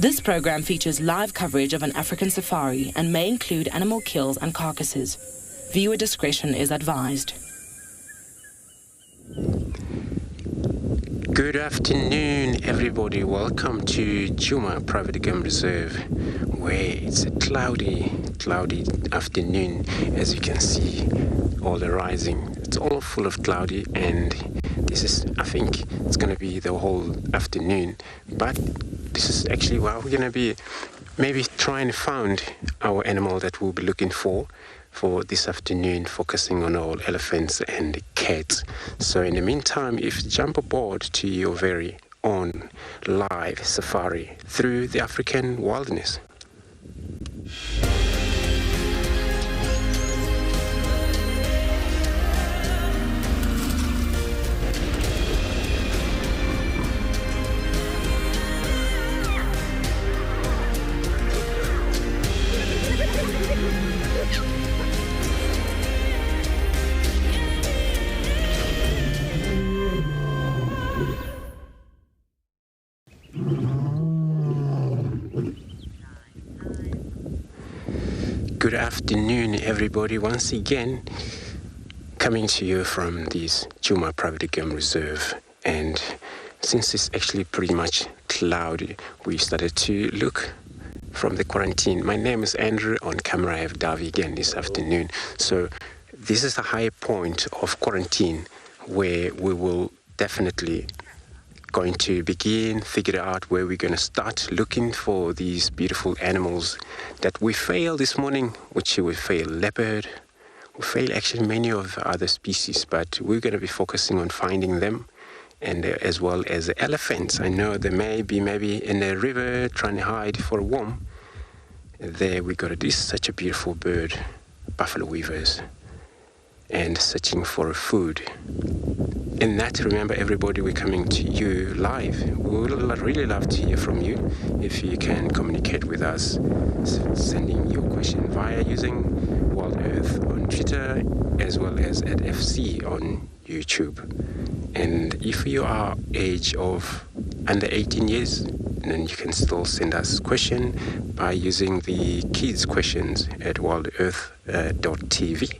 This program features live coverage of an African safari and may include animal kills and carcasses. Viewer discretion is advised. Good afternoon, everybody. Welcome to Djuma Private Game Reserve, where it's a cloudy afternoon. As you can see, all the rising. It's all full of cloudy, and this is, I think, it's going to be the whole afternoon. But this is actually where we're going to be maybe trying to find our animal that we'll be looking for this afternoon, focusing on all elephants and cats. So in the meantime, if you jump aboard to your very own live safari through the African wilderness. Good afternoon, everybody. Once again, coming to you from this Djuma Private Game Reserve. And since it's actually pretty much cloudy, we started to look from the quarantine. My name is Andrew. On camera, I have Davi again this afternoon. So this is a high point of quarantine where we will definitely going to begin figure out where we're going to start looking for these beautiful animals that we failed this morning, which we failed leopard, we failed actually many of the other species, but we're going to be focusing on finding them, and as well as the elephants. I know they may be maybe in the river trying to hide for a worm. There we got this such a beautiful bird, buffalo weavers, and searching for food. In that, remember everybody, we're coming to you live. We would really love to hear from you. If you can communicate with us, sending your question via using WildEarth on Twitter, as well as at FC on YouTube. And if you are age of under 18 years, then you can still send us question by using the kids questions at WildEarth.tv.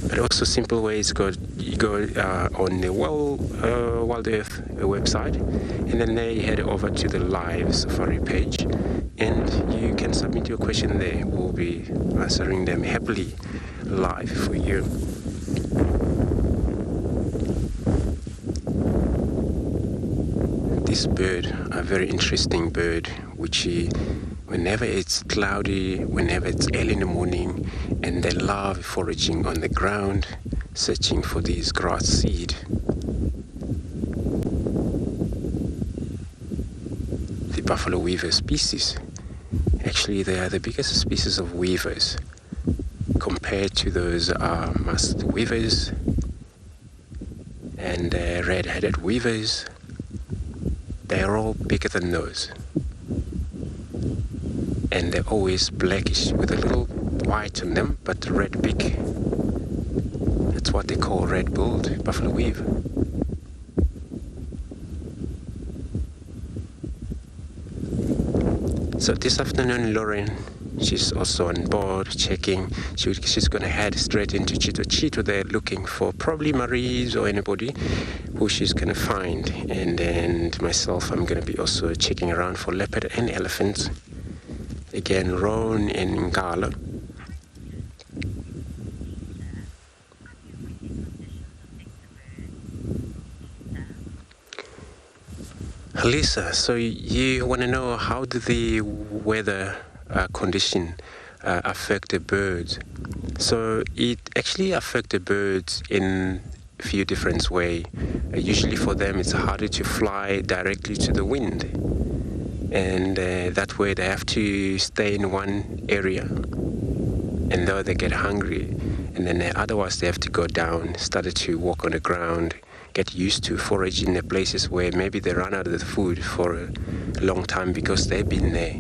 But also simple ways, you go on the WildEarth website, and then they head over to the live safari page, and you can submit your question there. We'll be answering them happily live for you. This bird, a very interesting bird, which whenever it's cloudy, whenever it's early in the morning, and they love foraging on the ground, searching for these grass seed. The buffalo weaver species, actually they are the biggest species of weavers compared to those musk weavers and red-headed weavers. They are all bigger than those. And they're always blackish with a little white on them, but red beak. That's what they call red-billed buffalo weaver. So this afternoon, Lauren, she's also on board checking. She's going to head straight into Chito. They're looking for probably Maries or anybody who she's going to find. And then myself, I'm going to be also checking around for leopard and elephants. Again, Ron and Ngala. Lisa, so you want to know how do the weather condition affect the birds? So it actually affects the birds in a few different ways. Usually for them it's harder to fly directly to the wind, and that way they have to stay in one area, and though they get hungry, and then otherwise they have to go down, started to walk on the ground, get used to forage in the places where maybe they run out of the food for a long time because they've been there,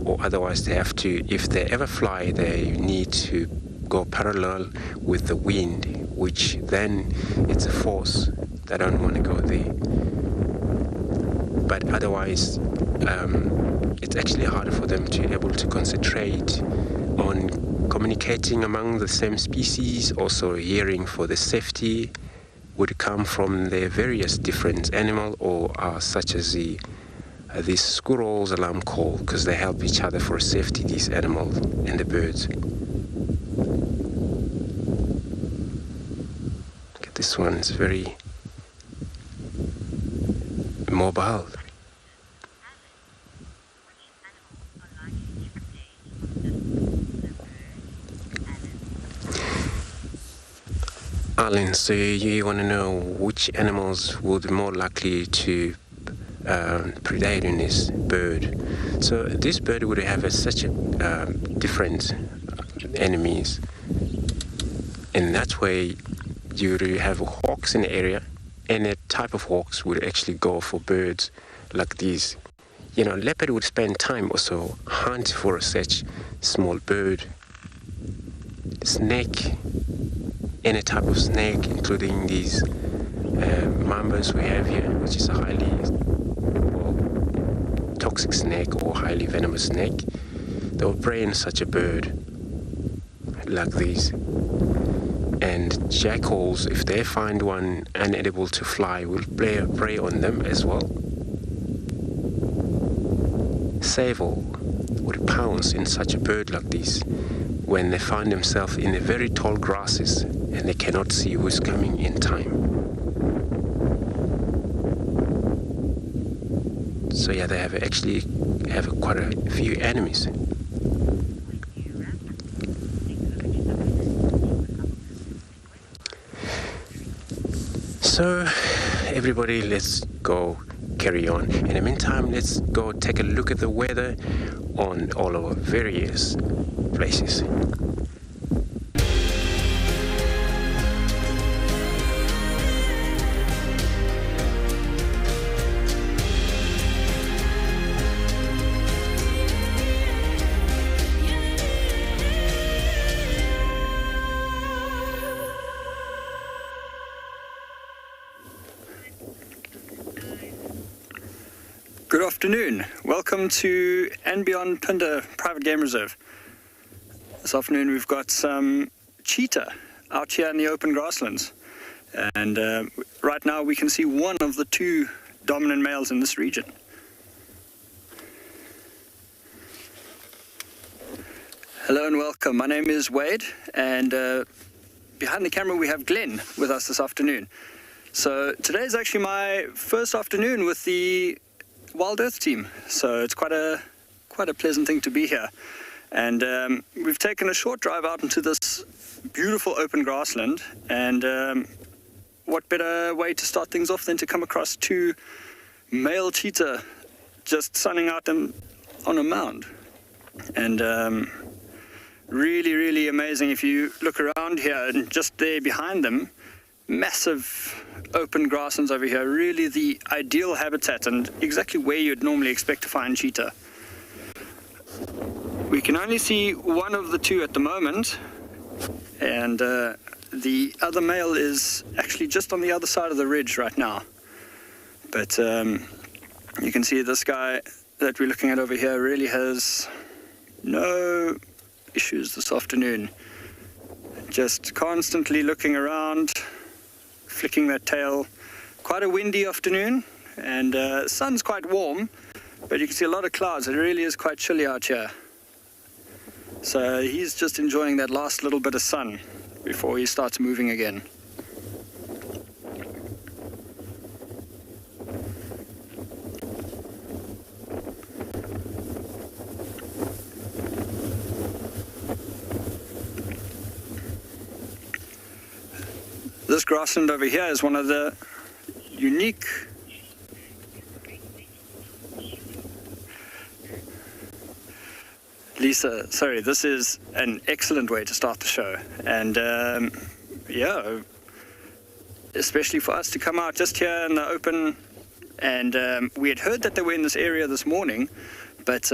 or otherwise they have to, if they ever fly, they need to go parallel with the wind, which then it's a force. They don't want to go there. but otherwise it's actually harder for them to be able to concentrate on communicating among the same species. Also hearing for the safety would come from their various different animal, or such as these squirrels alarm call, because they help each other for safety, these animals and the birds. Look at this one, it's very mobile. Alan, so you want to know which animals would be more likely to predate on this bird. So this bird would have such different enemies, and that way you would have hawks in the area, and a type of hawks would actually go for birds like these. You know, leopard would spend time also hunt for such small bird. Snake, any type of snake, including these mambas we have here, which is a highly toxic snake or highly venomous snake. They will prey on such a bird like these. And jackals, if they find one unable to fly, will prey on them as well. Sable would pounce in such a bird like this when they find themselves in the very tall grasses and they cannot see who's coming in time. So yeah, they actually have quite a few enemies. So everybody, let's go carry on. In the meantime, let's go take a look at the weather on all our various places. Good afternoon. Welcome to andBeyond Phinda Private Game Reserve. This afternoon we've got some cheetah out here in the open grasslands. And right now we can see one of the two dominant males in this region. Hello and welcome. My name is Wade, and behind the camera we have Glenn with us this afternoon. So today is actually my first afternoon with the WildEarth team, so it's quite a pleasant thing to be here. And we've taken a short drive out into this beautiful open grassland, and what better way to start things off than to come across two male cheetah just sunning out on a mound. And really amazing. If you look around here, and just there behind them, massive open grasslands over here, really the ideal habitat and exactly where you'd normally expect to find cheetah. We can only see one of the two at the moment, and the other male is actually just on the other side of the ridge right now. But you can see this guy that we're looking at over here really has no issues this afternoon. Just constantly looking around, flicking that tail. Quite a windy afternoon, and the sun's quite warm, but you can see a lot of clouds. It really is quite chilly out here. So he's just enjoying that last little bit of sun before he starts moving again. This grassland over here is one of the unique Lisa, sorry, this is an excellent way to start the show. And yeah, especially for us to come out just here in the open. And we had heard that they were in this area this morning, but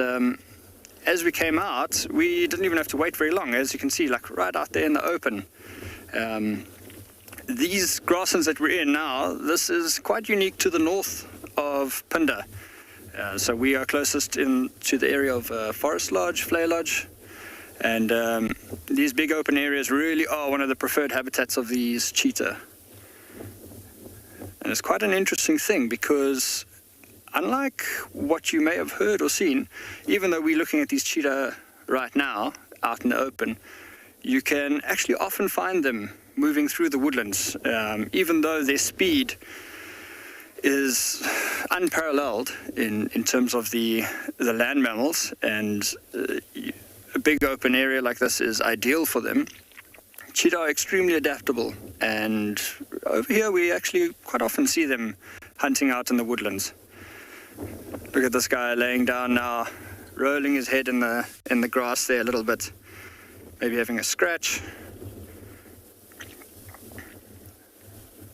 as we came out, we didn't even have to wait very long. As you can see, like right out there in the open. These grasslands that we're in now, this is quite unique to the north of Phinda. So we are closest to the area of Forest Lodge, Flay Lodge, and these big open areas really are one of the preferred habitats of these cheetah. And it's quite an interesting thing because unlike what you may have heard or seen, even though we're looking at these cheetah right now out in the open, you can actually often find them moving through the woodlands, even though their speed is unparalleled in terms of the land mammals, and a big open area like this is ideal for them. Cheetah are extremely adaptable, and over here we actually quite often see them hunting out in the woodlands. Look at this guy laying down now, rolling his head in the grass there a little bit, maybe having a scratch.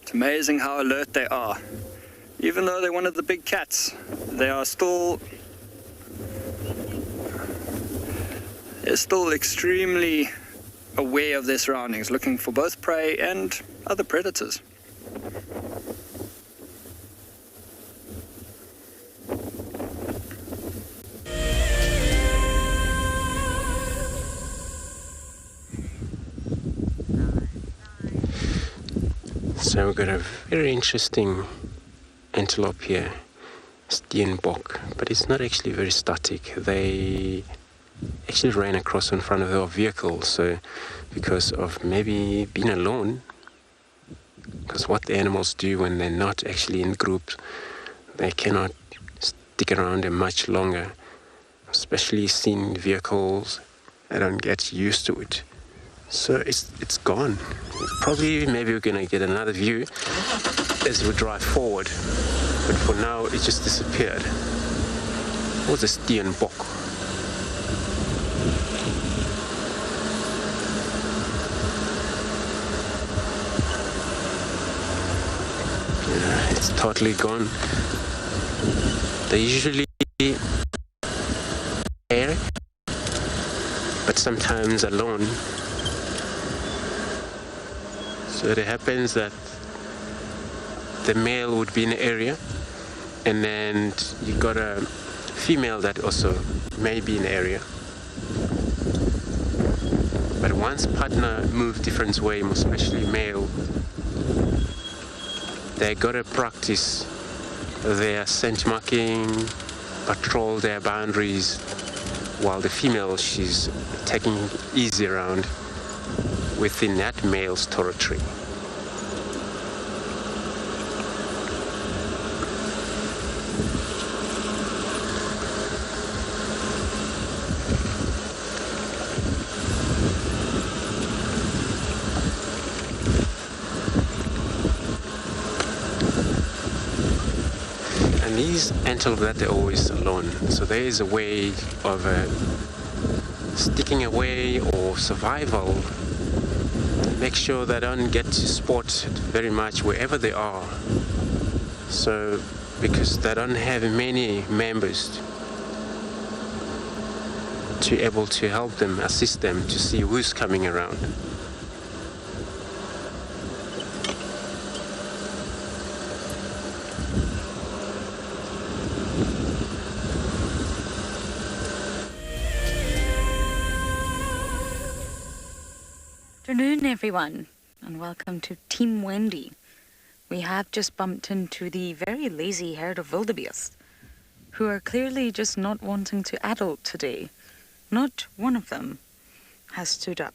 It's amazing how alert they are. Even though they're one of the big cats, they're still extremely aware of their surroundings, looking for both prey and other predators. So we've got a very interesting antelope here, steenbok, but it's not actually very static. They actually ran across in front of our vehicle, so because of maybe being alone, because what the animals do when they're not actually in groups, they cannot stick around them much longer, especially seeing vehicles. They don't get used to it. So it's gone. Probably maybe we're gonna get another view as we drive forward, but for now it just disappeared. What's a steenbok? Yeah, it's totally gone. They usually pair, but sometimes alone. So it happens that the male would be in the area, and then you got a female that also may be in the area. But once partner move different way, most especially male, they gotta practice their scent marking, patrol their boundaries, while the female, she's taking it easy around within that male's territory. And these antelope that they're always alone, so there is a way of sticking away or survival. Make sure they don't get spotted very much wherever they are. So, because they don't have many members to able to help them, assist them to see who's coming around. Good afternoon, everyone, and welcome to Team Wendy. We have just bumped into the very lazy herd of wildebeest, who are clearly just not wanting to adult today. Not one of them has stood up.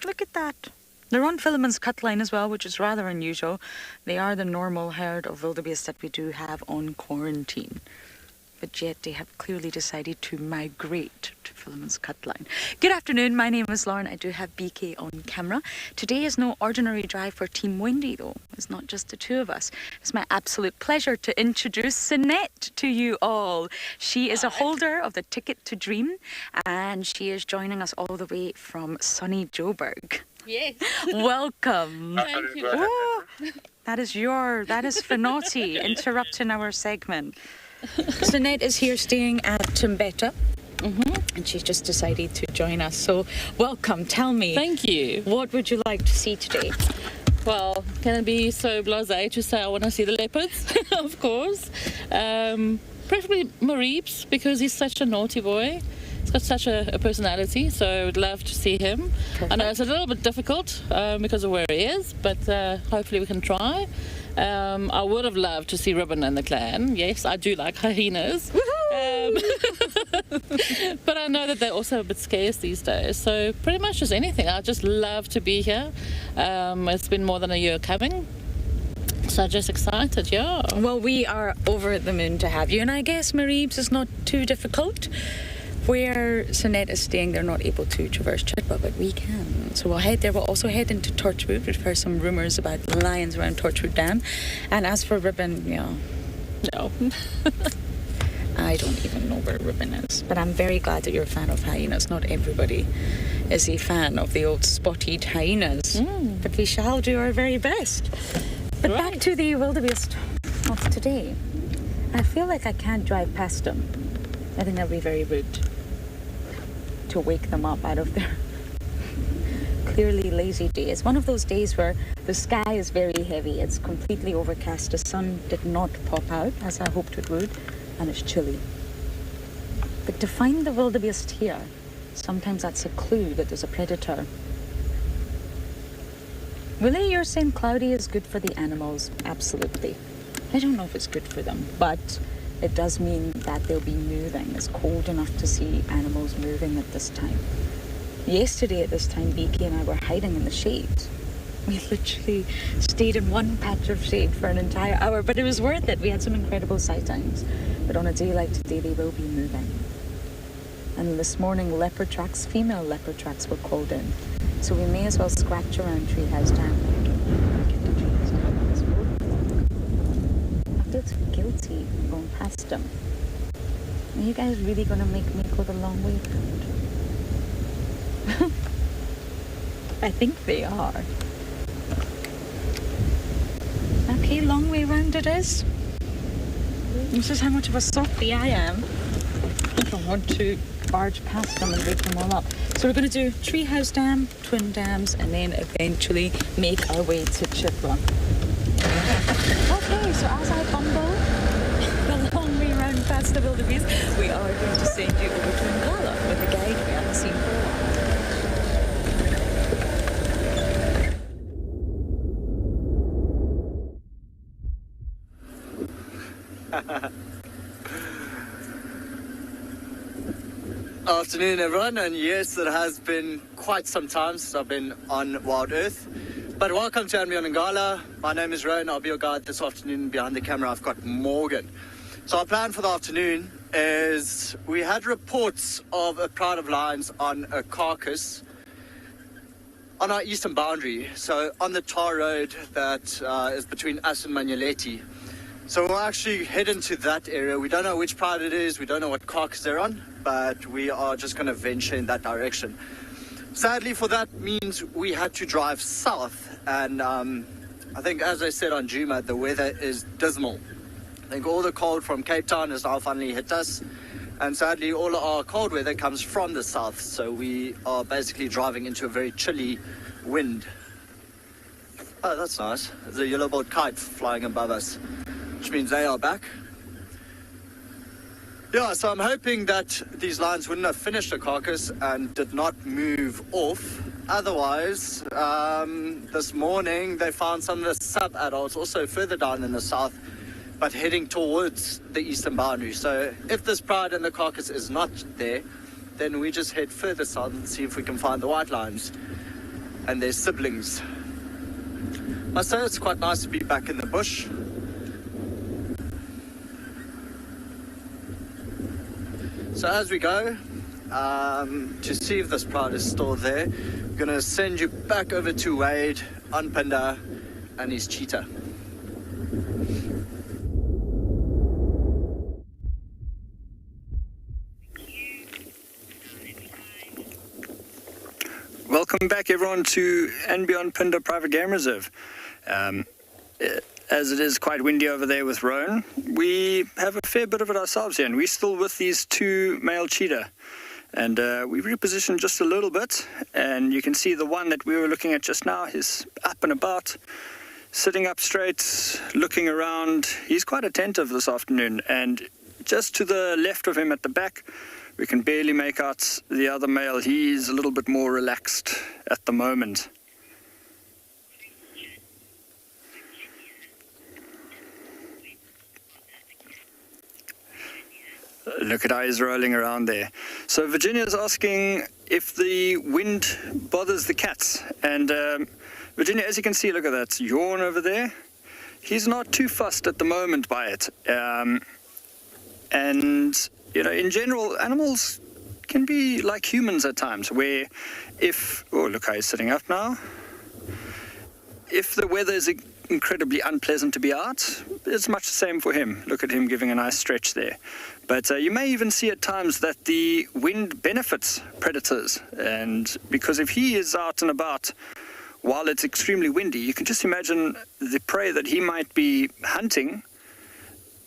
Look at that. They're on Philemon's cut line as well, which is rather unusual. They are the normal herd of wildebeest that we do have on quarantine. But yet they have clearly decided to migrate to Philemon's cut line. Good afternoon, my name is Lauren. I do have BK on camera. Today is no ordinary drive for Team Wendy though. It's not just the two of us. It's my absolute pleasure to introduce Sinette to you all. She is a holder of the Ticket to Dream, and she is joining us all the way from sunny Joburg. Yes. Welcome. Thank you. Oh, that is Finoti interrupting our segment. Sinette is here staying at Timbeta, and she's just decided to join us. So welcome. Tell me. Thank you. What would you like to see today? Well, can it be so blasé to say I want to see the leopards? Of course. Preferably Mareebs, because he's such a naughty boy. He's got such a personality, so I would love to see him. Perfect. I know it's a little bit difficult because of where he is, but hopefully we can try. I would have loved to see Ribbon and the clan. Yes, I do like hyenas. But I know that they're also a bit scarce these days, so pretty much just anything. I just love to be here. It's been more than a year coming, so just excited, yeah. Well, we are over the moon to have you, and I guess Mareebs is not too difficult. Where Sonette is staying, they're not able to traverse Chitwa, but we can. So we'll head there. We'll also head into Torchwood. We've heard some rumours about lions around Torchwood Dam. And as for Ribbon, no. I don't even know where Ribbon is. But I'm very glad that you're a fan of hyenas. Not everybody is a fan of the old spotted hyenas. But we shall do our very best. But back to the wildebeest of today. I feel like I can't drive past them. I think that would be very rude to wake them up out of their clearly lazy day. It's one of those days where the sky is very heavy. It's completely overcast. The sun did not pop out as I hoped it would, and it's chilly. But to find the wildebeest here, sometimes that's a clue that there's a predator. Willie, you're saying cloudy is good for the animals. Absolutely. I don't know if it's good for them, but it does mean that they'll be moving. It's cold enough to see animals moving at this time. Yesterday at this time, Beaky and I were hiding in the shade. We literally stayed in one patch of shade for an entire hour, but it was worth it. We had some incredible sightings. But on a day like today, they will be moving. And this morning, leopard tracks, female leopard tracks were called in. So we may as well scratch around Treehouse Dam. I feel too guilty going past them. Are you guys really going to make me go the long way around? I think they are. Okay, long way round it is. This is how much of a softie I am. I don't want to barge past them and wake them all up. So we're going to do Treehouse Dam, Twin Dams, and then eventually make our way to Chitwa. Okay, so as I bumble the long way round past the wildebeest, we are going to send you over to Ngala with a guide we haven't seen for a while. Afternoon, everyone, and yes, it has been quite some time since I've been on WildEarth. But welcome to andBeyond Ngala. My name is Rowan. I'll be your guide this afternoon. Behind the camera, I've got Morgan. So our plan for the afternoon is we had reports of a pride of lions on a carcass on our eastern boundary, so on the tar road that is between us and Manyeleti. So we'll actually head into that area. We don't know which pride it is, we don't know what carcass they're on, but we are just going to venture in that direction. Sadly for that means we had to drive south, and I think, as I said on Djuma, the weather is dismal. I think all the cold from Cape Town has now finally hit us, and sadly all our cold weather comes from the south, so we are basically driving into a very chilly wind. Oh, that's nice. There's a yellow-billed kite flying above us, which means they are back. Yeah, so I'm hoping that these lions wouldn't have finished the carcass and did not move off. Otherwise, this morning they found some of the sub-adults also further down in the south, but heading towards the eastern boundary. So if this pride in the carcass is not there, then we just head further south and see if we can find the white lions and their siblings. I say it's quite nice to be back in the bush. So as we go, to see if this pride is still there, I'm going to send you back over to Wade on Phinda and his cheetah. Welcome back, everyone, to andBeyond Phinda Private Game Reserve. As it is quite windy over there with Roan, we have a fair bit of it ourselves here, and we're still with these two male cheetah. And we repositioned just a little bit, and you can see the one that we were looking at just now is up and about, sitting up straight, looking around. He's quite attentive this afternoon, and just to the left of him at the back, we can barely make out the other male. He's a little bit more relaxed at the moment. Look at how he's rolling around there. So Virginia's asking if the wind bothers the cats. And Virginia, as you can see, look at that yawn over there. He's not too fussed at the moment by it. And, you know, in general, animals can be like humans at times, where if, oh, look how he's sitting up now. If the weather is incredibly unpleasant to be out, it's much the same for him. Look at him giving a nice stretch there. But you may even see at times that the wind benefits predators, and because if he is out and about while it's extremely windy, you can just imagine the prey that he might be hunting.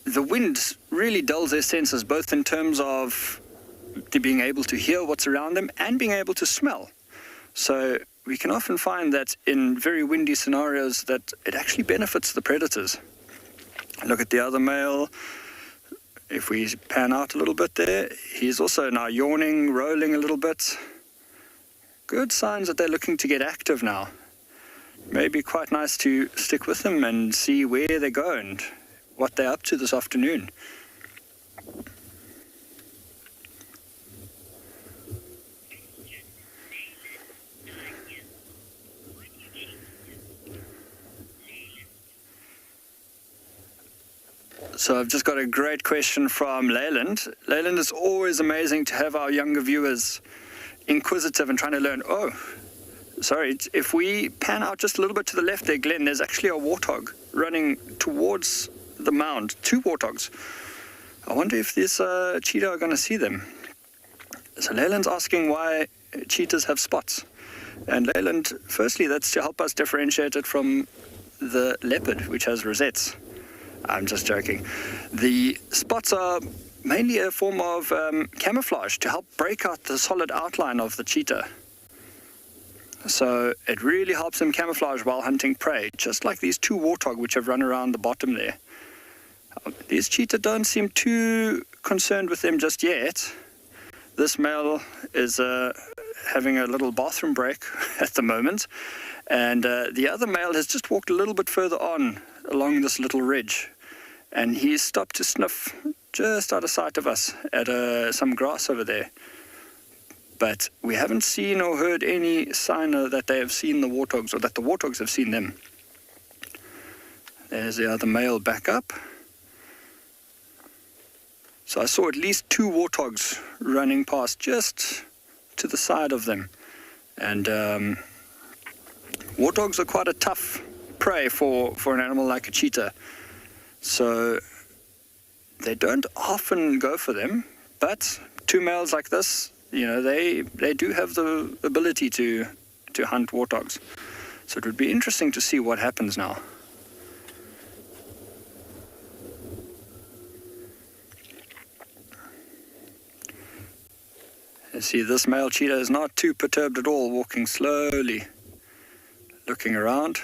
The wind really dulls their senses, both in terms of being able to hear what's around them and being able to smell. So we can often find that in very windy scenarios that it actually benefits the predators. Look at the other male. If we pan out a little bit there, he's also now yawning, rolling a little bit. Good signs that they're looking to get active now. Maybe quite nice to stick with them and see where they go and what they're up to this afternoon. So I've just got a great question from Leyland. Leyland, it's always amazing to have our younger viewers inquisitive and trying to learn. Oh, sorry, if we pan out just a little bit to the left there, Glenn, there's actually a warthog running towards the mound. 2 warthogs. I wonder if this cheetah are going to see them. So Leyland's asking why cheetahs have spots. And Leyland, firstly, that's to help us differentiate it from the leopard, which has rosettes. I'm just joking. The spots are mainly a form of camouflage to help break out the solid outline of the cheetah. So it really helps them camouflage while hunting prey, just like these 2 warthog which have run around the bottom there. These cheetah don't seem too concerned with them just yet. This male is having a little bathroom break at the moment, and the other male has just walked a little bit further on along this little ridge, and he's stopped to sniff just out of sight of us at some grass over there. But we haven't seen or heard any sign that they have seen the warthogs or that the warthogs have seen them. There's the other male back up. So I saw at least 2 warthogs running past just to the side of them. And warthogs are quite a tough prey for an animal like a cheetah. So they don't often go for them, but 2 males like this, you know, they do have the ability to hunt warthogs. So it would be interesting to see what happens now. You see, this male cheetah is not too perturbed at all, walking slowly, looking around.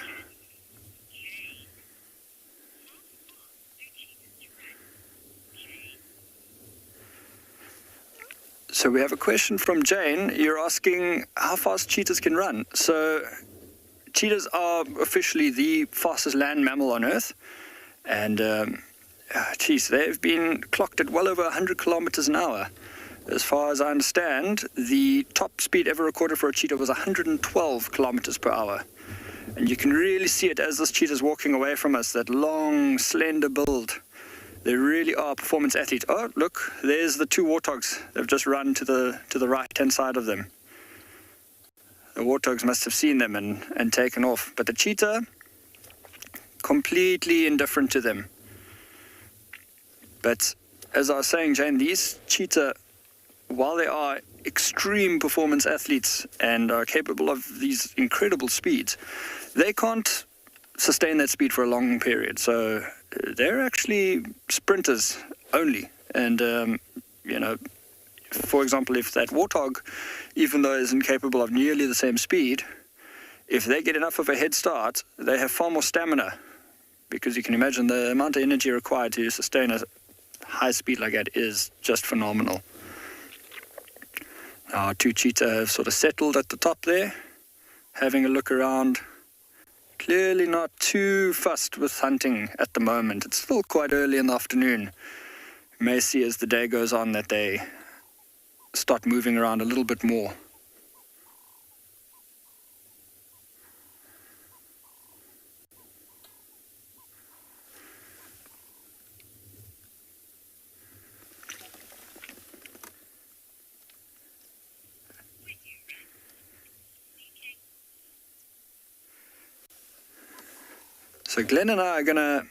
So we have a question from Jane. You're asking how fast cheetahs can run. So cheetahs are officially the fastest land mammal on Earth. And, they've been clocked at well over 100 kilometers an hour. As far as I understand, the top speed ever recorded for a cheetah was 112 kilometers per hour. And you can really see it as this cheetah's walking away from us, that long, slender build. They really are performance athletes. Oh, look, there's the 2 warthogs. They've just run to the right-hand side of them. The warthogs must have seen them and taken off. But the cheetah, completely indifferent to them. But as I was saying, Jane, these cheetah, while they are extreme performance athletes and are capable of these incredible speeds, they can't sustain that speed for a long period. So they're actually sprinters only. And, for example, if that warthog, even though isn't capable of nearly the same speed, if they get enough of a head start, they have far more stamina, because you can imagine the amount of energy required to sustain a high speed like that is just phenomenal. Our two cheetah have sort of settled at the top there, having a look around. Clearly not too fussed with hunting at the moment. It's still quite early in the afternoon. You may see as the day goes on that they start moving around a little bit more. So Glenn and I are going to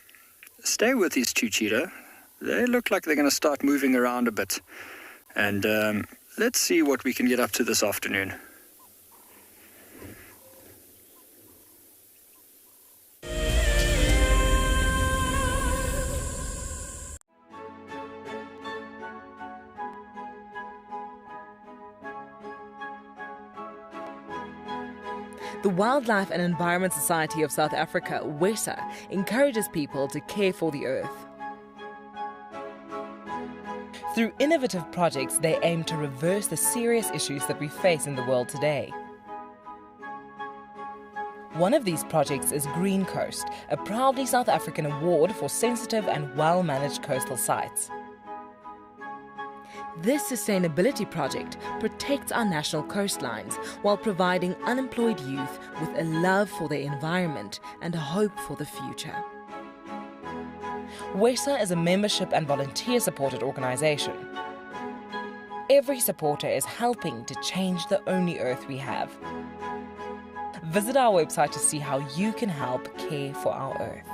stay with these two cheetah. They look like they're going to start moving around a bit. And let's see what we can get up to this afternoon. The Wildlife and Environment Society of South Africa, WESA, encourages people to care for the earth. Through innovative projects, they aim to reverse the serious issues that we face in the world today. One of these projects is Green Coast, a proudly South African award for sensitive and well-managed coastal sites. This sustainability project protects our national coastlines while providing unemployed youth with a love for their environment and a hope for the future. WESA is a membership and volunteer-supported organisation. Every supporter is helping to change the only earth we have. Visit our website to see how you can help care for our earth.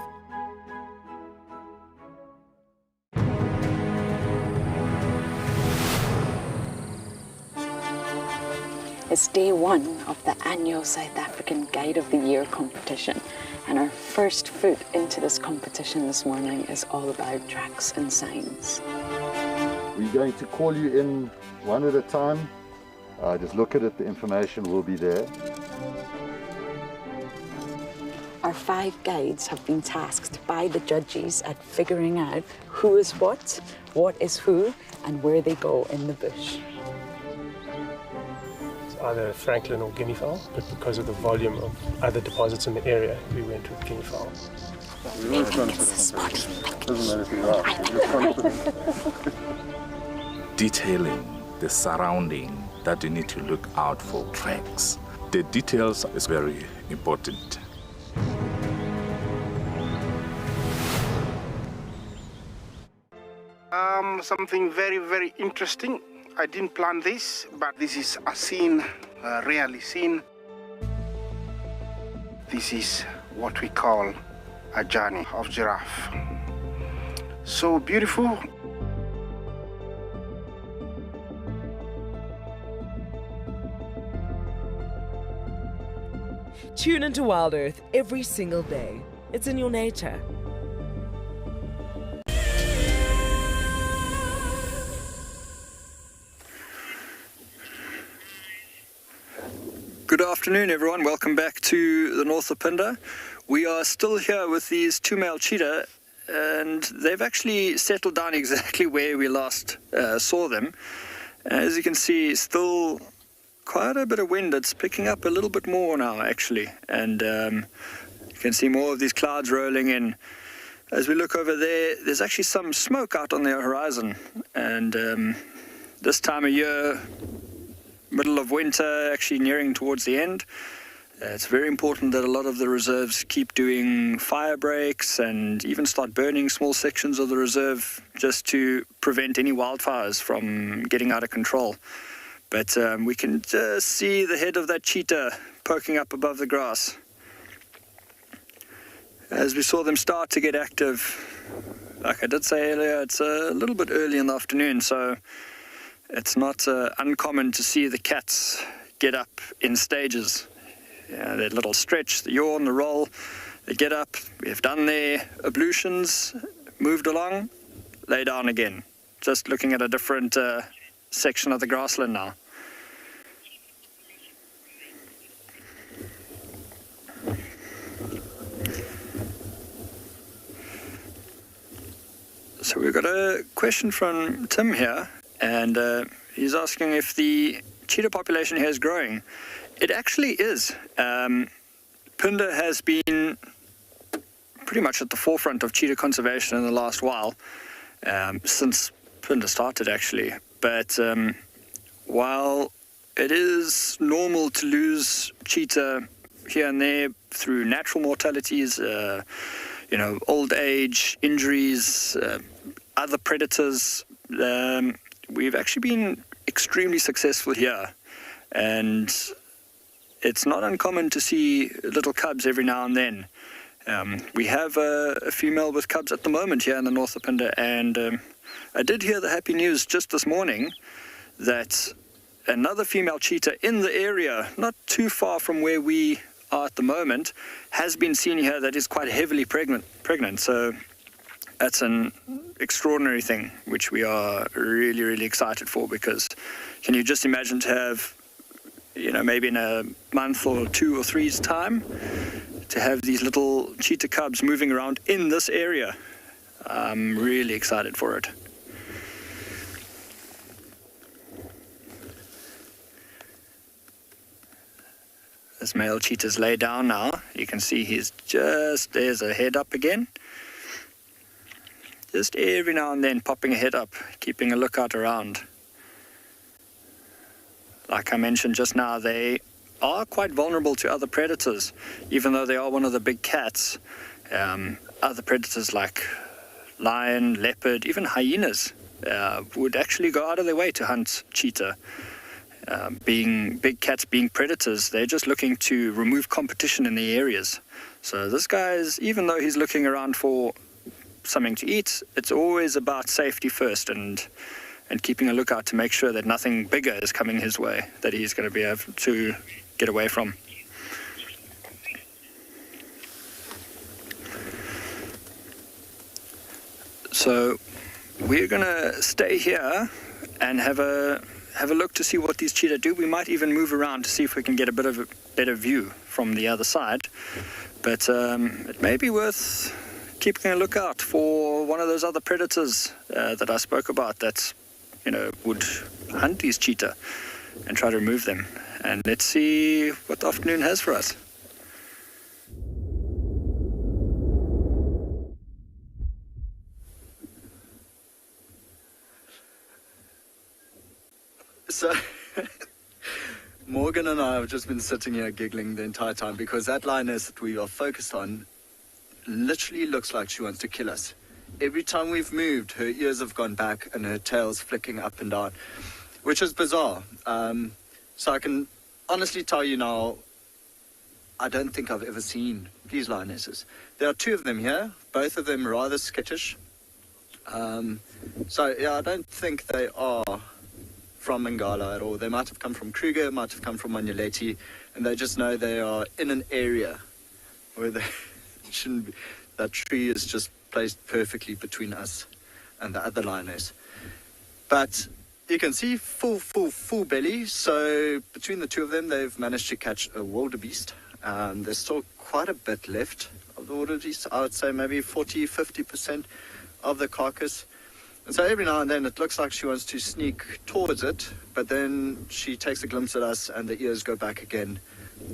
It's day one of the annual South African Guide of the Year competition, and our first foot into this competition this morning is all about tracks and signs. We're going to call you in one at a time. Just look at it, the information will be there. Our 5 guides have been tasked by the judges at figuring out who is what is who, and where they go in the bush. Either Franklin or guinea fowl, but because of the volume of other deposits in the area, we went with guinea fowl. Detailing the surrounding that you need to look out for tracks. The details is very important. Something very, very interesting. I didn't plan this, but this is a scene rarely seen. This is what we call a journey of giraffe. So beautiful. Tune into WildEarth every single day. It's in your nature. Good afternoon, everyone. Welcome back to the north of Phinda. We are still here with these 2 male cheetah, and they've actually settled down exactly where we last saw them. As you can see, still quite a bit of wind. It's picking up a little bit more now, actually, and you can see more of these clouds rolling in. As we look over there, there's actually some smoke out on the horizon, and this time of year, middle of winter, actually nearing towards the end, it's very important that a lot of the reserves keep doing fire breaks and even start burning small sections of the reserve just to prevent any wildfires from getting out of control. But we can just see the head of that cheetah poking up above the grass. As we saw them start to get active, like I did say earlier, it's a little bit early in the afternoon, so it's not uncommon to see the cats get up in stages. Their little stretch, the yawn, the roll, they get up, we have done their ablutions, moved along, lay down again. Just looking at a different section of the grassland now. So we've got a question from Tim here, and he's asking if the cheetah population here is growing. It actually is. Phinda has been pretty much at the forefront of cheetah conservation in the last while, since Phinda started actually. But while it is normal to lose cheetah here and there through natural mortalities, old age, injuries, other predators, we've actually been extremely successful here. And it's not uncommon to see little cubs every now and then. We have a female with cubs at the moment here in the north of Phinda, and I did hear the happy news just this morning that another female cheetah in the area, not too far from where we are at the moment, has been seen here that is quite heavily pregnant. So that's an extraordinary thing, which we are really, really excited for, because can you just imagine to have, maybe in a month or 2 or 3's time, to have these little cheetah cubs moving around in this area. I'm really excited for it. This male cheetah's laid down now. You can see there's a head up again. Just every now and then popping a head up, keeping a lookout around. Like I mentioned just now, they are quite vulnerable to other predators, even though they are one of the big cats. Other predators like lion, leopard, even hyenas would actually go out of their way to hunt cheetah. Being big cats, being predators, they're just looking to remove competition in the areas. So this guy even though he's looking around for something to eat, it's always about safety first, and keeping a lookout to make sure that nothing bigger is coming his way that he's going to be able to get away from. So we're going to stay here and have a look to see what these cheetah do. We might even move around to see if we can get a bit of a better view from the other side. But it may be worth keeping a lookout for one of those other predators that I spoke about that would hunt these cheetah and try to remove them. And let's see what the afternoon has for us. So, Morgan and I have just been sitting here giggling the entire time, because that lioness that we are focused on literally looks like she wants to kill us. Every time we've moved, her ears have gone back and her tail's flicking up and down, which is bizarre. So I can honestly tell you now, I don't think I've ever seen these lionesses. There are 2 of them here, both of them rather skittish. So yeah, I don't think they are from Ngala at all. They might have come from Kruger, might have come from Manyeleti, and they just know they are in an area where they shouldn't be. That tree is just placed perfectly between us and the other lioness. But you can see full belly. So between the 2 of them, they've managed to catch a wildebeest. There's still quite a bit left of the wildebeest. I would say maybe 40-50% of the carcass. And so every now and then it looks like she wants to sneak towards it, but then she takes a glimpse at us and the ears go back again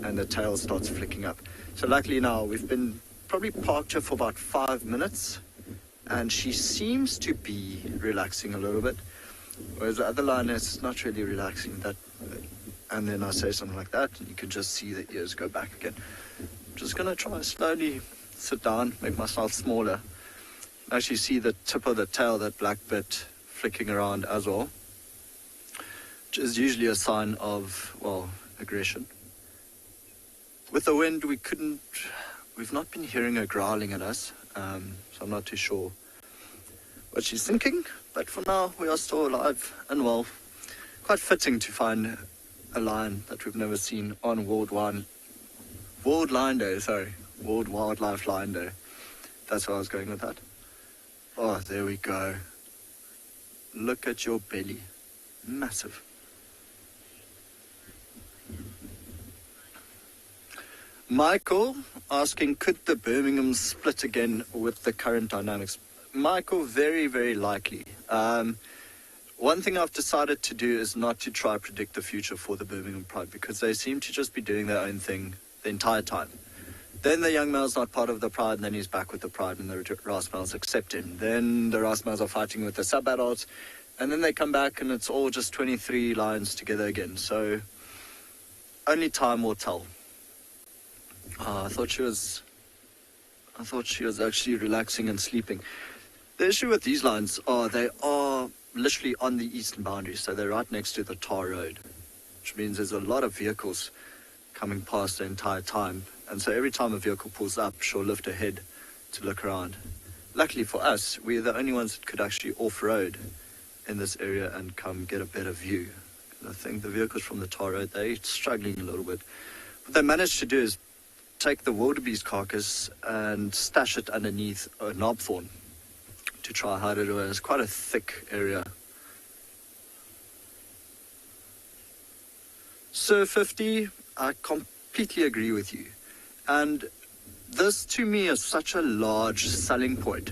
and the tail starts flicking up. So luckily now we've been probably parked her for about 5 minutes, and she seems to be relaxing a little bit, whereas the other lioness is not really relaxing. That, and then I say something like that, and you can just see the ears go back again. I'm just going to try slowly sit down, make myself smaller. Actually see the tip of the tail, that black bit, flicking around as well, which is usually a sign of, well, aggression. With the wind, we've not been hearing her growling at us, so I'm not too sure what she's thinking, but for now we are still alive and well. Quite fitting to find a lion that we've never seen on World Wildlife Lion Day. That's where I was going with that. Oh, there we go. Look at your belly. Massive. Michael asking, could the Birmingham split again with the current dynamics? Michael, very, very likely. One thing I've decided to do is not to try to predict the future for the Birmingham Pride, because they seem to just be doing their own thing the entire time. Then the young male's not part of the Pride, and then he's back with the Pride, and the Ras males accept him. Then the Ras males are fighting with the sub-adults, and then they come back, and it's all just 23 lions together again. So only time will tell. I thought she was actually relaxing and sleeping. The issue with these lions are they are literally on the eastern boundary, so they're right next to the tar road, which means there's a lot of vehicles coming past the entire time. And so every time a vehicle pulls up, she'll lift her head to look around. Luckily for us, we're the only ones that could actually off-road in this area and come get a better view. And I think the vehicles from the tar road, they're struggling a little bit. What they managed to do is take the wildebeest carcass and stash it underneath a knobthorn to try hide it away. It's quite a thick area. Sir 50, I completely agree with you. And this to me is such a large selling point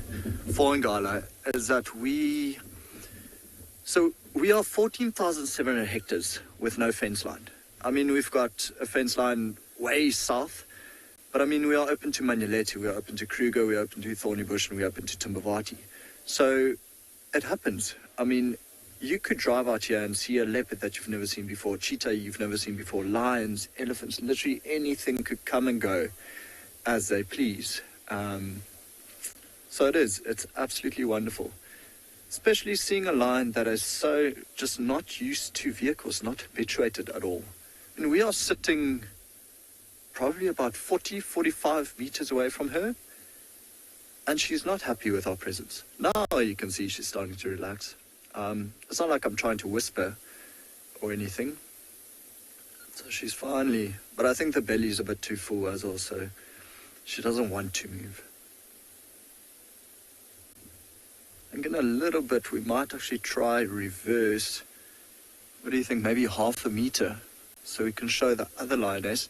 for Ngala, is that we are 14,700 hectares with no fence line. I mean, we've got a fence line way south, but I mean, we are open to Manyeleti, we are open to Kruger, we are open to Thorny Bush, and we are open to Timbavati. So it happens. I mean, you could drive out here and see a leopard that you've never seen before, cheetah you've never seen before, lions, elephants, literally anything could come and go as they please. So it's absolutely wonderful. Especially seeing a lion that is so just not used to vehicles, not habituated at all. And we are sitting probably about 40, 45 meters away from her, and she's not happy with our presence. Now you can see she's starting to relax. It's not like I'm trying to whisper or anything. So she's finally, but I think the belly's a bit too full as well, so she doesn't want to move. I think in a little bit we might actually try reverse. What do you think? Maybe half a meter, so we can show the other lioness.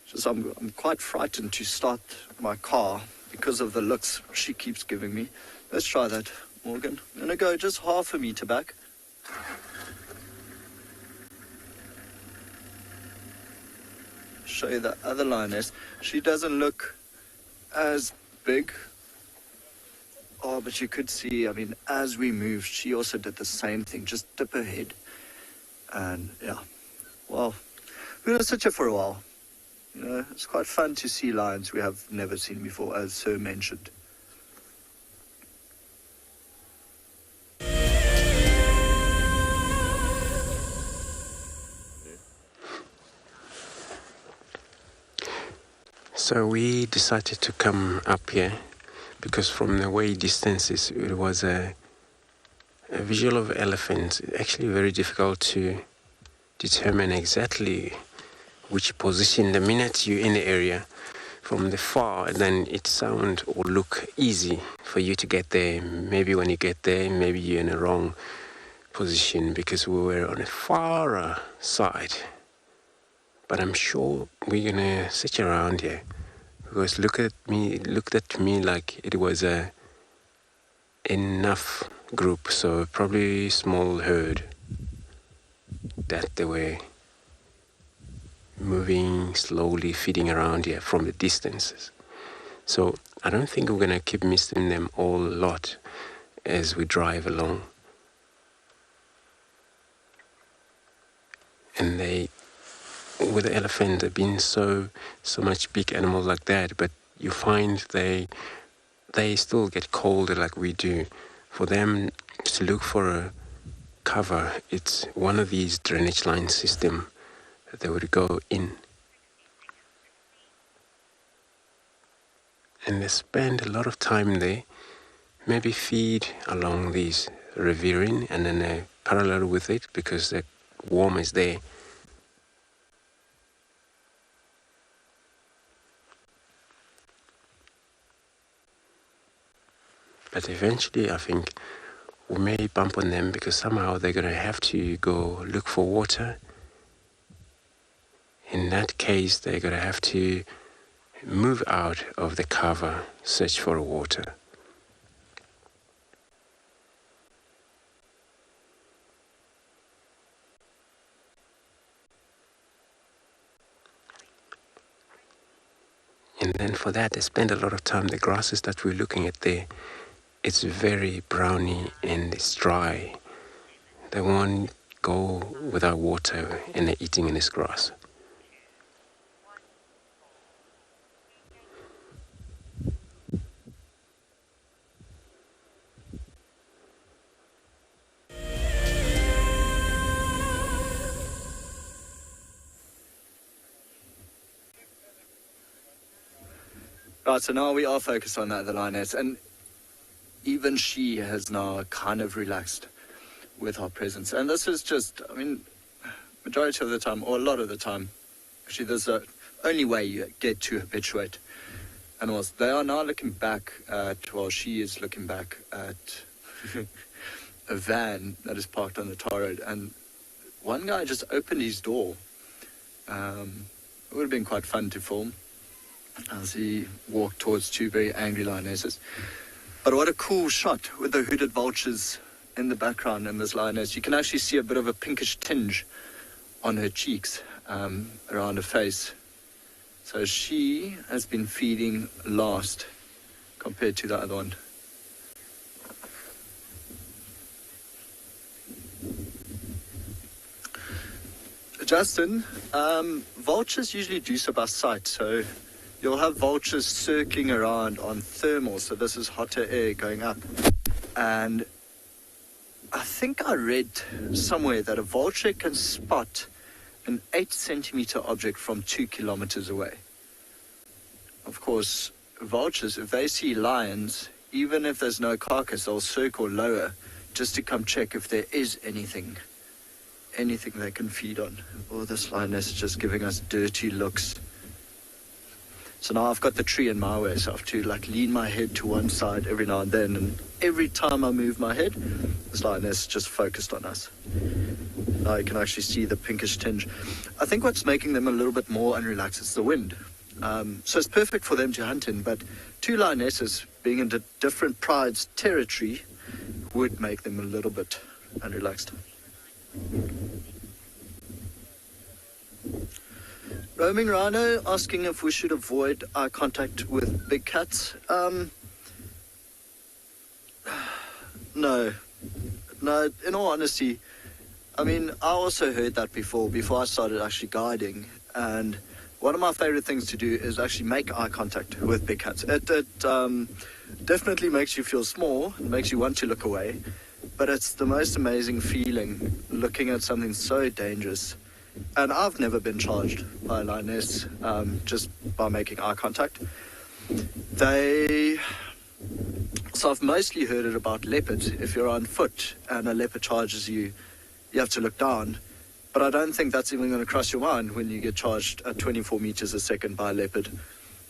Just I'm quite frightened to start my car because of the looks she keeps giving me. Let's try that, Morgan. I'm gonna go just half a meter back. Show you the other lioness. She doesn't look as big. Oh, but you could see, I mean, as we moved, she also did the same thing, just dip her head. And yeah, well, we're gonna sit here for a while. You know, it's quite fun to see lions we have never seen before, as Sir mentioned. So we decided to come up here because from the way distances, it was a visual of elephants. Actually very difficult to determine exactly which position. The minute you're in the area from the far, then it sound or look easy for you to get there. Maybe when you get there, maybe you're in a wrong position because we were on a far side. But I'm sure we're gonna sit around here because looked at me like it was a enough group, so probably small herd that they were moving slowly, feeding around here from the distances. So I don't think we're gonna keep missing them all a lot as we drive along. And they, with the elephant, they've been so much big animals like that, but you find they still get colder like we do. For them to look for a cover, it's one of these drainage line system that they would go in. And they spend a lot of time there, maybe feed along these ravine and then parallel with it because the warm is there. But eventually I think we may bump on them because somehow they're going to have to go look for water. In that case, they're going to have to move out of the cover, search for water. And then for that, they spend a lot of time. The grasses that we're looking at there, it's very browny and it's dry. They won't go without water and they're eating in this grass. Right, so now we are focused on the other lioness, and even she has now kind of relaxed with our presence. And this is just, I mean, majority of the time, or a lot of the time, actually there's the only way you get to habituate animals. They are now looking back at, well, she is looking back at a van that is parked on the tar road, and one guy just opened his door. It would have been quite fun to film as he walked towards two very angry lionesses. But what a cool shot with the hooded vultures in the background in this lioness. You can actually see a bit of a pinkish tinge on her cheeks, around her face. So she has been feeding last compared to the other one. Justin, vultures usually do so by sight, so you'll have vultures circling around on thermal, so this is hotter air going up. And I think I read somewhere that a vulture can spot an 8-centimeter object from 2 kilometers away. Of course, vultures, if they see lions, even if there's no carcass, they'll circle lower just to come check if there is anything they can feed on. Oh, this lioness is just giving us dirty looks. So now I've got the tree in my way, so I have to lean my head to one side every now and then, and every time I move my head, this lioness is just focused on us. Now you can actually see the pinkish tinge. I think what's making them a little bit more unrelaxed is the wind. So it's perfect for them to hunt in, but two lionesses being in different pride's territory would make them a little bit unrelaxed. Roaming Rhino asking if we should avoid eye contact with big cats. No, in all honesty, I mean, I also heard that before I started actually guiding, and one of my favorite things to do is actually make eye contact with big cats. It definitely makes you feel small, it makes you want to look away, but it's the most amazing feeling looking at something so dangerous. And I've never been charged by a lioness just by making eye contact. So I've mostly heard it about leopards. If you're on foot and a leopard charges you, you have to look down. But I don't think that's even going to cross your mind when you get charged at 24 meters a second by a leopard.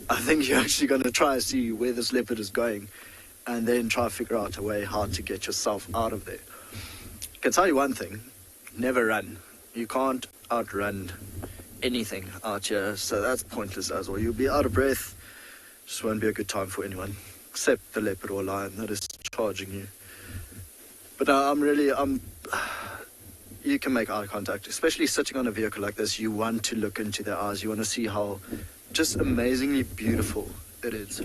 I think you're actually going to try to see where this leopard is going and then try to figure out a way how to get yourself out of there. I can tell you one thing, never run. You can't outrun anything out here, so that's pointless as well. You'll be out of breath, just won't be a good time for anyone, except the leopard or lion that is charging you. But you can make eye contact, especially sitting on a vehicle like this. You want to look into their eyes, you want to see how just amazingly beautiful it is.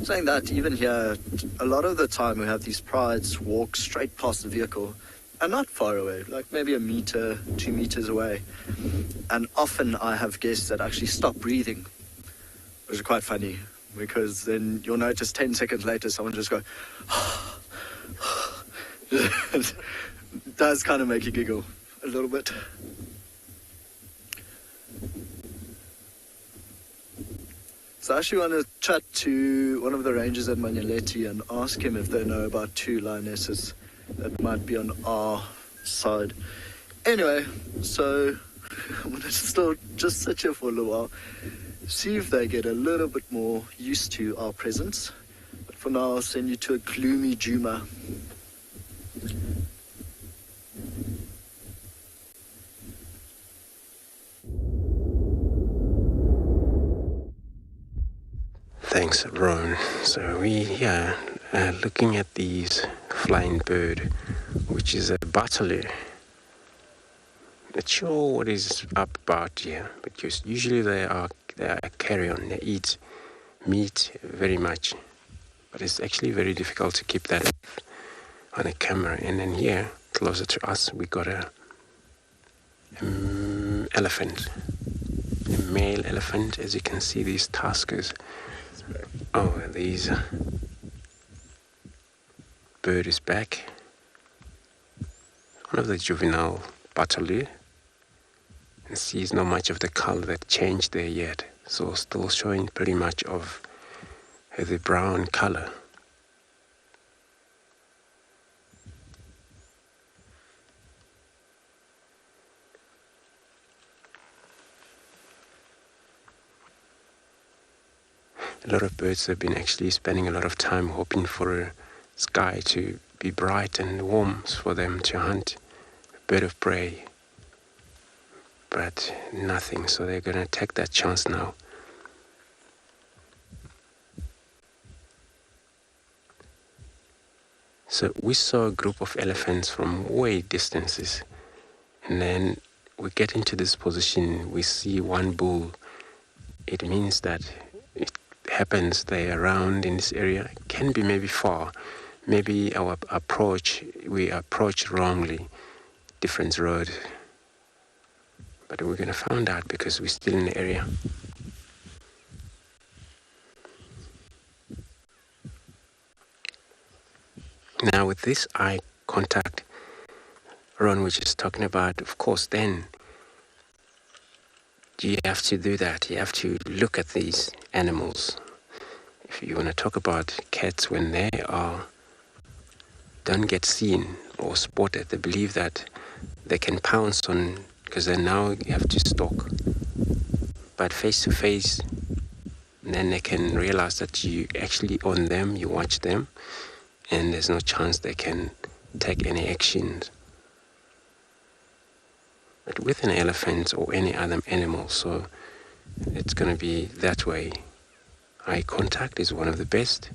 Saying that, even here, a lot of the time we have these prides walk straight past the vehicle, and not far away, like maybe 1 meter, 2 meters away. And often I have guests that actually stop breathing, which is quite funny, because then you'll notice 10 seconds later someone just go, it does kind of make you giggle a little bit. So I actually want to chat to one of the rangers at Manyeleti and ask him if they know about two lionesses that might be on our side. Anyway, so I'm going to still just sit here for a little while, see if they get a little bit more used to our presence. But For now, I'll send you to a gloomy Djuma. Thanks, Ron. So we are looking at these flying bird, which is a butterleer. Not sure what is up about here, because usually they are a carrion. They eat meat very much, but it's actually very difficult to keep that on a camera. And then here, closer to us, we got a elephant, a male elephant. As you can see, these tuskers. Oh, these bird is back. One of the juvenile butterleer. And sees not much of the color that changed there yet, so still showing pretty much of the brown color. A lot of birds have been actually spending a lot of time hoping for a sky to be bright and warm for them to hunt a bird of prey. But nothing, so they're going to take that chance now. So we saw a group of elephants from way distances, and then we get into this position, we see one bull. It means that it happens they're around in this area. It can be maybe far, maybe we approach wrongly, different road. But we're going to find out because we're still in the area. Now with this eye contact, Ron was just talking about, of course, then you have to do that. You have to look at these animals. If you want to talk about cats when they don't get seen or spotted, they believe that they can pounce on, because then now you have to stalk. But face to face, then they can realize that you actually own them, you watch them, and there's no chance they can take any actions. But with an elephant or any other animal, so it's going to be that way. Eye contact is one of the best.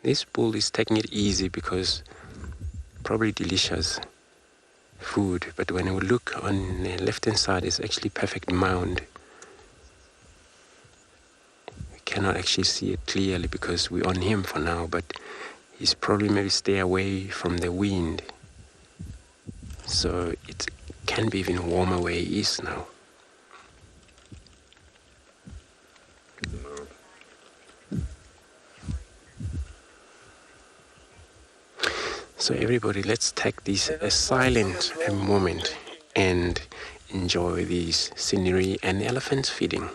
This bull is taking it easy because probably delicious food, but when we look on the left hand side, it's actually perfect mound. We cannot actually see it clearly because we're on him for now, but he's probably maybe stay away from the wind, so it can be even warmer where he is now. So everybody, let's take this a silent moment and enjoy this scenery and elephants feeding.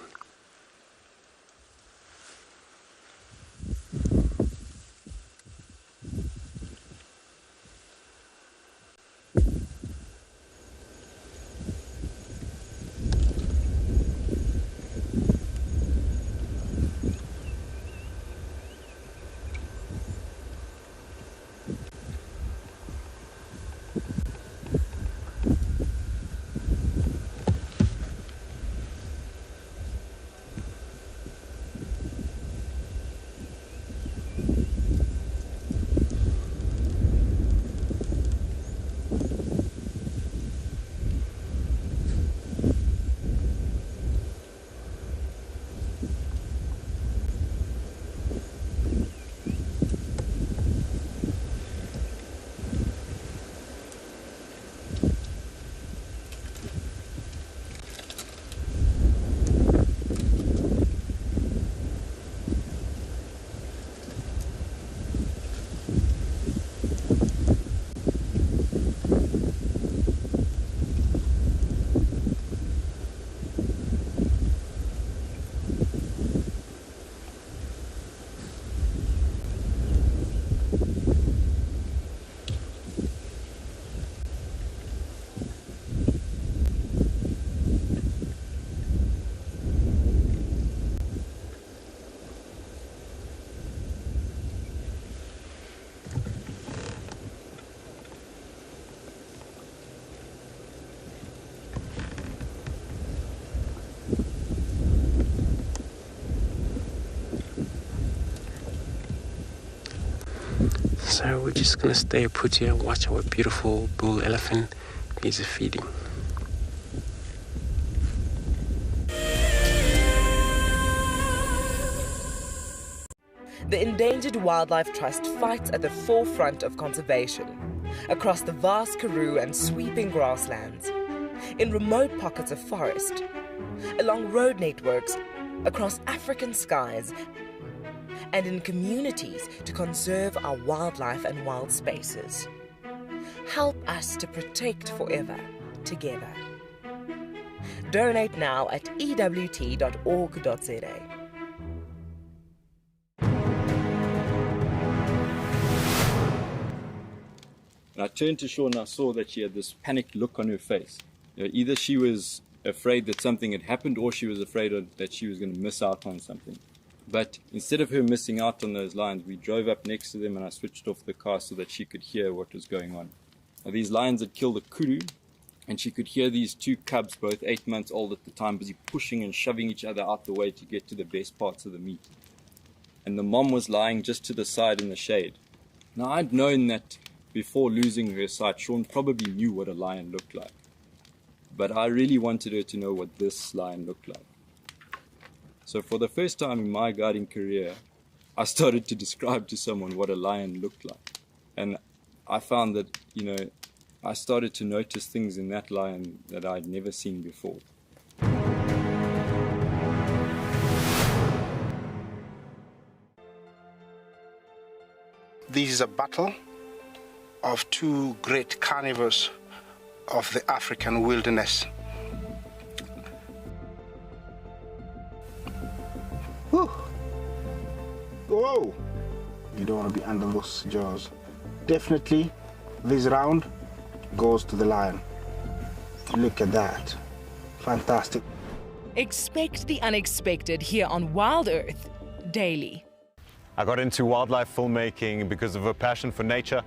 So we're just going to stay put here, watch our beautiful bull elephant busy feeding. The Endangered Wildlife Trust fights at the forefront of conservation, across the vast karoo and sweeping grasslands, in remote pockets of forest, along road networks, across African skies, and in communities to conserve our wildlife and wild spaces. Help us to protect forever, together. Donate now at ewt.org.za. And I turned to Shaun and I saw that she had this panicked look on her face. Either she was afraid that something had happened or she was afraid that she was going to miss out on something. But instead of her missing out on those lions, we drove up next to them and I switched off the car so that she could hear what was going on. Now, these lions had killed a kudu, and she could hear these two cubs, both 8 months old at the time, busy pushing and shoving each other out the way to get to the best parts of the meat. And the mom was lying just to the side in the shade. Now, I'd known that before losing her sight, Shaun probably knew what a lion looked like. But I really wanted her to know what this lion looked like. So for the first time in my guiding career, I started to describe to someone what a lion looked like. And I found that, I started to notice things in that lion that I'd never seen before. This is a battle of two great carnivores of the African wilderness. Whew. Whoa! You don't want to be under those jaws. Definitely, this round goes to the lion. Look at that. Fantastic. Expect the unexpected here on WildEarth daily. I got into wildlife filmmaking because of a passion for nature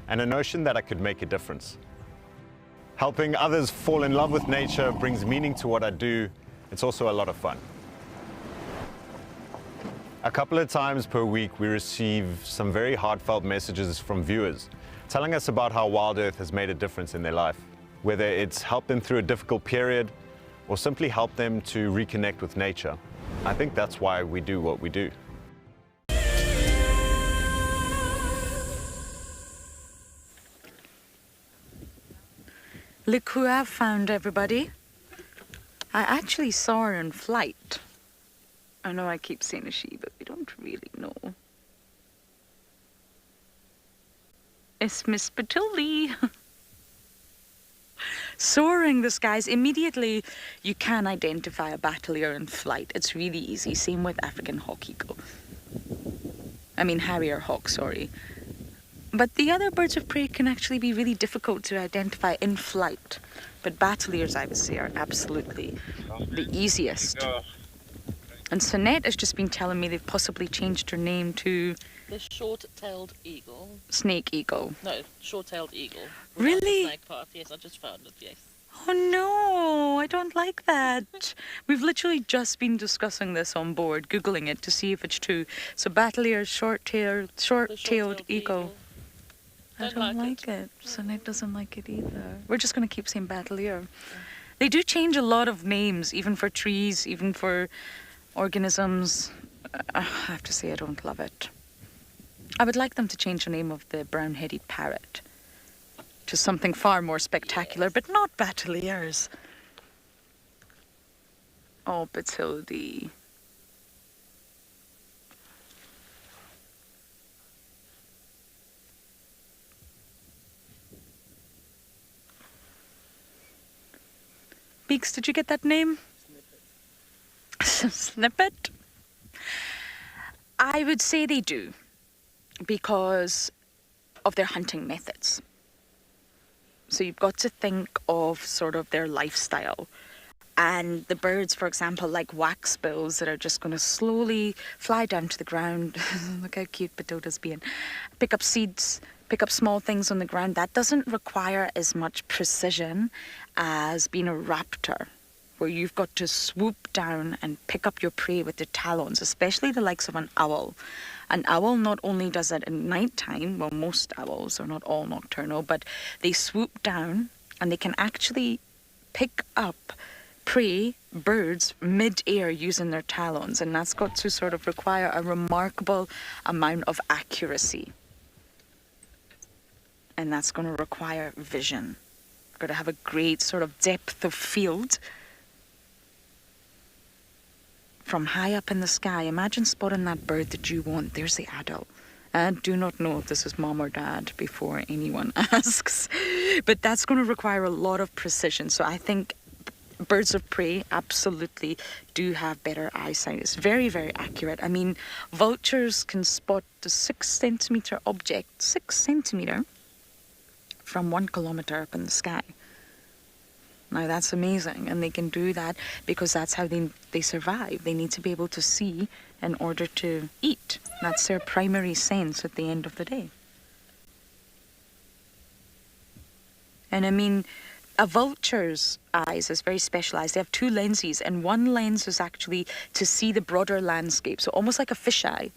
and a notion that I could make a difference. Helping others fall in love with nature brings meaning to what I do. It's also a lot of fun. A couple of times per week, we receive some very heartfelt messages from viewers telling us about how WildEarth has made a difference in their life, whether it's helped them through a difficult period or simply helped them to reconnect with nature. I think that's why we do what we do. Look who I've found, everybody. I actually saw her in flight. I know I keep saying a she, but we don't really know. It's Miss Batilde. Soaring the skies. Immediately, you can identify a battalier in flight. It's really easy. Same with African hawk eagle. Harrier hawk, sorry. But the other birds of prey can actually be really difficult to identify in flight. But battaliers, I would say, are absolutely the easiest. And Sonette has just been telling me they've possibly changed her name to... The short-tailed eagle. Snake eagle. No, short-tailed eagle. Really? Snake path. Yes, I just found it, yes. Oh no, I don't like that. We've literally just been discussing this on board, Googling it to see if it's true. So battalier, short-tailed eagle. I don't like it. Sonette doesn't like it either. We're just going to keep saying battalier. They do change a lot of names, even for trees, even for organisms. I have to say I don't love it. I would like them to change the name of the brown-headed parrot to something far more spectacular, but not battaliers. Oh, Batilde. Beaks, did you get that name? Snippet. I would say they do, because of their hunting methods. So you've got to think of sort of their lifestyle. And the birds, for example, like waxbills that are just going to slowly fly down to the ground. Look how cute Batilda's being. Pick up seeds, pick up small things on the ground. That doesn't require as much precision as being a raptor, where you've got to swoop down and pick up your prey with the talons, especially the likes of an owl. An owl not only does it at night time, well, most owls are not all nocturnal, but they swoop down and they can actually pick up prey, birds, mid-air using their talons, and that's got to sort of require a remarkable amount of accuracy. And that's going to require vision. Got to have a great sort of depth of field from high up in the sky. Imagine spotting that bird that you want. There's the adult. And do not know if this is mom or dad before anyone asks. But that's going to require a lot of precision. So I think birds of prey absolutely do have better eyesight. It's very, very accurate. I mean, vultures can spot the 6 centimeter object, 6 centimeter, from 1 kilometer up in the sky. Now that's amazing, and they can do that because that's how they survive. They need to be able to see in order to eat. That's their primary sense at the end of the day. And I mean, a vulture's eyes is very specialized. They have 2 lenses, and one lens is actually to see the broader landscape, so almost like a fisheye.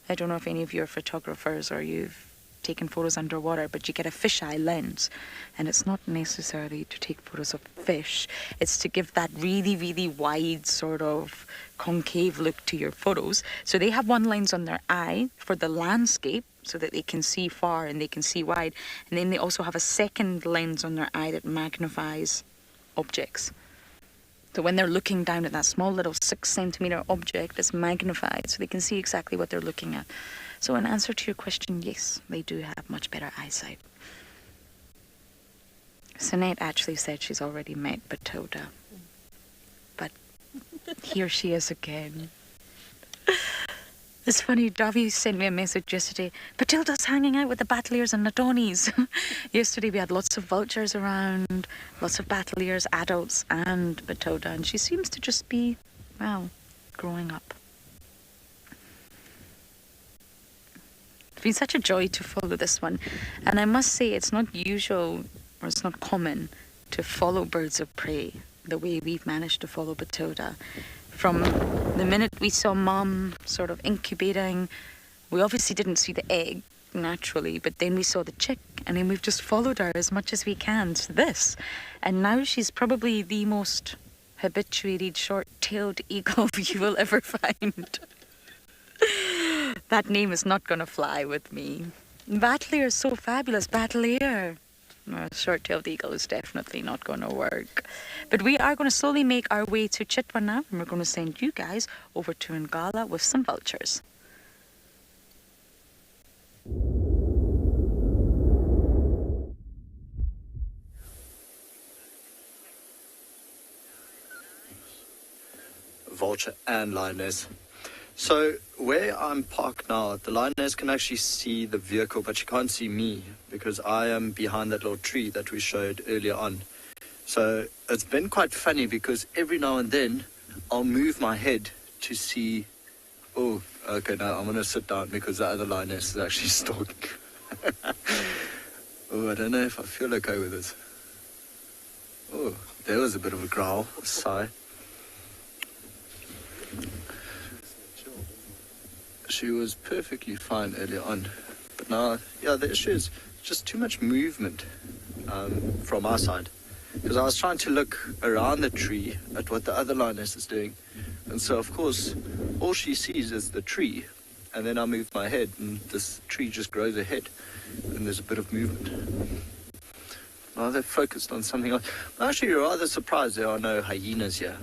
I don't know if any of you are photographers or you've taken photos underwater, but you get a fisheye lens, and it's not necessarily to take photos of fish. It's to give that really, really wide sort of concave look to your photos. So they have one lens on their eye for the landscape, so that they can see far and they can see wide, and then they also have a second lens on their eye that magnifies objects. So when they're looking down at that small little 6 centimeter object, it's magnified so they can see exactly what they're looking at. So in answer to your question, yes, they do have much better eyesight. Sinead actually said she's already met Batoda. But here she is again. It's funny, Davi sent me a message yesterday. Batilda's hanging out with the battle ears and Nadonis. Yesterday we had lots of vultures around, lots of battle ears, adults and Batoda, and she seems to just be, well, growing up. It's been such a joy to follow this one. And I must say, it's not usual, or it's not common, to follow birds of prey the way we've managed to follow Batoda. From the minute we saw Mom sort of incubating, we obviously didn't see the egg naturally, but then we saw the chick, and then we've just followed her as much as we can to this. And now she's probably the most habituated short-tailed eagle you will ever find. That name is not going to fly with me. Battler is so fabulous. Battler. No, short-tailed eagle is definitely not going to work. But we are going to slowly make our way to Chitwa now, and we're going to send you guys over to Ngala with some vultures. Vulture and lioness. So where I'm parked now, the lioness can actually see the vehicle, but she can't see me because I am behind that little tree that we showed earlier on. So it's been quite funny because every now and then I'll move my head to see, oh, okay, now I'm going to sit down because the other lioness is actually stalking. Oh, I don't know if I feel okay with this. Oh, there was a bit of a growl, a sigh. She was perfectly fine earlier on, but now, yeah, the issue is just too much movement from our side, because I was trying to look around the tree at what the other lioness is doing, and so of course all she sees is the tree, and then I move my head and this tree just grows ahead and there's a bit of movement. Now they're focused on something else. I'm actually rather surprised there are no hyenas here.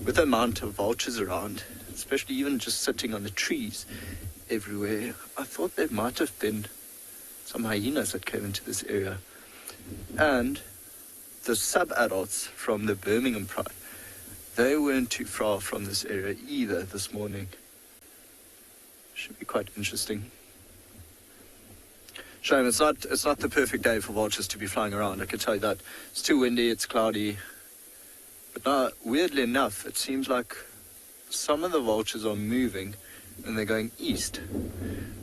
With the amount of vultures around, especially even just sitting on the trees everywhere, I thought there might have been some hyenas that came into this area. And the sub-adults from the Birmingham Pride, they weren't too far from this area either this morning. Should be quite interesting. Shame it's not the perfect day for vultures to be flying around, I can tell you that. It's too windy, it's cloudy. But now, weirdly enough, it seems like some of the vultures are moving and they're going east.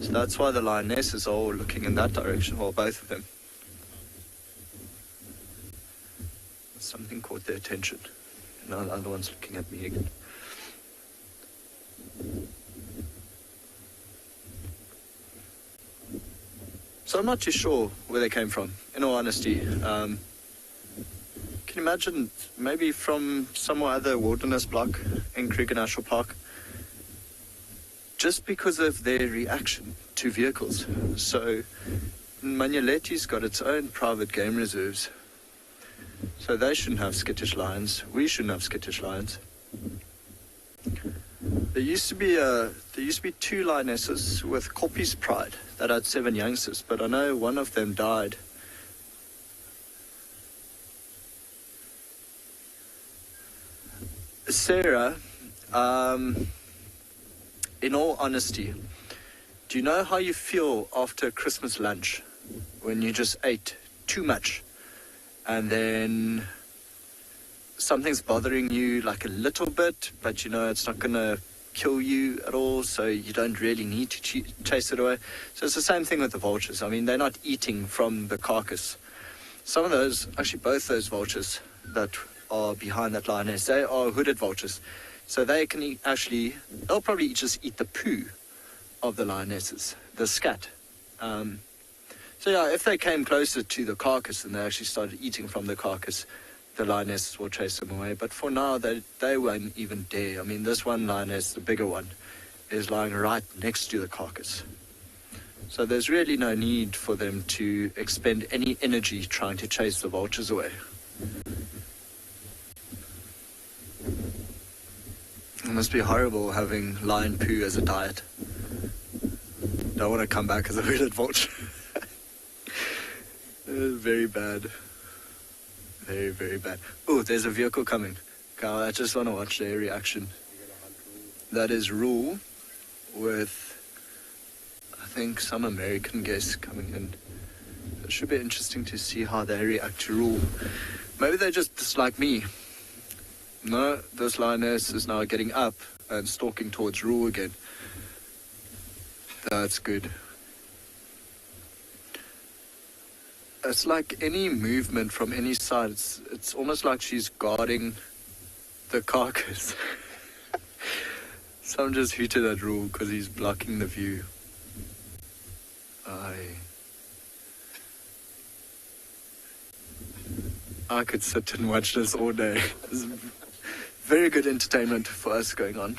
So that's why the lionesses are all looking in that direction, or both of them. Something caught their attention. And now the other one's looking at me again. So I'm not too sure where they came from, in all honesty. Can you imagine maybe from some other wilderness block in Kruger National Park? Just because of their reaction to vehicles. So Manyeleti's got its own private game reserves. So they shouldn't have skittish lions. We shouldn't have skittish lions. There used to be 2 lionesses with Koppie's Pride that had 7 youngsters, but I know one of them died. Sarah, in all honesty, do you know how you feel after Christmas lunch when you just ate too much and then something's bothering you like a little bit, but you know it's not going to kill you at all, so you don't really need to chase it away? So it's the same thing with the vultures. I mean, they're not eating from the carcass. Some of those, actually both those vultures that are behind that lioness, they are hooded vultures. So they can they'll probably just eat the poo of the lionesses, the scat. So yeah, if they came closer to the carcass and they actually started eating from the carcass, the lionesses will chase them away. But for now, they won't even dare. I mean, this one lioness, the bigger one, is lying right next to the carcass. So there's really no need for them to expend any energy trying to chase the vultures away. It must be horrible having lion poo as a diet. Don't want to come back as a hooded vulture. Very bad. Very, very bad. Oh, there's a vehicle coming. I just want to watch their reaction. That is Rule with, I think, some American guests coming in. It should be interesting to see how they react to Rule. Maybe they just dislike me. No, this lioness is now getting up and stalking towards Rule again. That's good. It's like any movement from any side. It's almost like she's guarding the carcass. Some just hooted at Rule because he's blocking the view. I could sit and watch this all day. It's very good entertainment for us going on.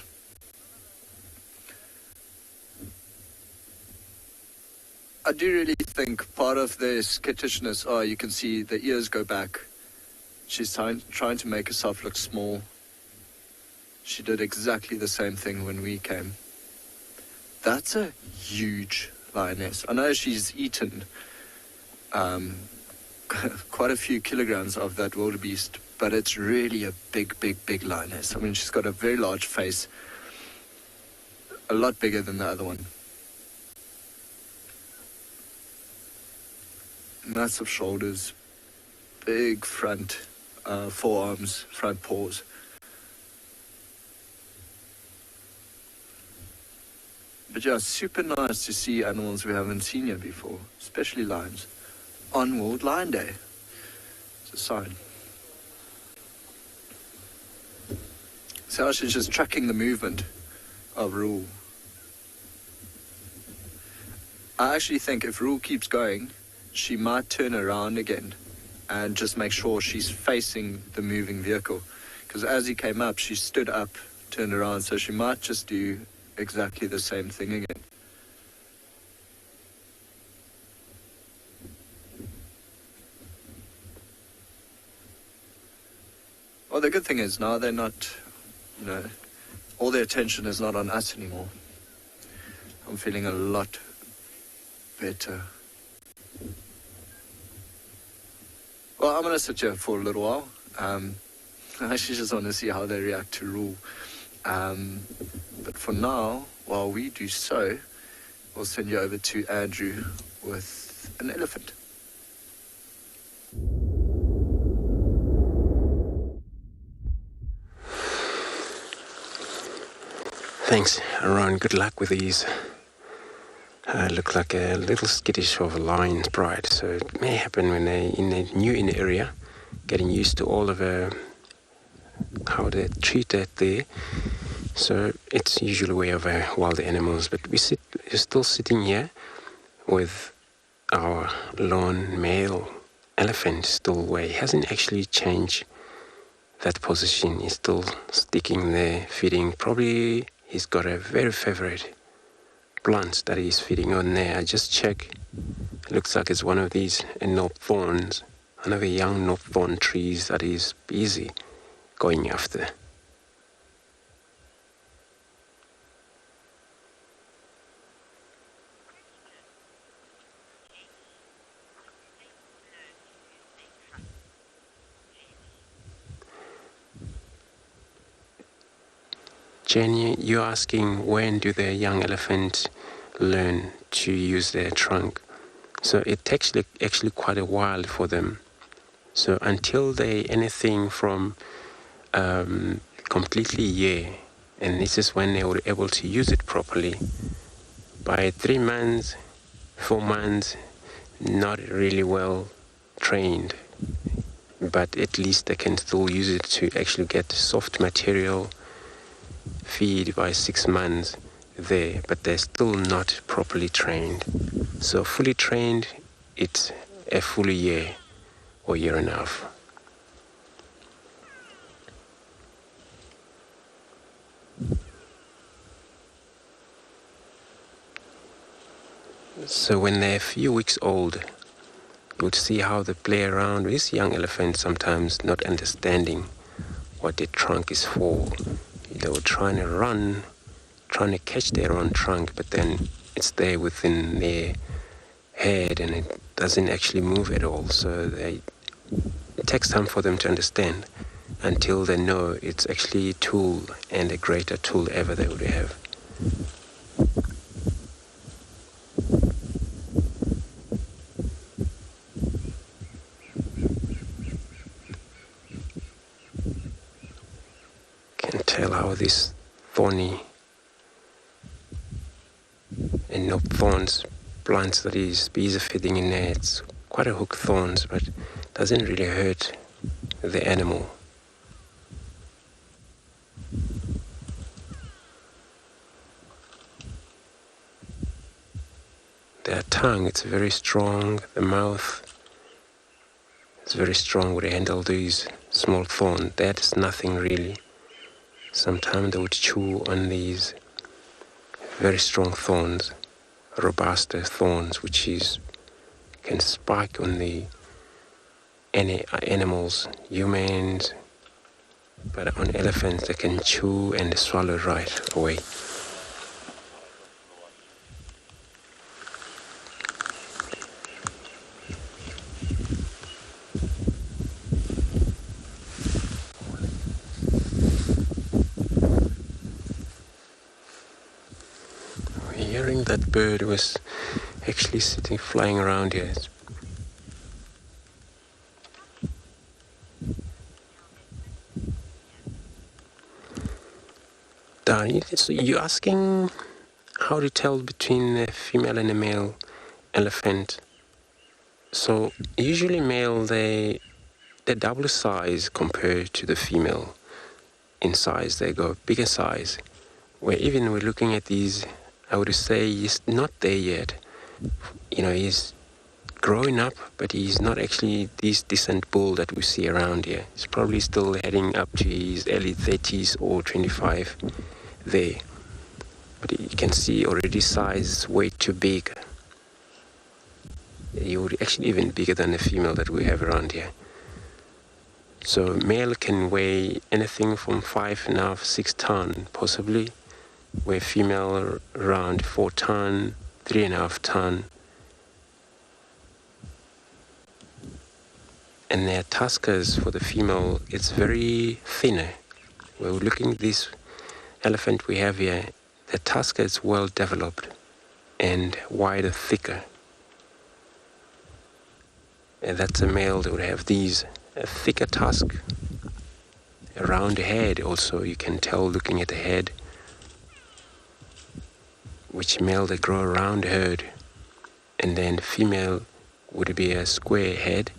I do really think part of the skittishness, you can see the ears go back. She's trying to make herself look small. She did exactly the same thing when we came. That's a huge lioness. I know she's eaten quite a few kilograms of that wildebeest, but it's really a big, big, big lioness. I mean, she's got a very large face, a lot bigger than the other one. Massive shoulders, big front forearms, front paws. But yeah, super nice to see animals we haven't seen here before, especially lions, on World Lion Day. It's a sign. So she's just tracking the movement of Rule. I actually think if Rule keeps going, she might turn around again and just make sure she's facing the moving vehicle. Because as he came up, she stood up, turned around, so she might just do exactly the same thing again. Well, the good thing is now they're not, all their attention is not on us anymore. I'm feeling a lot better. Well, I'm going to sit here for a little while. I actually just want to see how they react to Rule. But for now, while we do so, we'll send you over to Andrew with an elephant. Thanks, Aaron. Good luck with these. Look like a little skittish of a lion's pride, so it may happen when they're new in the area, getting used to all of how they treat it there. So it's usually a way of wild animals, but we're still sitting here with our lone male elephant still where he hasn't actually changed that position. He's still sticking there, feeding. Probably he's got a very favorite plant that he's feeding on there. I just checked. It looks like it's one of these knob thorns, one of the young knob thorn trees that he's busy going after. Jenny, you're asking when do the young elephants learn to use their trunk? So it takes actually quite a while for them. So until they anything from completely a year, and this is when they were able to use it properly. By 3 months, 4 months, not really well trained, but at least they can still use it to actually get soft material feed by 6 months there, but they're still not properly trained. So fully trained, it's a full year or year and a half. So when they're a few weeks old, you would see how they play around with young elephants, sometimes not understanding what the trunk is for. They were trying to run, trying to catch their own trunk, but then it's there within their head and it doesn't actually move at all. So it takes time for them to understand until they know it's actually a tool and a greater tool ever they would have. Tell how this thorny and no thorns plants that is bees are feeding in there. It's quite a hook thorns, but doesn't really hurt the animal. Their tongue, it's very strong. The mouth, it's very strong where they handle these small thorns. That is nothing really. Sometimes they would chew on these very strong thorns, robust thorns, which can spike on any animals, humans, but on elephants they can chew and swallow right away. That bird was actually flying around here. So you're asking how to tell between a female and a male elephant. So usually male, they're double size compared to the female. In size, they go bigger size. Where even we're looking at these, I would say he's not there yet. He's growing up, but he's not actually this decent bull that we see around here. He's probably still heading up to his early 30s or 25 there. But you can see already size way too big. He would actually even bigger than the female that we have around here. So male can weigh anything from 5.5, 6 ton possibly, where female are around 4 ton, 3.5 ton. And their tuskers for the female, it's very thinner. We're looking at this elephant we have here, the tusker is well developed and wider, thicker. And that's a male that would have these, a thicker tusk. Around the head also, you can tell looking at the head, which male they grow around the herd, and then female would be a square head.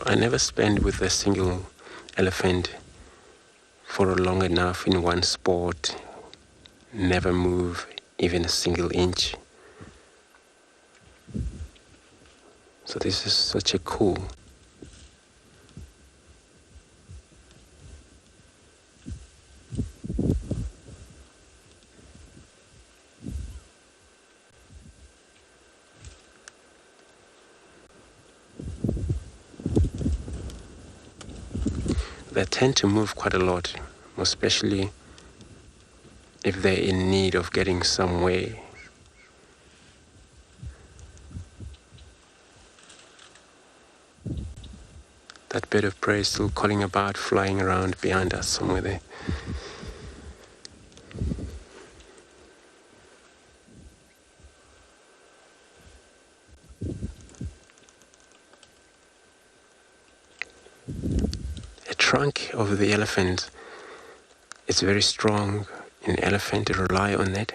I never spent with a single elephant for long enough in one spot, never move even a single inch. So this is such a cool. They tend to move quite a lot, especially if they're in need of getting somewhere. That bird of prey is still calling about, flying around behind us somewhere there. The trunk of the elephant is very strong. An elephant to rely on that.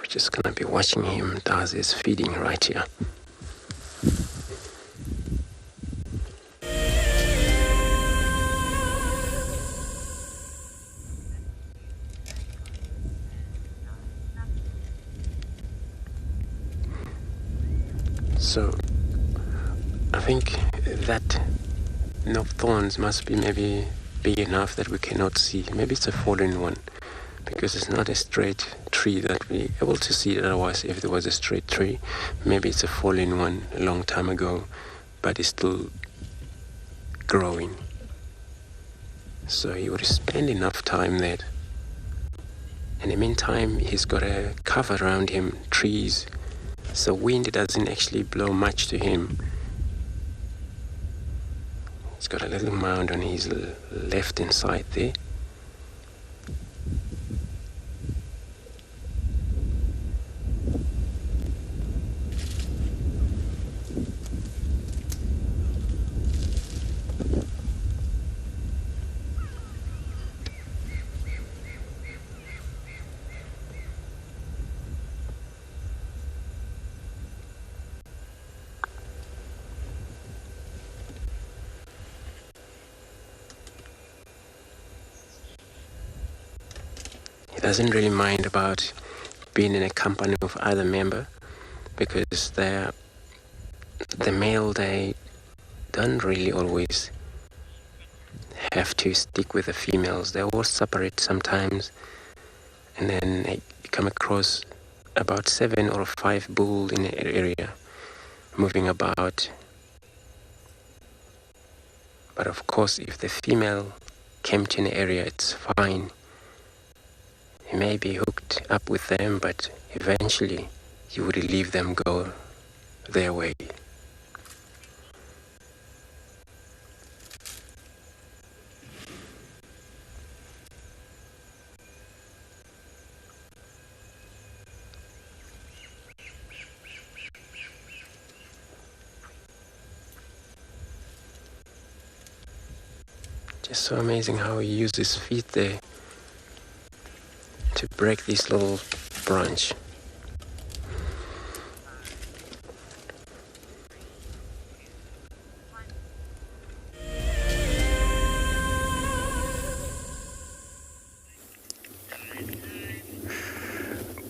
Just gonna be watching him as he's feeding right here. So I think that knob thorns must be maybe big enough that we cannot see. Maybe it's a fallen one, because it's not a straight tree that we're able to see. Otherwise, if there was a straight tree, maybe it's a fallen one a long time ago, but it's still growing. So he would spend enough time there. In the meantime, he's got a cover around him, trees, so wind doesn't actually blow much to him. He's got a little mound on his left hand side there. Doesn't really mind about being in a company of other member, because the male, they don't really always have to stick with the females. They all separate sometimes, and then they come across about 7 or 5 bulls in the area moving about. But of course, if the female came to an area, it's fine. He may be hooked up with them, but eventually he would leave them go their way. Just so amazing how he uses his feet there to break this little branch.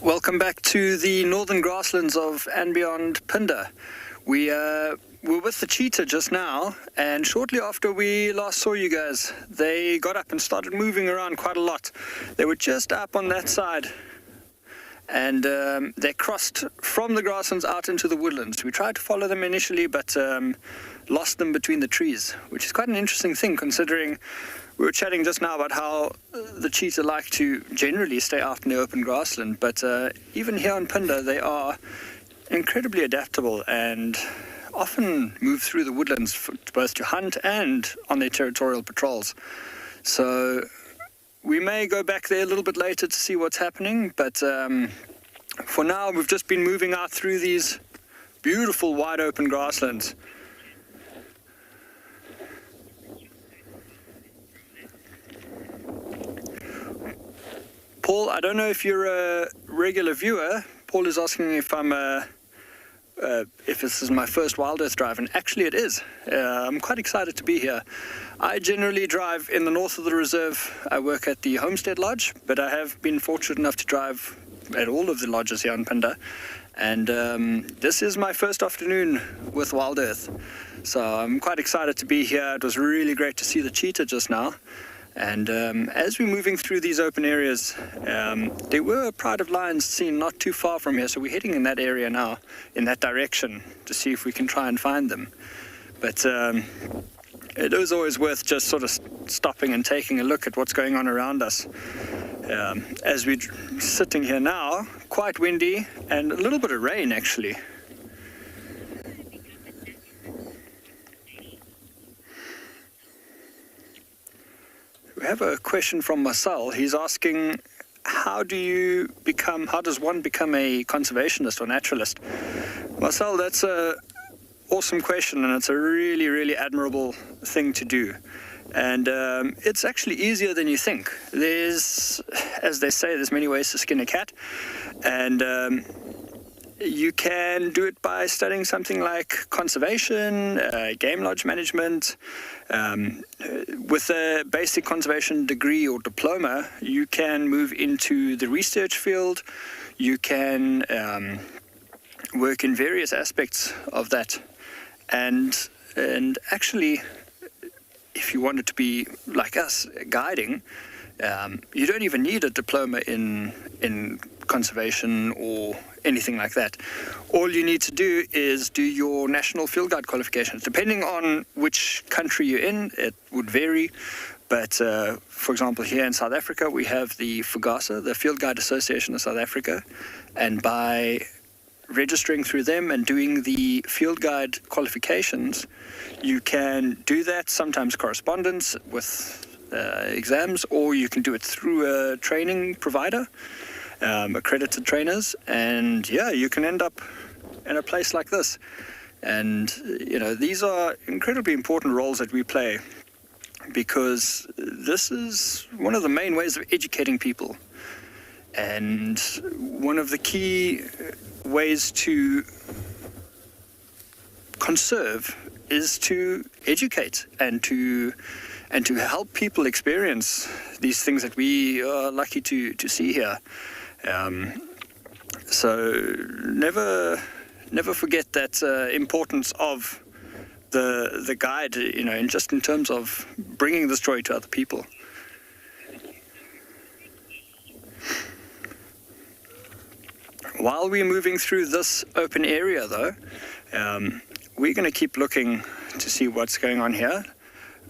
Welcome back to the northern grasslands of andBeyond Phinda. We were with the cheetah just now, and shortly after we last saw you guys, they got up and started moving around quite a lot. They were just up on that side, and they crossed from the grasslands out into the woodlands. We tried to follow them initially, but lost them between the trees, which is quite an interesting thing, considering We were chatting just now about how the cheetah like to generally stay out in the open grassland, but even here on Phinda, they are incredibly adaptable and often move through the woodlands both to hunt and on their territorial patrols. So we may go back there a little bit later to see what's happening, but for now we've just been moving out through these beautiful wide open grasslands. Paul, I don't know if you're a regular viewer. Paul is asking if if this is my first WildEarth drive, and actually it is. I'm quite excited to be here. I generally drive in the north of the reserve. I work at the Homestead Lodge, but I have been fortunate enough to drive at all of the lodges here on Phinda. And this is my first afternoon with WildEarth. So I'm quite excited to be here. It was really great to see the cheetah just now. And as we're moving through these open areas, there were pride of lions seen not too far from here, so we're heading in that area now, in that direction, to see if we can try and find them. But it is always worth just sort of stopping and taking a look at what's going on around us. As we're sitting here now, quite windy and a little bit of rain actually. We have a question from Marcel. He's asking, how does one become a conservationist or naturalist? Marcel, that's a awesome question, and it's a really, really admirable thing to do. And it's actually easier than you think. There's, as they say, there's many ways to skin a cat. And you can do it by studying something like conservation, game lodge management. With a basic conservation degree or diploma, you can move into the research field. You can work in various aspects of that. And actually, if you wanted to be like us, guiding, you don't even need a diploma in conservation or anything like that. All you need to do is do your national field guide qualifications. Depending on which country you're in, it would vary. But for example, here in South Africa, we have the FUGASA, the Field Guide Association of South Africa. And by registering through them and doing the field guide qualifications, you can do that, sometimes correspondence with exams, or you can do it through a training provider, accredited trainers, and yeah, you can end up in a place like this. And you know, these are incredibly important roles that we play, because this is one of the main ways of educating people, and one of the key ways to conserve is to educate and to help people experience these things that we are lucky to see here. So never forget that importance of the guide, you know, and just in terms of bringing this joy to other people. While we're moving through this open area, though, we're going to keep looking to see what's going on here.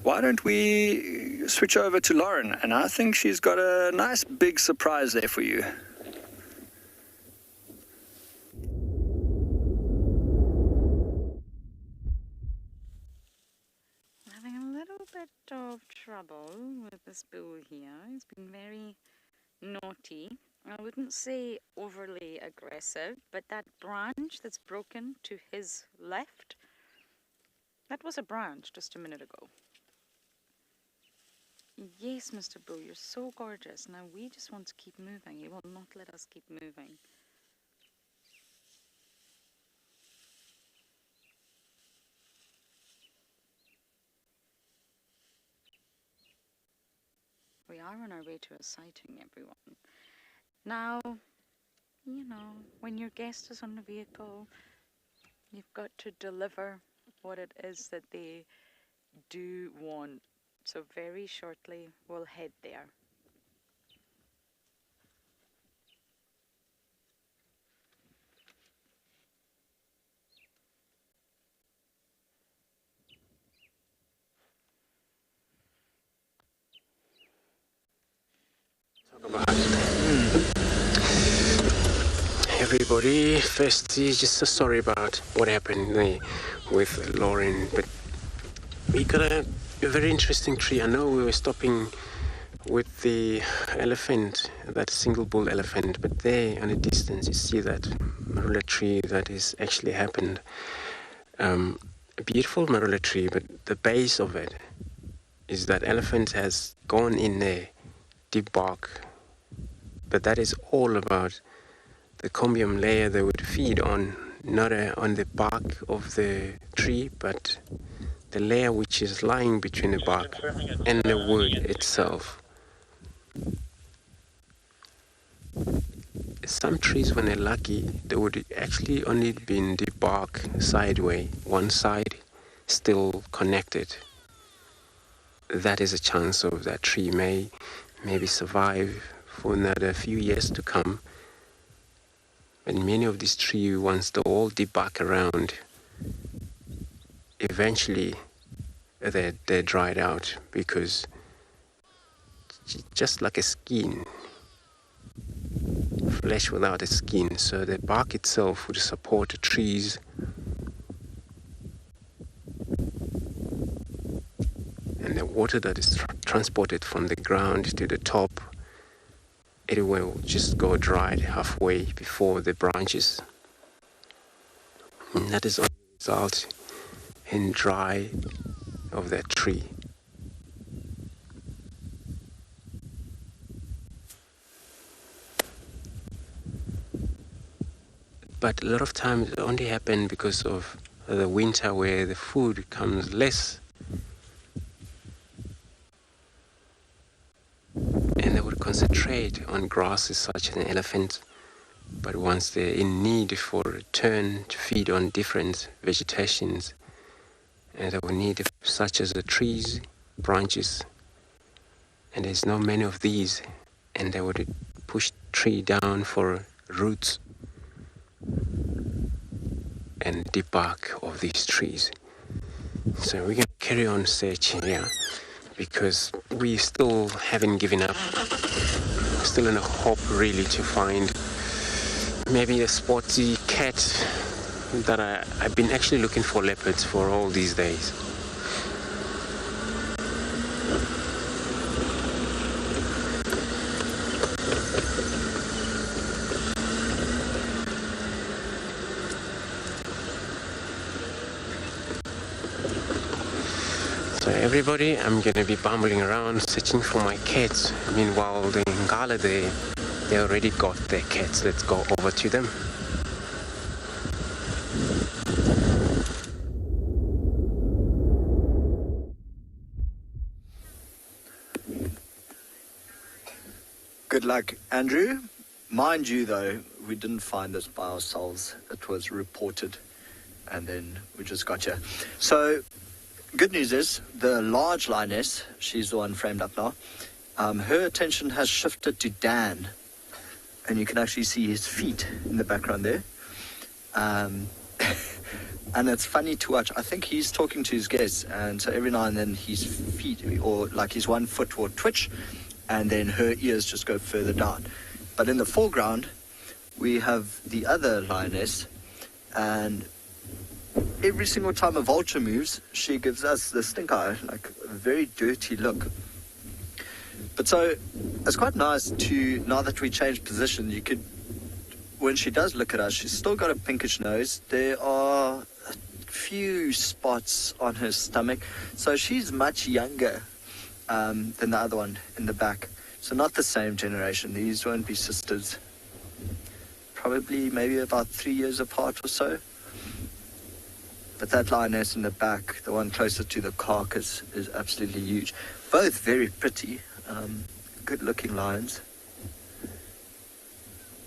Why don't we switch over to Lauren? And I think she's got a nice big surprise there for you. Having a little bit of trouble with this bull here. He's been very naughty. I wouldn't say overly aggressive, but that branch that's broken to his left, that was a branch just a minute ago. Yes, Mr. Bull, you're so gorgeous. Now we just want to keep moving. You will not let us keep moving. We are on our way to a sighting, everyone. Now, you know, when your guest is on the vehicle, you've got to deliver what it is that they do want. So very shortly, we'll head there. Everybody, firstly, just so sorry about what happened there with Lauren, but we got a very interesting tree. I know we were stopping with the elephant, that single bull elephant, but there on a distance you see that marula tree that is actually happened. A beautiful marula tree, but the base of it is that elephant has gone in there, deep bark, but that is all about the combium layer they would feed on, not on the bark of the tree, but the layer which is lying between the bark and the wood itself. Some trees, when they're lucky, they would actually only be in the bark sideways, one side still connected. That is a chance of that tree maybe survive for another few years to come. And many of these trees, once they're all deep bark around, eventually they're dried out, because just like a skin, flesh without a skin, so the bark itself would support the trees. And the water that is transported from the ground to the top, it will just go dried halfway before the branches. And that is all result in dry of that tree. But a lot of times it only happens because of the winter, where the food comes less. And they would concentrate on grasses such as an elephant. But once they're in need for a turn to feed on different vegetations, and they will need such as the trees, branches, and there's not many of these, and they would push tree down for roots and deep bark of these trees. So we're going to carry on searching here, because we still haven't given up. Still in a hope really to find maybe a sporty cat that I've been actually looking for leopards for all these days. So everybody, I'm gonna be bumbling around searching for my cats. Meanwhile, the Ngala, they already got their cats. Let's go over to them. Good luck, Andrew. Mind you, though, we didn't find this by ourselves. It was reported, and then we just got here. So, good news is, the large lioness, she's the one framed up now, her attention has shifted to Dan, and you can actually see his feet in the background there. And it's funny to watch. I think he's talking to his guests, and so every now and then his feet, or like his one foot will twitch, and then her ears just go further down. But in the foreground, we have the other lioness, and every single time a vulture moves, she gives us the stink eye, like a very dirty look. But so, it's quite nice to, now that we changed position, you could, when she does look at us, she's still got a pinkish nose. There are a few spots on her stomach, so she's much younger than the other one in the back. So not the same generation. These won't be sisters. Probably maybe about 3 years apart or so. But that lioness in the back, the one closer to the carcass, is absolutely huge. Both very pretty, good-looking lions.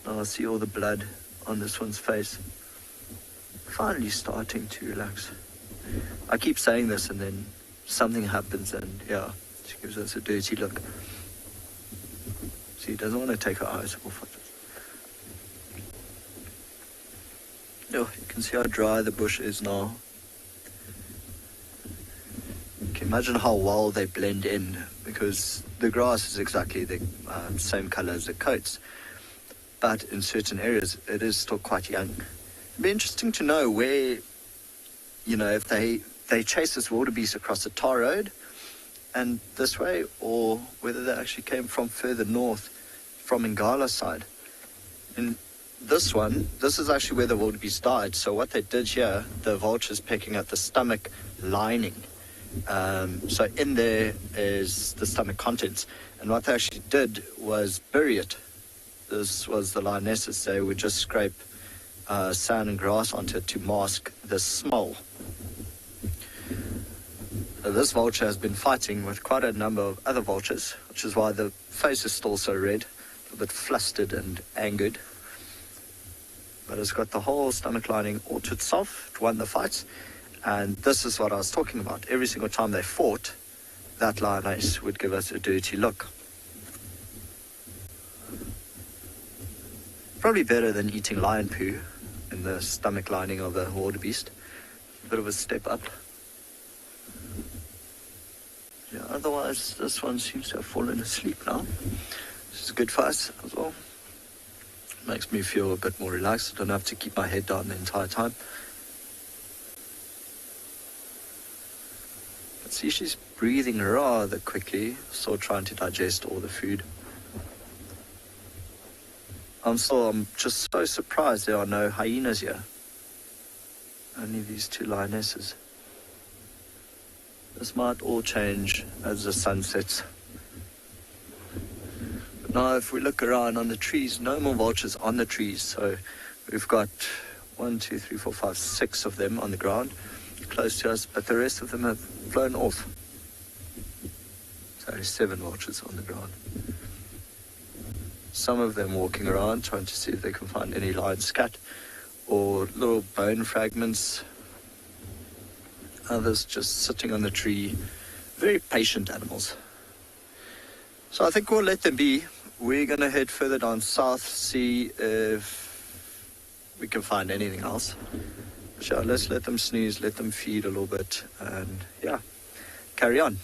Now I see all the blood on this one's face. Finally starting to relax. I keep saying this, and then something happens, and yeah, she gives us a dirty look. See, doesn't want to take her eyes off of it. Oh, you can see how dry the bush is now. You can imagine how well they blend in, because the grass is exactly the same colour as the coats, but in certain areas it is still quite young. It'd be interesting to know where, if they chase this wildebeest across the tar road and this way, or whether they actually came from further north from Ngala side. And this is actually where the wildebeest died. So what they did here, the vultures pecking at the stomach lining. So in there is the stomach contents. And what they actually did was bury it. This was the lionesses. They would just scrape sand and grass onto it to mask the smell. This vulture has been fighting with quite a number of other vultures, which is why the face is still so red, a bit flustered and angered. But it's got the whole stomach lining all to itself. It won the fights. And this is what I was talking about. Every single time they fought, that lioness would give us a dirty look. Probably better than eating lion poo in the stomach lining of a wildebeest. A bit of a step up. Yeah, otherwise, this one seems to have fallen asleep now. This is good for us as well. Makes me feel a bit more relaxed. I don't have to keep my head down the entire time. But see, she's breathing rather quickly, still trying to digest all the food. I'm just so surprised there are no hyenas here. Only these two lionesses. This might all change as the sun sets. But now if we look around on the trees, no more vultures on the trees. So we've got 1, 2, 3, 4, 5, 6 of them on the ground close to us, but the rest of them have flown off. So only 7 vultures on the ground. Some of them walking around trying to see if they can find any lion scat or little bone fragments. Others just sitting on the tree. Very patient animals. So I think we'll let them be. We're going to head further down south, see if we can find anything else. So let's let them snooze, let them feed a little bit, and yeah, carry on.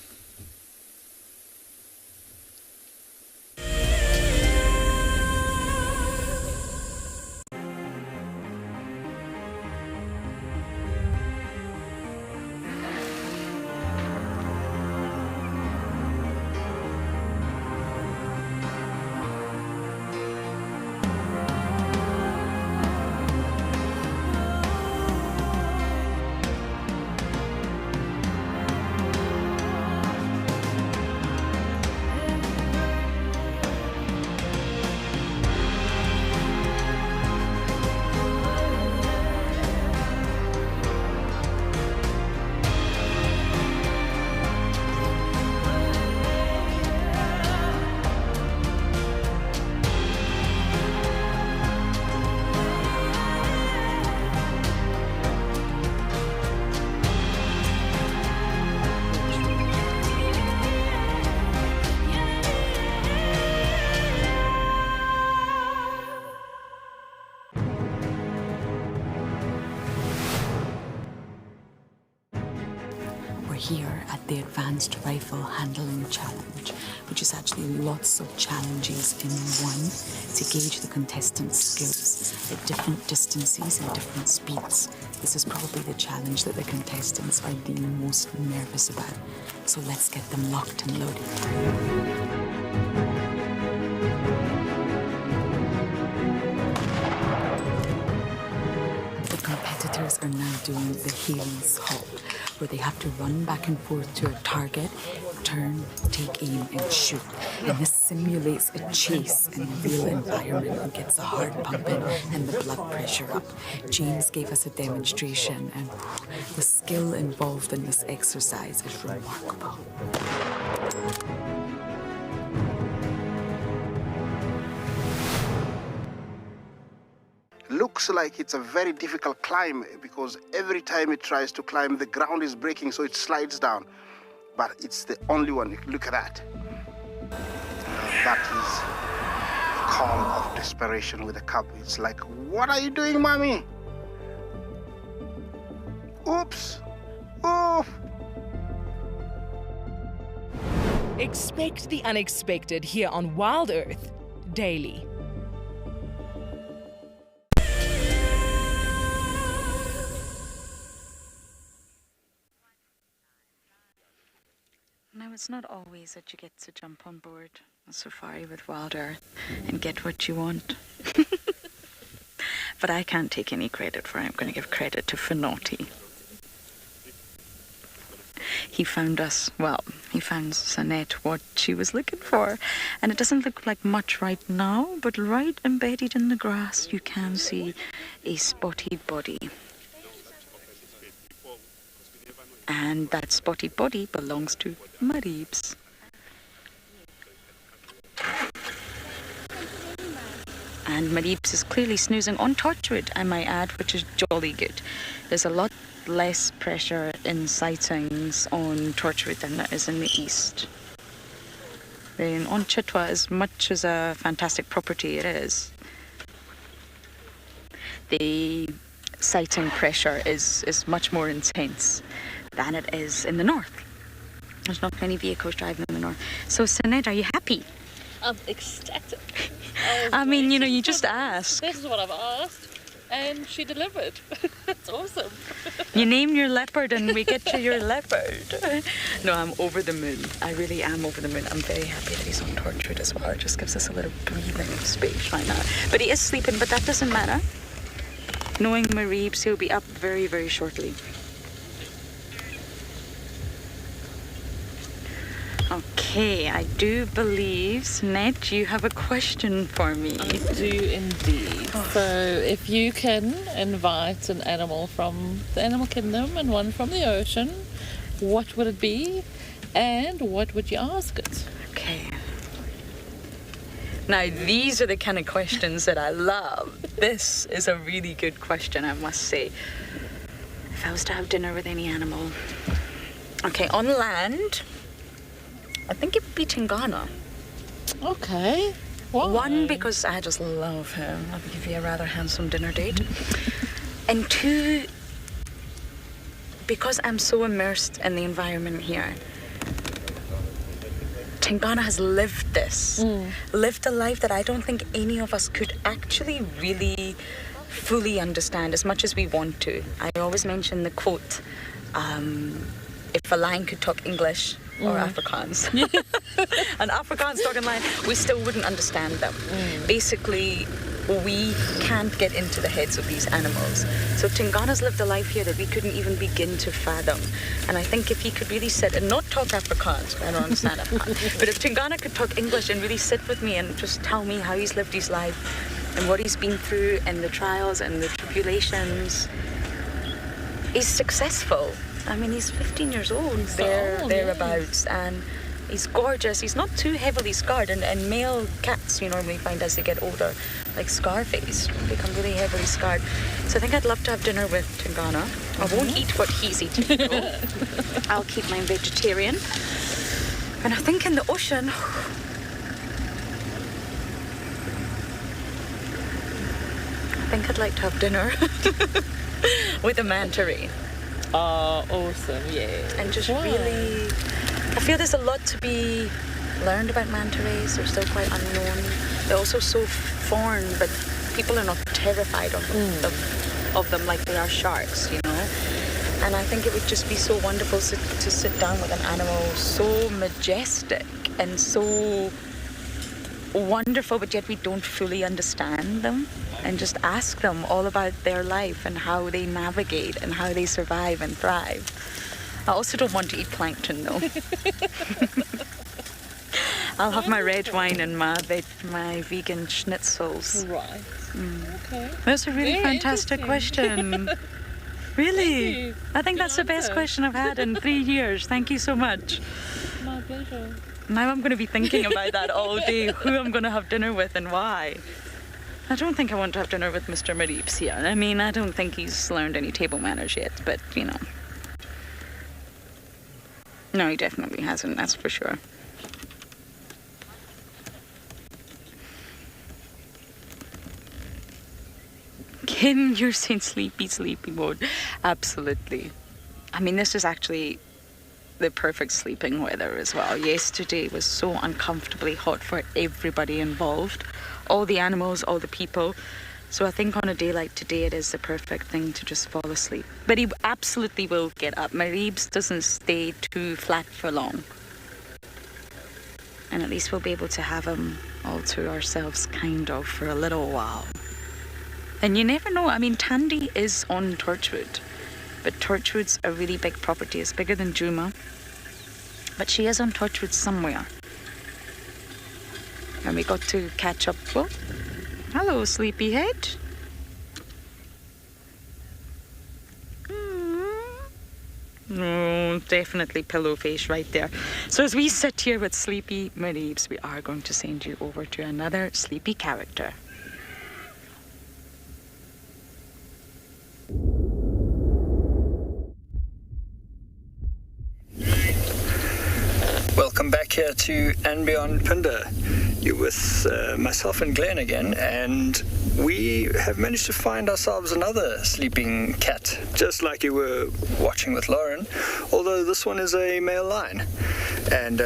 Here at the Advanced Rifle Handling Challenge, which is actually lots of challenges in one to gauge the contestants' skills at different distances and different speeds. This is probably the challenge that the contestants are the most nervous about. So let's get them locked and loaded. Are now doing the Hales halt, where they have to run back and forth to a target, turn, take aim, and shoot. And this simulates a chase in a real environment and gets the heart pumping and the blood pressure up. James gave us a demonstration, and the skill involved in this exercise is remarkable. Looks like it's a very difficult climb because every time it tries to climb, the ground is breaking, so it slides down. But it's the only one. Look at that. That is the call of desperation with a cub. It's like, what are you doing, mommy? Oops. Oof. Expect the unexpected here on WildEarth Daily. Now, it's not always that you get to jump on board a safari with WildEarth and get what you want. But I can't take any credit for it. I'm going to give credit to Fhinaughty. He found us, he found Sanette what she was looking for. And it doesn't look like much right now, but right embedded in the grass, you can see a spotted body. And that spotted body belongs to Mariebs. And Mariebs is clearly snoozing on Torchwood, I might add, which is jolly good. There's a lot less pressure in sightings on Torchwood than there is in the east. Then on Chitwa, as much as a fantastic property it is, the sighting pressure is much more intense than it is in the north. There's not many vehicles driving in the north. So, Sanette, are you happy? I'm ecstatic. I mean, you just asked. This is what I've asked, and she delivered. That's awesome. You name your leopard and we get you your leopard. No, I'm over the moon. I really am over the moon. I'm very happy that he's on Torchwood as well. It just gives us a little breathing space right now. But he is sleeping, but that doesn't matter. Knowing Mariebs, he'll be up very, very shortly. Okay, I do believe, Sanette, you have a question for me. I do indeed. So, if you can invite an animal from the animal kingdom and one from the ocean, what would it be and what would you ask it? Okay. Now, these are the kind of questions that I love. This is a really good question, I must say. If I was to have dinner with any animal. Okay, on land, I think it would be Tingana. Okay. Why? One, because I just love him. I think he'd be a rather handsome dinner date. And two, because I'm so immersed in the environment here. Tingana has lived this. Lived a life that I don't think any of us could actually really fully understand as much as we want to. I always mention the quote, if a lion could talk English or Afrikaans. And Afrikaans talking lion, we still wouldn't understand them. Basically, we can't get into the heads of these animals. So Tingana's lived a life here that we couldn't even begin to fathom. And I think if he could really sit and not talk Afrikaans, I don't understand Afrikaans, but if Tingana could talk English and really sit with me and just tell me how he's lived his life and what he's been through and the trials and the tribulations, he's successful. I mean, he's 15 years old, thereabouts, and he's gorgeous. He's not too heavily scarred, and male cats you normally find as they get older, like Scarface, become really heavily scarred. So I think I'd love to have dinner with Tingana. I won't eat what he's eating, though. I'll keep mine vegetarian. And I think in the ocean, I think I'd like to have dinner with a manta ray. Oh, awesome, yeah. And just really, I feel there's a lot to be learned about manta rays. They're still quite unknown. They're also so foreign, but people are not terrified of them like they are sharks, you know. And I think it would just be so wonderful to sit down with an animal so majestic and so wonderful, but yet we don't fully understand them, and just ask them all about their life and how they navigate and how they survive and thrive. I also don't want to eat plankton, though. I'll have my red wine and my vegan schnitzels. Right. Okay. That's a really Very fantastic question. Really? I think that's the best question I've had in 3 years. Thank you so much. My pleasure. Now I'm going to be thinking about that all day, who I'm going to have dinner with and why. I don't think I want to have dinner with Mr. Mariebs here. I mean, I don't think he's learned any table manners yet, but, you know. No, he definitely hasn't, that's for sure. Kim, you're saying sleepy mode. Absolutely. I mean, this is actually the perfect sleeping weather as well. Yesterday was so uncomfortably hot for everybody involved, all the animals, all the people. So I think on a day like today, it is the perfect thing to just fall asleep. But he absolutely will get up. Mareebs doesn't stay too flat for long. And at least we'll be able to have him all to ourselves, kind of, for a little while. And you never know. I mean, Tandy is on Torchwood, but Torchwood's a really big property. It's bigger than Djuma, but she is on Torchwood somewhere. And we got to catch up. Well, hello, sleepyhead. Oh, definitely pillow face right there. So as we sit here with sleepy Mareebs, we are going to send you over to another sleepy character. Welcome back here to andBeyond Phinda. You're with myself and Glenn again, and we have managed to find ourselves another sleeping cat, just like you were watching with Lauren, although this one is a male lion. And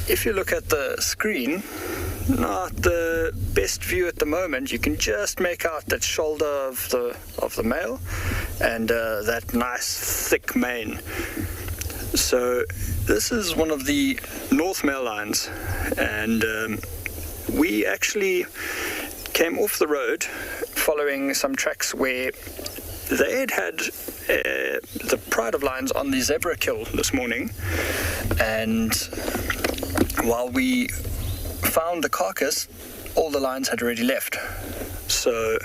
if you look at the screen, not the best view at the moment. You can just make out that shoulder of the male and that nice thick mane. So this is one of the North male lions, and we actually came off the road following some tracks where they had the pride of lions on the zebra kill this morning, and while we found the carcass, all the lions had already left. So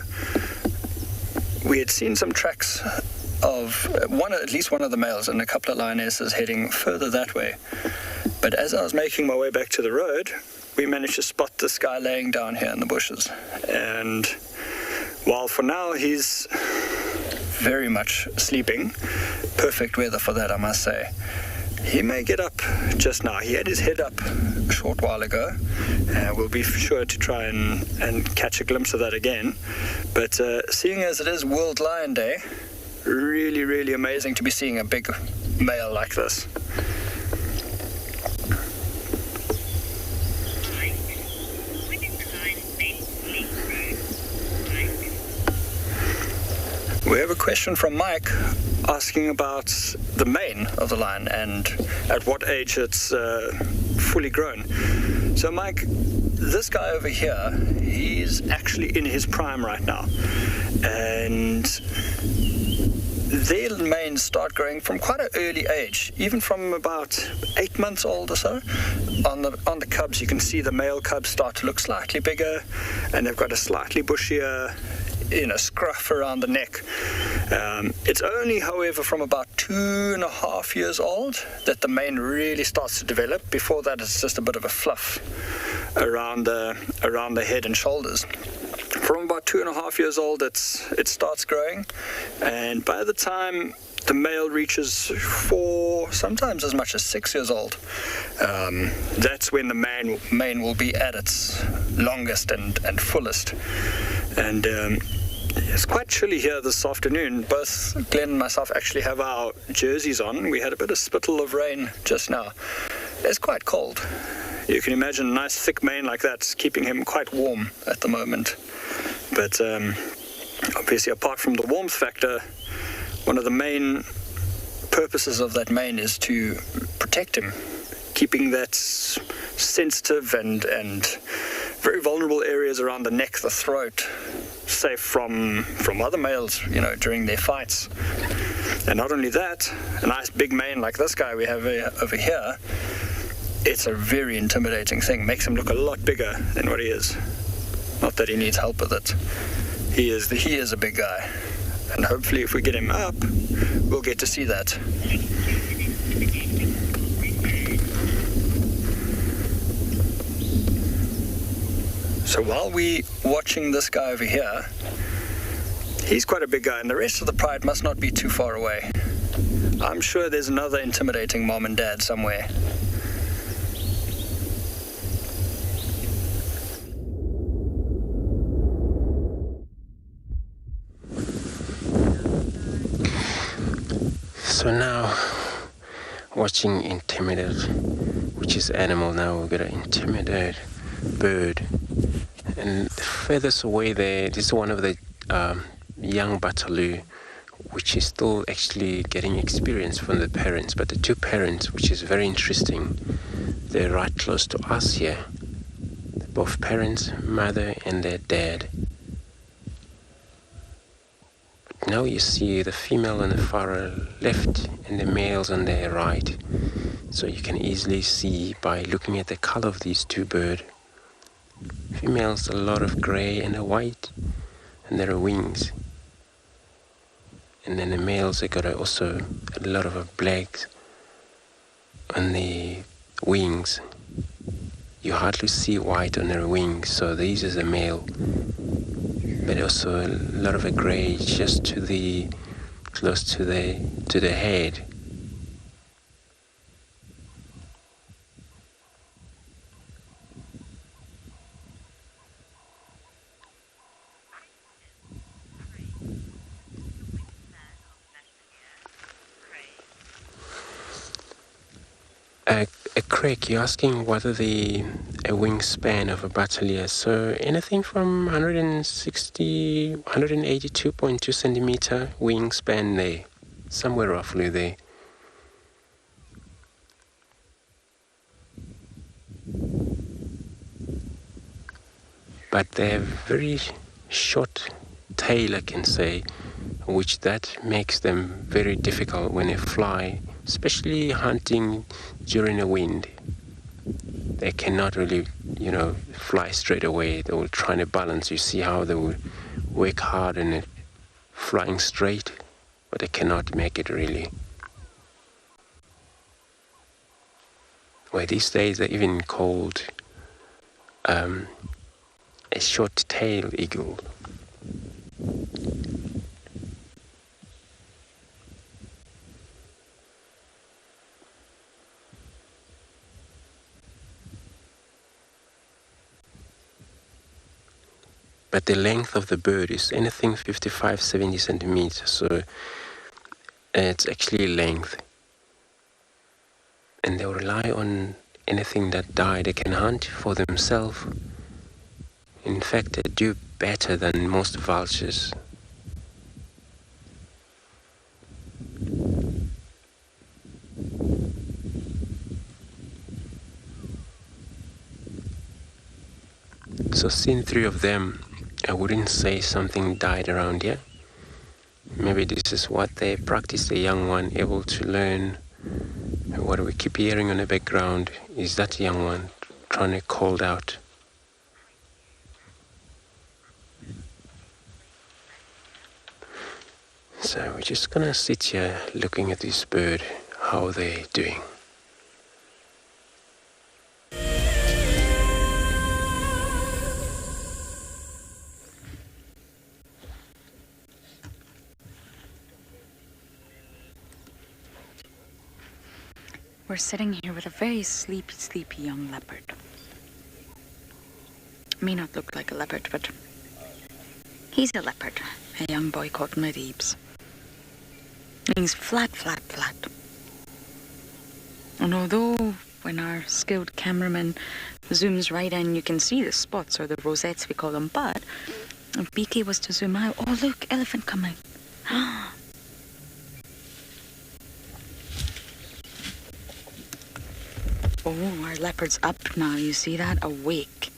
we had seen some tracks of at least one of the males and a couple of lionesses heading further that way. But as I was making my way back to the road, we managed to spot this guy laying down here in the bushes. And while for now he's very much sleeping, perfect weather for that, I must say, he may get up just now. He had his head up a short while ago. We'll be sure to try and catch a glimpse of that again. But seeing as it is World Lion Day, really, really amazing to be seeing a big male like this. We have a question from Mike asking about the mane of the lion and at what age it's fully grown. So Mike, this guy over here, he's actually in his prime right now, and their manes start growing from quite an early age, even from about 8 months old or so. On the cubs, you can see the male cubs start to look slightly bigger, and they've got a slightly bushier scruff around the neck. It's only, however, from about 2.5 years old that the mane really starts to develop. Before that, it's just a bit of a fluff around the head and shoulders. From about 2.5 years old, it starts growing, and by the time the male reaches 4, sometimes as much as 6 years old, that's when the mane will be at its longest and fullest. And it's quite chilly here this afternoon. Both Glenn and myself actually have our jerseys on. We had a bit of spittle of rain just now. It's quite cold. You can imagine a nice thick mane like that's keeping him quite warm at the moment. But obviously, apart from the warmth factor, one of the main purposes of that mane is to protect him, keeping that sensitive and very vulnerable areas around the neck, the throat, safe from other males, during their fights. And not only that, a nice big mane like this guy we have over here, it's a very intimidating thing. Makes him look a lot bigger than what he is. Not that he needs help with it. He is a big guy. And hopefully if we get him up, we'll get to see that. So while we're watching this guy over here, he's quite a big guy, and the rest of the pride must not be too far away. I'm sure there's another intimidating mom and dad somewhere. So now watching intimidated, which is animal now. We've got an intimidated bird. And furthest away there, this is one of the young bataloo, which is still actually getting experience from the parents. But the two parents, which is very interesting, they're right close to us here. Both parents, mother and their dad. But now you see the female on the far left and the males on their right. So you can easily see by looking at the color of these two birds. Females a lot of gray and a white, and their wings. And then the males, they got also a lot of blacks on the wings. You hardly see white on their wings, so these is a male. But also a lot of a gray just to the close to the head. A crake, you're asking what are a wingspan of a battalier. So anything from 182.2 centimeter wingspan there, somewhere roughly there. But they have very short tail, I can say, which that makes them very difficult when they fly, especially hunting during the wind. They cannot really, fly straight away. They will try to balance. You see how they will work hard in it, flying straight, but they cannot make it really. Well, these days they're even called a short-tailed eagle. But the length of the bird is anything 55-70 centimeters, so it's actually length. And they rely on anything that die. They can hunt for themselves. In fact, they do better than most vultures. So seeing three of them, I wouldn't say something died around here. Maybe this is what they practice, the young one, able to learn. What we keep hearing on the background is that young one trying to call out. So we're just gonna sit here looking at this bird, how they're doing. We're sitting here with a very sleepy young leopard. May not look like a leopard, but he's a leopard, a young boy caught in the deeps. He's flat. And although when our skilled cameraman zooms right in, you can see the spots, or the rosettes we call them, but if BK was to zoom out, oh look, elephant coming. Oh, our leopard's up now. You see that? Awake.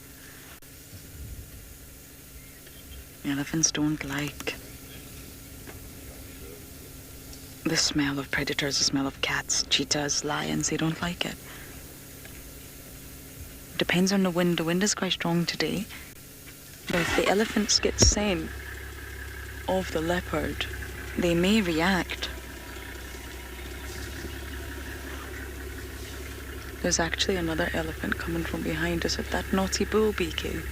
Elephants don't like the smell of predators, the smell of cats, cheetahs, lions. They don't like it. Depends on the wind. The wind is quite strong today. But if the elephants get scent of the leopard, they may react. There's actually another elephant coming from behind us at that naughty bull, BK.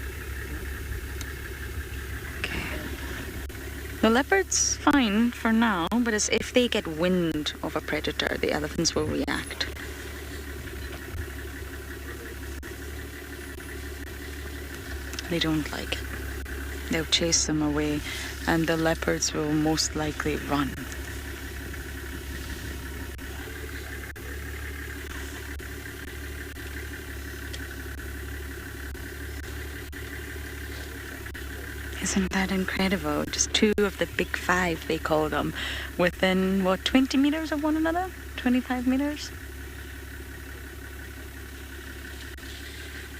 Okay. The leopard's fine for now, but as if they get wind of a predator, the elephants will react. They don't like it. They'll chase them away, and the leopards will most likely run. Isn't that incredible? Just 2 of the big 5, they call them, within, 20 meters of one another? 25 meters?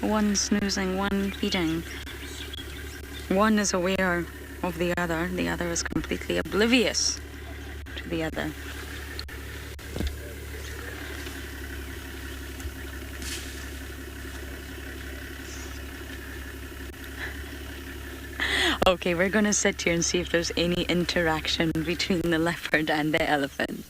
One snoozing, one feeding. One is aware of the other is completely oblivious to the other. Okay, we're gonna sit here and see if there's any interaction between the leopard and the elephant.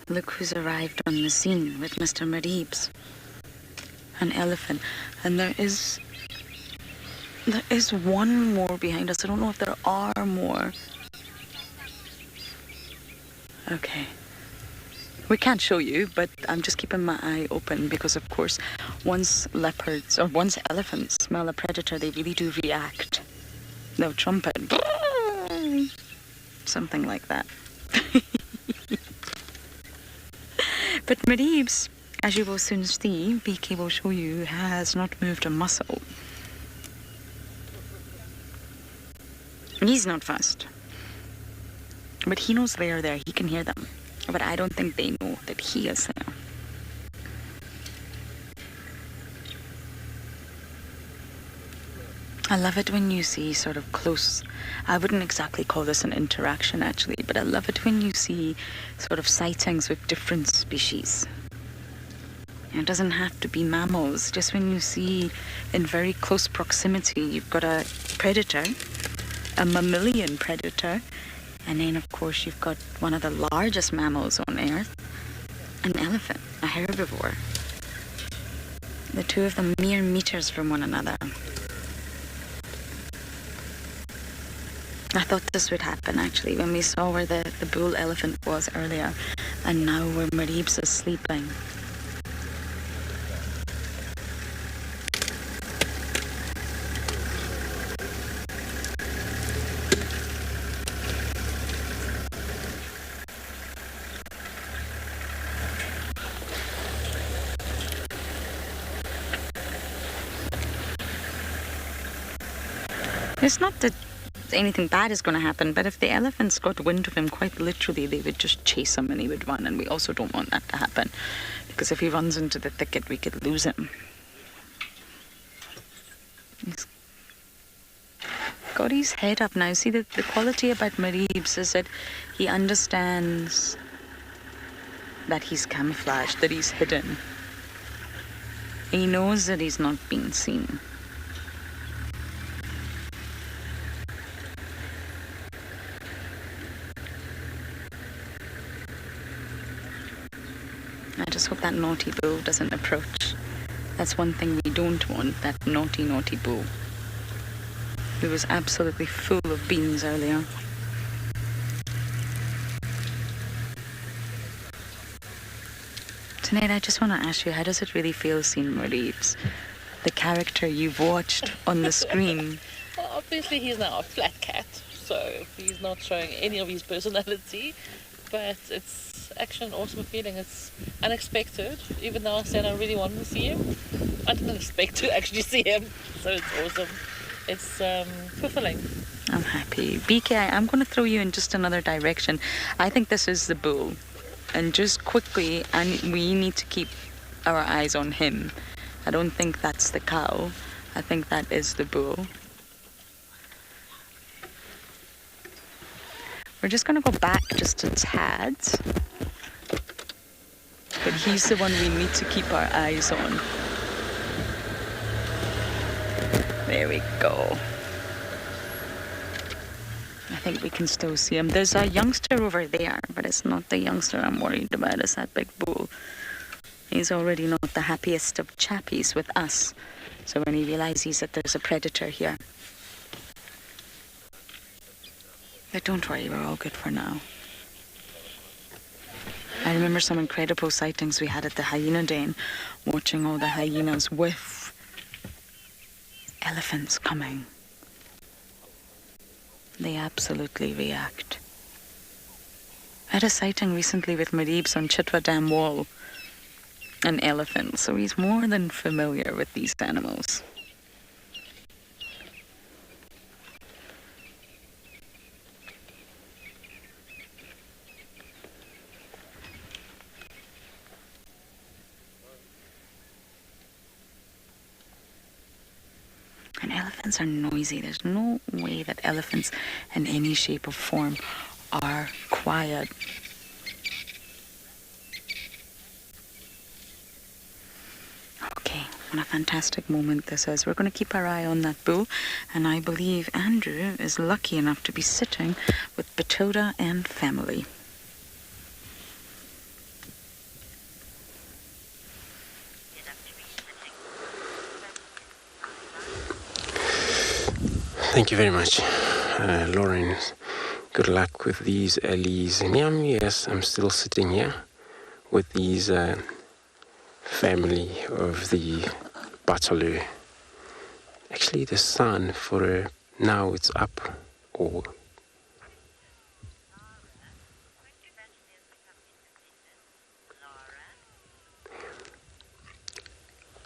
Look who's arrived on the scene with Mr. Maribs. An elephant. And there is one more behind us. I don't know if there are more. Okay. We can't show you, but I'm just keeping my eye open because, of course, once elephants smell a predator, they really do react. They'll trumpet. Something like that. But Maribs, as you will soon see, BK will show you, has not moved a muscle. He's not fussed. But he knows they are there. He can hear them. But I don't think they know that he is there. I love it when you see sort of close, I wouldn't exactly call this an interaction actually, but I love it when you see sort of sightings with different species. It doesn't have to be mammals, just when you see in very close proximity, you've got a predator, a mammalian predator, and then of course you've got one of the largest mammals on Earth, an elephant, a herbivore. The 2 of them mere meters from one another. I thought this would happen actually when we saw where the bull elephant was earlier, and now where Maribs is sleeping. It's not that anything bad is going to happen, but if the elephants got wind of him, quite literally, they would just chase him and he would run, and we also don't want that to happen, because if he runs into the thicket, we could lose him. He's got his head up now. See, the quality about Maribs is that he understands that he's camouflaged, that he's hidden. He knows that he's not being seen. I just hope that naughty bull doesn't approach. That's one thing we don't want, that naughty, naughty bull. He was absolutely full of beans earlier. Tonight, I just want to ask you, how does it really feel seeing Maribs, the character you've watched on the screen? Well, obviously he's now a flat cat, so he's not showing any of his personality, but it's actually an awesome feeling. It's unexpected, even though I said I really wanted to see him. I didn't expect to actually see him, so it's awesome. It's fulfilling. I'm happy. BK, I'm going to throw you in just another direction. I think this is the bull. And just quickly, we need to keep our eyes on him. I don't think that's the cow. I think that is the bull. We're just going to go back just a tad. But he's the one we need to keep our eyes on. There we go. I think we can still see him. There's a youngster over there, but it's not the youngster I'm worried about. It's that big bull. He's already not the happiest of chappies with us. So when he realizes that there's a predator here. But don't worry, we're all good for now. I remember some incredible sightings we had at the hyena den, watching all the hyenas with elephants coming. They absolutely react. had a sighting recently with Maribs on Chitwa Dam Wall. An elephant, so he's more than familiar with these animals. And elephants are noisy. There's no way that elephants in any shape or form are quiet. Okay, what a fantastic moment this is. We're going to keep our eye on that bull, and I believe Andrew is lucky enough to be sitting with Batilda and family. Thank you very much, Lauren. Good luck with these Ellies. Yes, I'm still sitting here with these family of the Tswalu. Actually, the sun for now it's up. Or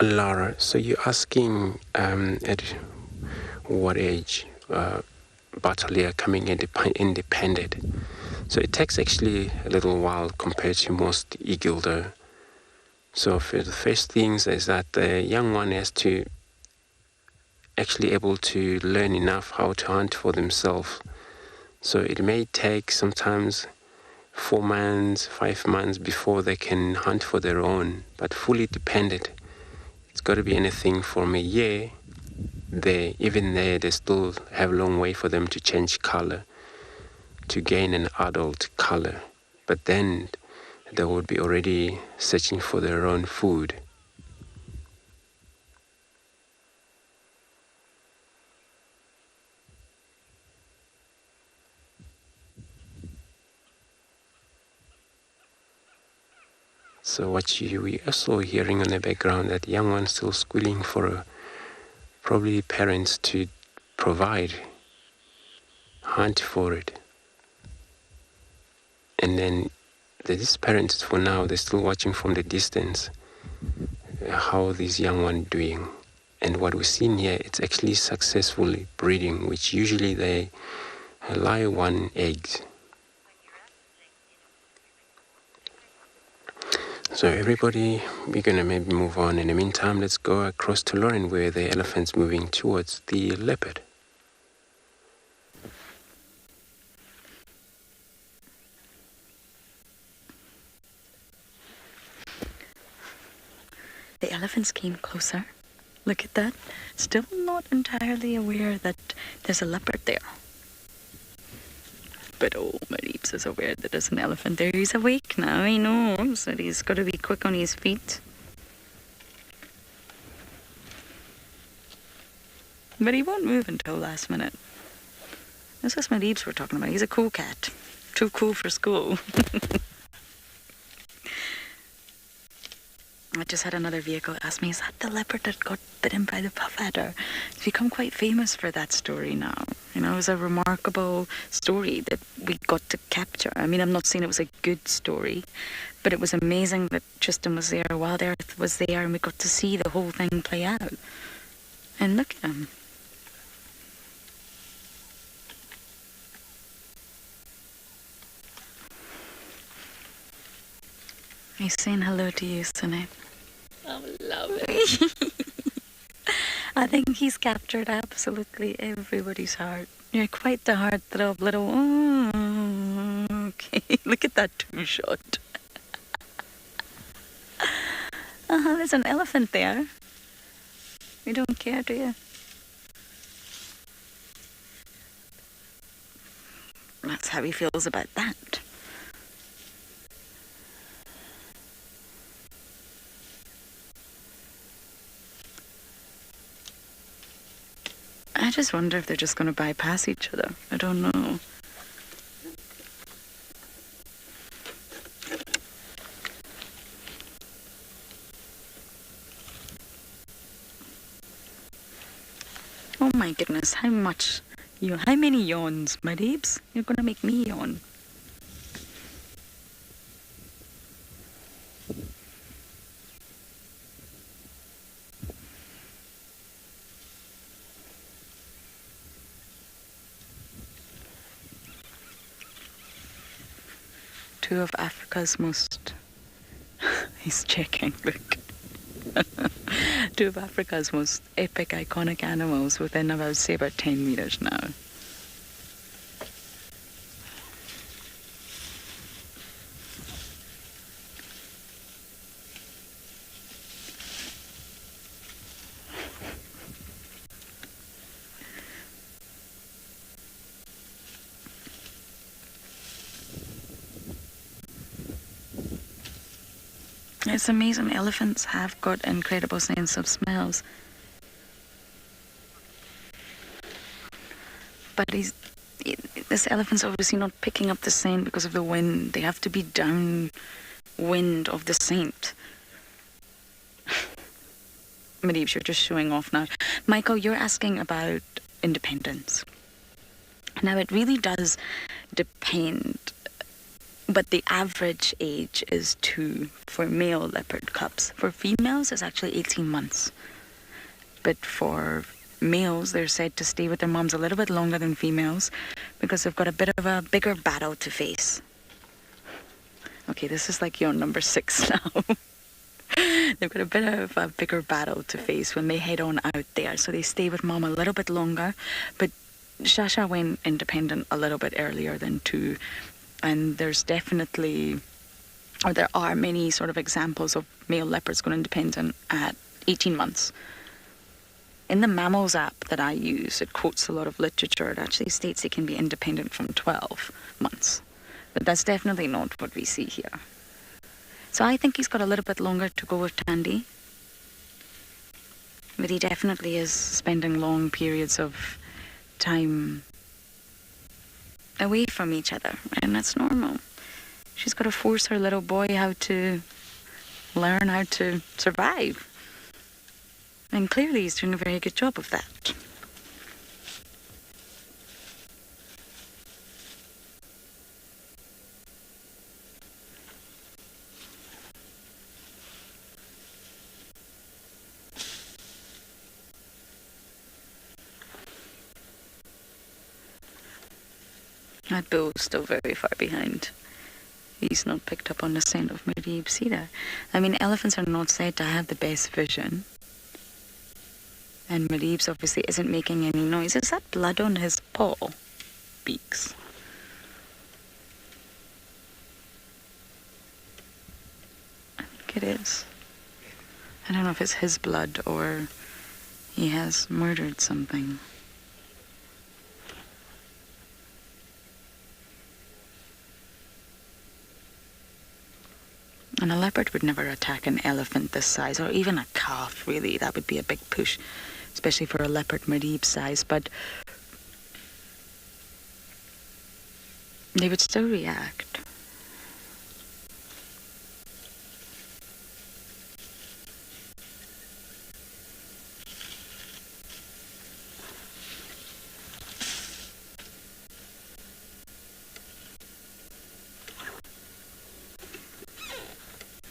Lara, so you're asking at what age Tswalu are coming independent? So it takes actually a little while compared to most eagle though. So for the first things is that the young one has to actually able to learn enough how to hunt for themselves. So it may take sometimes 4 months, 5 months before they can hunt for their own, but fully dependent. It's got to be anything from a year. They still have a long way for them to change color, to gain an adult color. But then they would be already searching for their own food. So we also hearing on the background that young ones still squealing for probably parents to provide, hunt for it. And then these parents for now, they're still watching from the distance how these young ones doing. And what we've seen here, it's actually successfully breeding, which usually they lay 1 egg. So everybody, we're going to maybe move on. In the meantime, let's go across to Lauren where the elephant's moving towards the leopard. The elephants came closer. Look at that. Still not entirely aware that there's a leopard there. But Maribs is aware that there's an elephant there. He's awake now. He knows that he's got to be quick on his feet. But he won't move until last minute. This is Maribs we're talking about. He's a cool cat. Too cool for school. I just had another vehicle ask me, is that the leopard that got bitten by the puff adder? It's become quite famous for that story now. You know, it was a remarkable story that we got to capture. I mean, I'm not saying it was a good story, but it was amazing that Tristan was there, WildEarth was there, and we got to see the whole thing play out. And look at him. He's saying hello to you, Sunny. I love it. I think he's captured absolutely everybody's heart. You're quite the heartthrob little... Oh, okay, look at that 2-shot. There's an elephant there. You don't care, do you? That's how he feels about that. I just wonder if they're just going to bypass each other. I don't know. Oh my goodness, how many yawns, my babes? You're going to make me yawn. two of Africa's most... He's checking, look. Two of Africa's most epic, iconic animals within about, say, about 10 meters now. It's amazing. Elephants have got incredible sense of smells. But this elephant's obviously not picking up the scent because of the wind. They have to be downwind of the scent. Madeebs, you're just showing off now. Michael, you're asking about independence. Now, it really does depend. But the average age is 2 for male leopard cubs. For females, it's actually 18 months. But for males, they're said to stay with their moms a little bit longer than females because they've got a bit of a bigger battle to face. Okay, this is like your number 6 now. They've got a bit of a bigger battle to face when they head on out there. So they stay with mom a little bit longer. But Shasha went independent a little bit earlier than 2. And there's definitely, or there are many sort of examples of male leopards going independent at 18 months. In the mammals app that I use, it quotes a lot of literature. It actually states it can be independent from 12 months. But that's definitely not what we see here. So I think he's got a little bit longer to go with Tandy. But he definitely is spending long periods of time away from each other, and that's normal. She's got to force her little boy how to learn how to survive. And clearly he's doing a very good job of that. That bull's still very far behind. He's not picked up on the scent of Madeebs either. I mean, elephants are not said to have the best vision. And Madeebs obviously isn't making any noise. Is that blood on his paw? Beaks. I think it is. I don't know if it's his blood or he has murdered something. And a leopard would never attack an elephant this size, or even a calf, really. That would be a big push, especially for a leopard Madeeb size. But they would still react.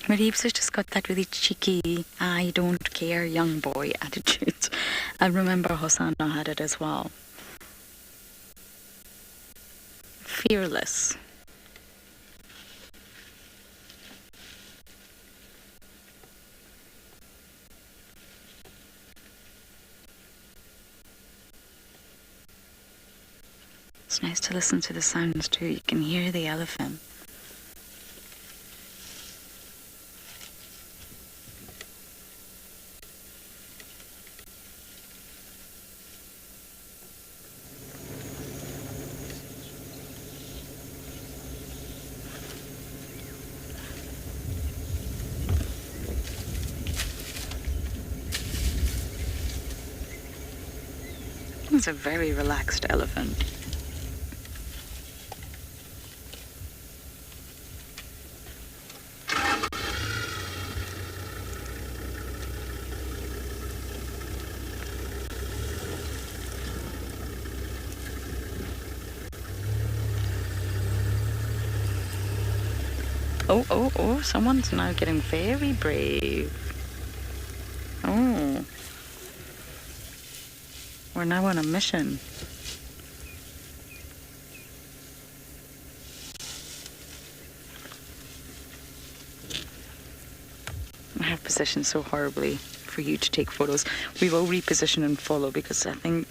Madeebs has just got that really cheeky, I don't care young boy attitude. I remember Hosanna had it as well. Fearless. It's nice to listen to the sounds too. You can hear the elephant. It's a very relaxed elephant. Oh, someone's now getting very brave. Oh. We're now on a mission. reposition so horribly for you to take photos. We will reposition and follow because I think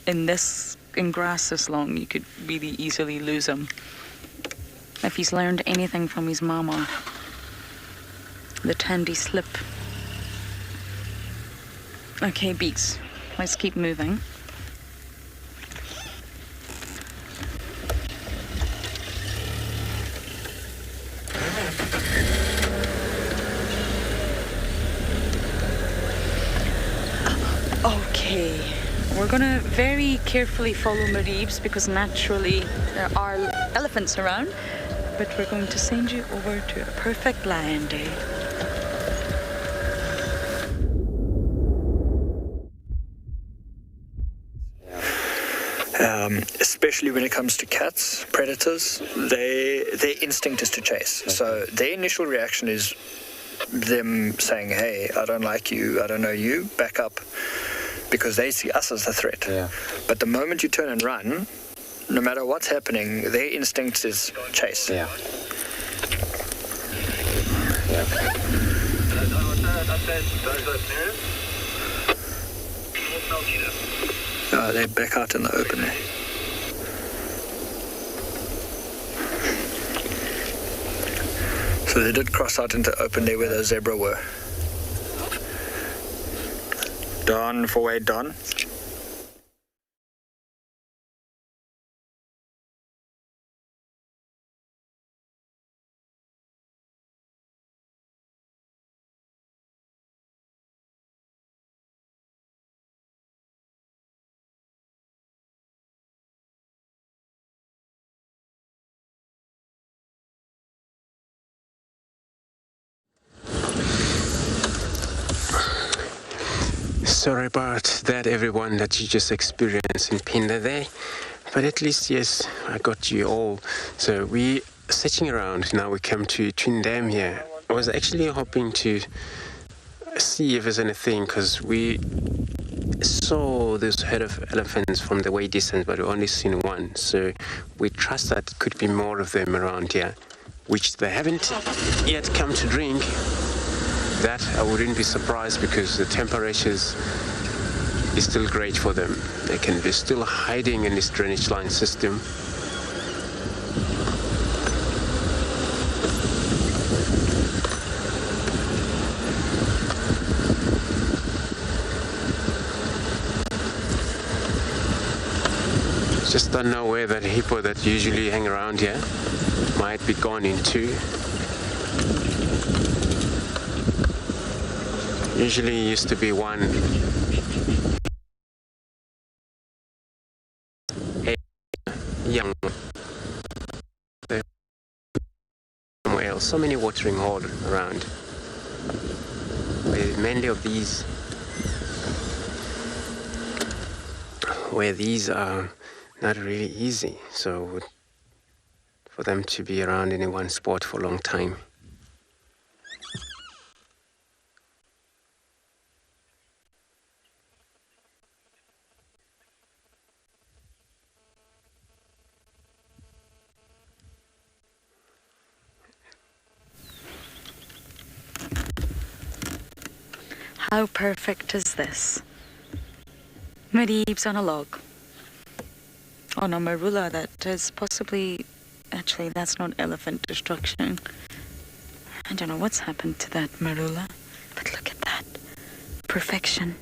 in grass this long, you could really easily lose him. If he's learned anything from his mama, the tandy slip. Okay, Beaks, let's keep moving. Okay, we're gonna very carefully follow Maribs because naturally there are elephants around, but we're going to send you over to a perfect lion day. Especially when it comes to cats, predators, their instinct is to chase. So their initial reaction is them saying, hey, I don't like you, I don't know you, back up, because they see us as a threat. Yeah. But the moment you turn and run, no matter what's happening, their instinct is chase. Yeah. They're back out in the open there. So they did cross out into open there where the zebra were. Don, forward, Don. Sorry about that, everyone, that you just experienced in Phinda there. But at least, yes, I got you all. So we searching around. Now we come to Twin Dam here. I was actually hoping to see if there's anything, because we saw this herd of elephants from the way distance, but we only seen one. So we trust that it could be more of them around here, which they haven't yet come to drink. That I wouldn't be surprised, because the temperatures is still great for them. They can be still hiding in this drainage line system. Just don't know where that hippo that usually hang around here might be gone into. Usually used to be one young whale. So many watering holes around. Many of these, where these are not really easy. So for them to be around in one spot for a long time. How perfect is this? Maribs on a log. On a marula that is possibly... Actually, that's not elephant destruction. I don't know what's happened to that marula. But look at that. Perfection.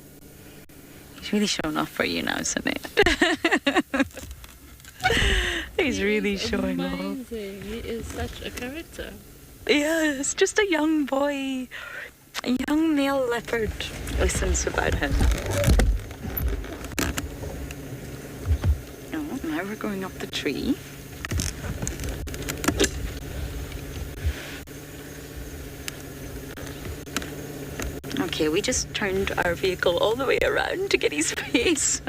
He's really showing off for you now, isn't it? He's really showing off. He is such a character. Yes, just a young boy. A young male leopard listens about him. Oh, now we're going up the tree. Okay, we just turned our vehicle all the way around to get his face.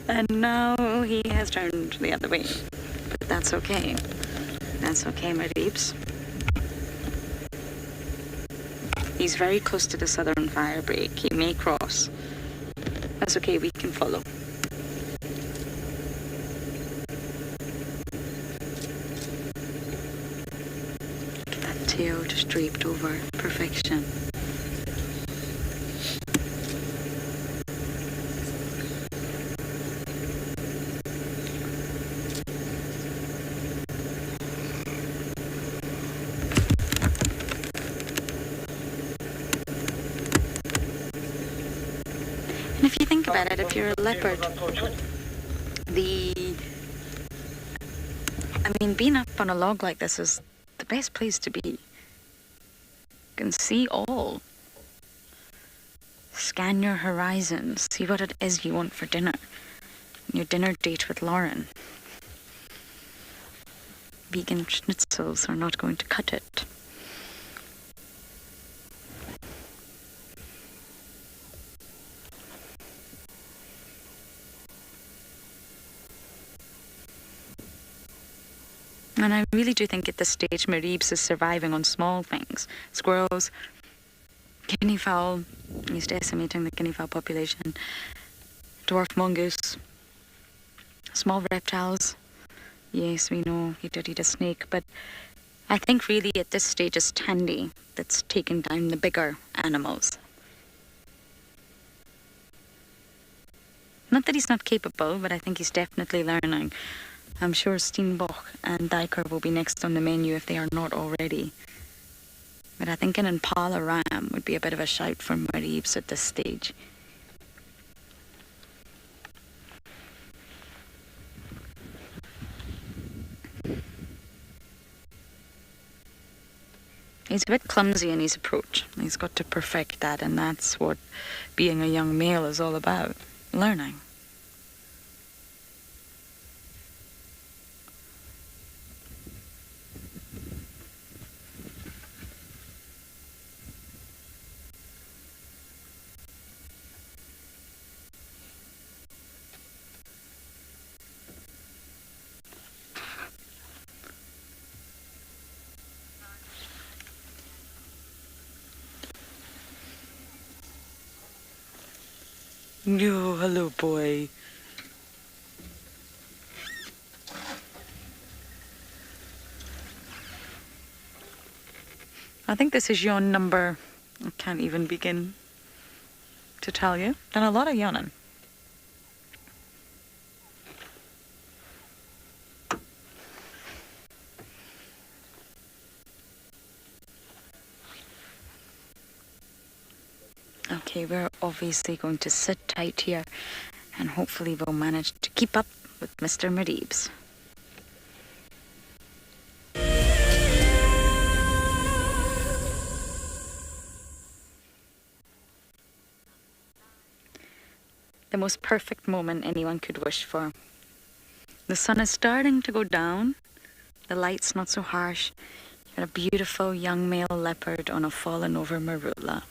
And now he has turned the other way. But that's okay. That's okay, my deeps. He's very close to the southern fire break. He may cross. That's okay, we can follow. Look at that tail just draped over. Perfection. about it, if you're a leopard, being up on a log like this is the best place to be. You can see all. Scan your horizons, see what it is you want for dinner. Your dinner date with Lauren. Vegan schnitzels are not going to cut it. And I really do think at this stage Mareebs is surviving on small things. Squirrels, guinea fowl, he's decimating the guinea fowl population, dwarf mongoose, small reptiles. Yes, we know he did eat a snake, but I think really at this stage it's Tandy that's taking down the bigger animals. Not that he's not capable, but I think he's definitely learning. I'm sure Steenbok and Diker will be next on the menu if they are not already. But I think an Impala ram would be a bit of a shout for Mareebs at this stage. He's a bit clumsy in his approach. He's got to perfect that, and that's what being a young male is all about. Learning. No, hello, boy. I think this is yawn number, I can't even begin to tell you. Done a lot of yawning. Okay, we're obviously going to sit tight here and hopefully we'll manage to keep up with Mr. Mareebs. The most perfect moment anyone could wish for. The sun is starting to go down, the light's not so harsh, you've got a beautiful young male leopard on a fallen over marula.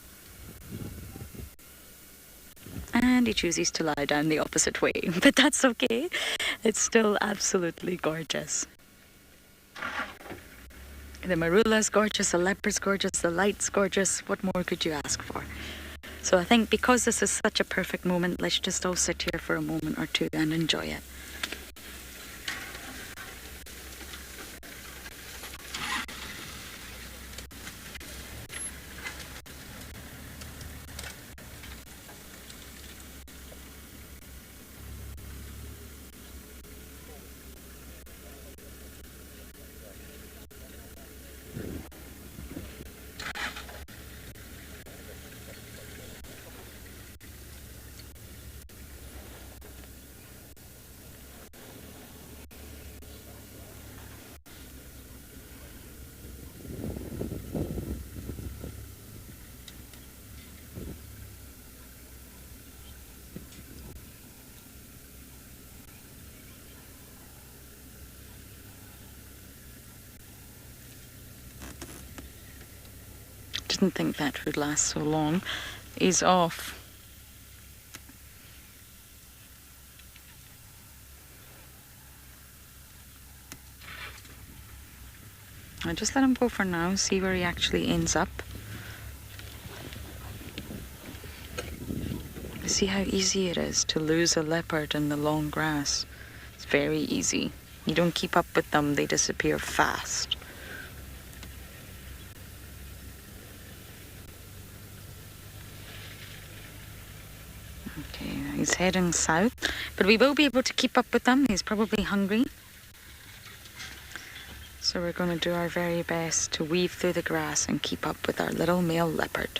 And he chooses to lie down the opposite way, but that's okay. It's still absolutely gorgeous. The marula's gorgeous, the leopard's gorgeous, the light's gorgeous. What more could you ask for? So I think because this is such a perfect moment, let's just all sit here for a moment or two and enjoy it. Didn't think that would last so long. He's off. I'll just let him go for now, see where he actually ends up. See how easy it is to lose a leopard in the long grass. It's very easy. You don't keep up with them, they disappear fast. Okay, he's heading south, but we will be able to keep up with them. He's probably hungry. So we're going to do our very best to weave through the grass and keep up with our little male leopard.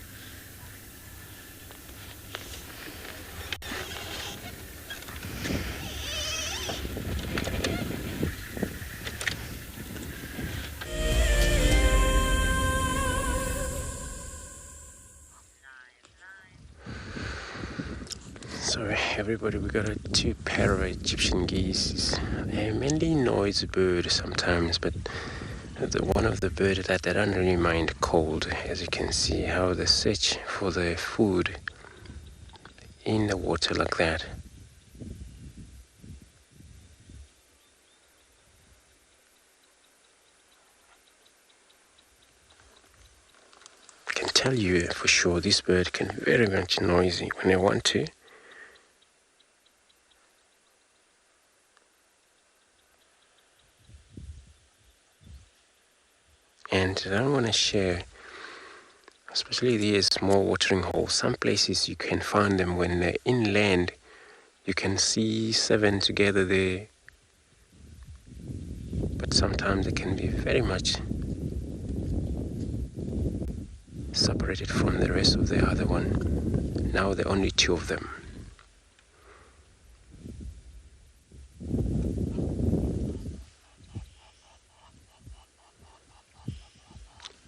everybody, we got two pair of Egyptian geese. They're mainly noisy bird sometimes, but one of the birds that they don't really mind cold, as you can see how they search for their food in the water like that. I can tell you for sure this bird can be very much noisy when they want to. And I don't want to share, especially these small watering holes. Some places you can find them when they're inland. You can see 7 together there. But sometimes they can be very much separated from the rest of the other one. Now there are only 2 of them.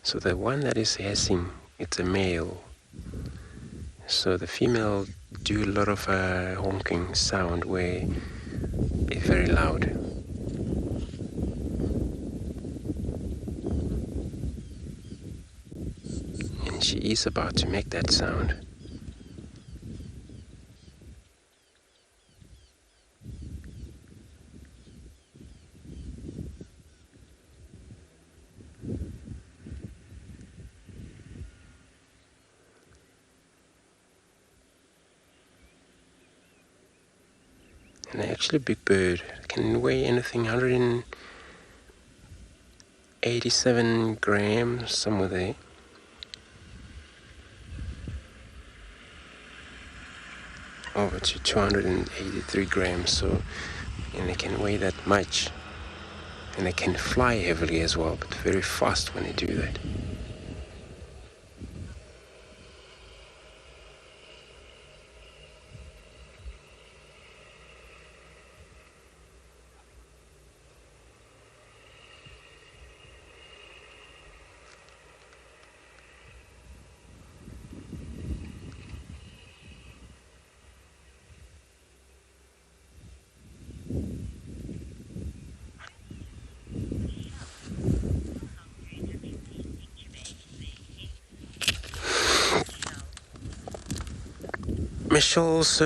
So the one that is hissing, it's a male. So the female do a lot of honking sound where it's very loud. And she is about to make that sound. And they're actually a big bird. It can weigh anything 187 grams, somewhere there. Over to 283 grams, so, and they can weigh that much. And they can fly heavily as well, but very fast when they do that. Michelle, so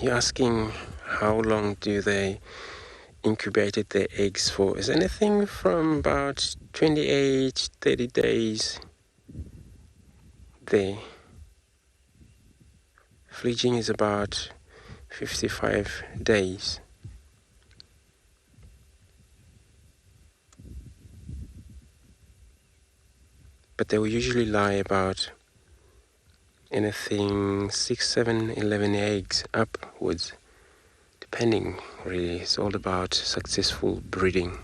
you're asking how long do they incubate their eggs for? Is anything from about 28, 30 days there. Fledging is about 55 days. But they will usually lie about anything 6, 7, 11 eggs upwards, depending really. It's all about successful breeding.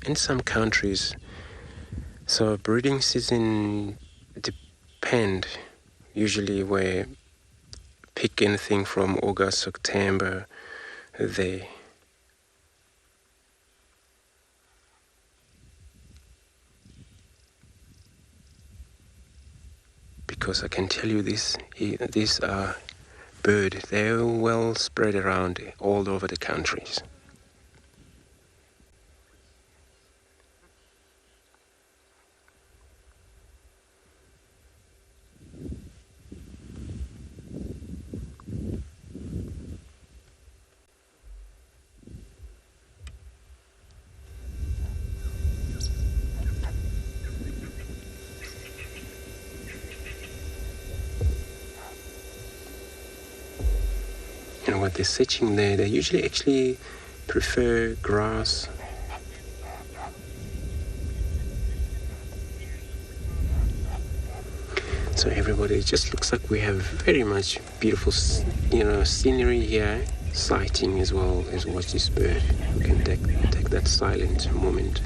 In some countries, so breeding season depend usually where pick anything from August, September there. Because I can tell you this bird, they're well spread around all over the countries. And what they're searching there, they usually actually prefer grass. So everybody, it just looks like we have very much beautiful, scenery here. Sighting as well as watch this bird. We can take that silent moment.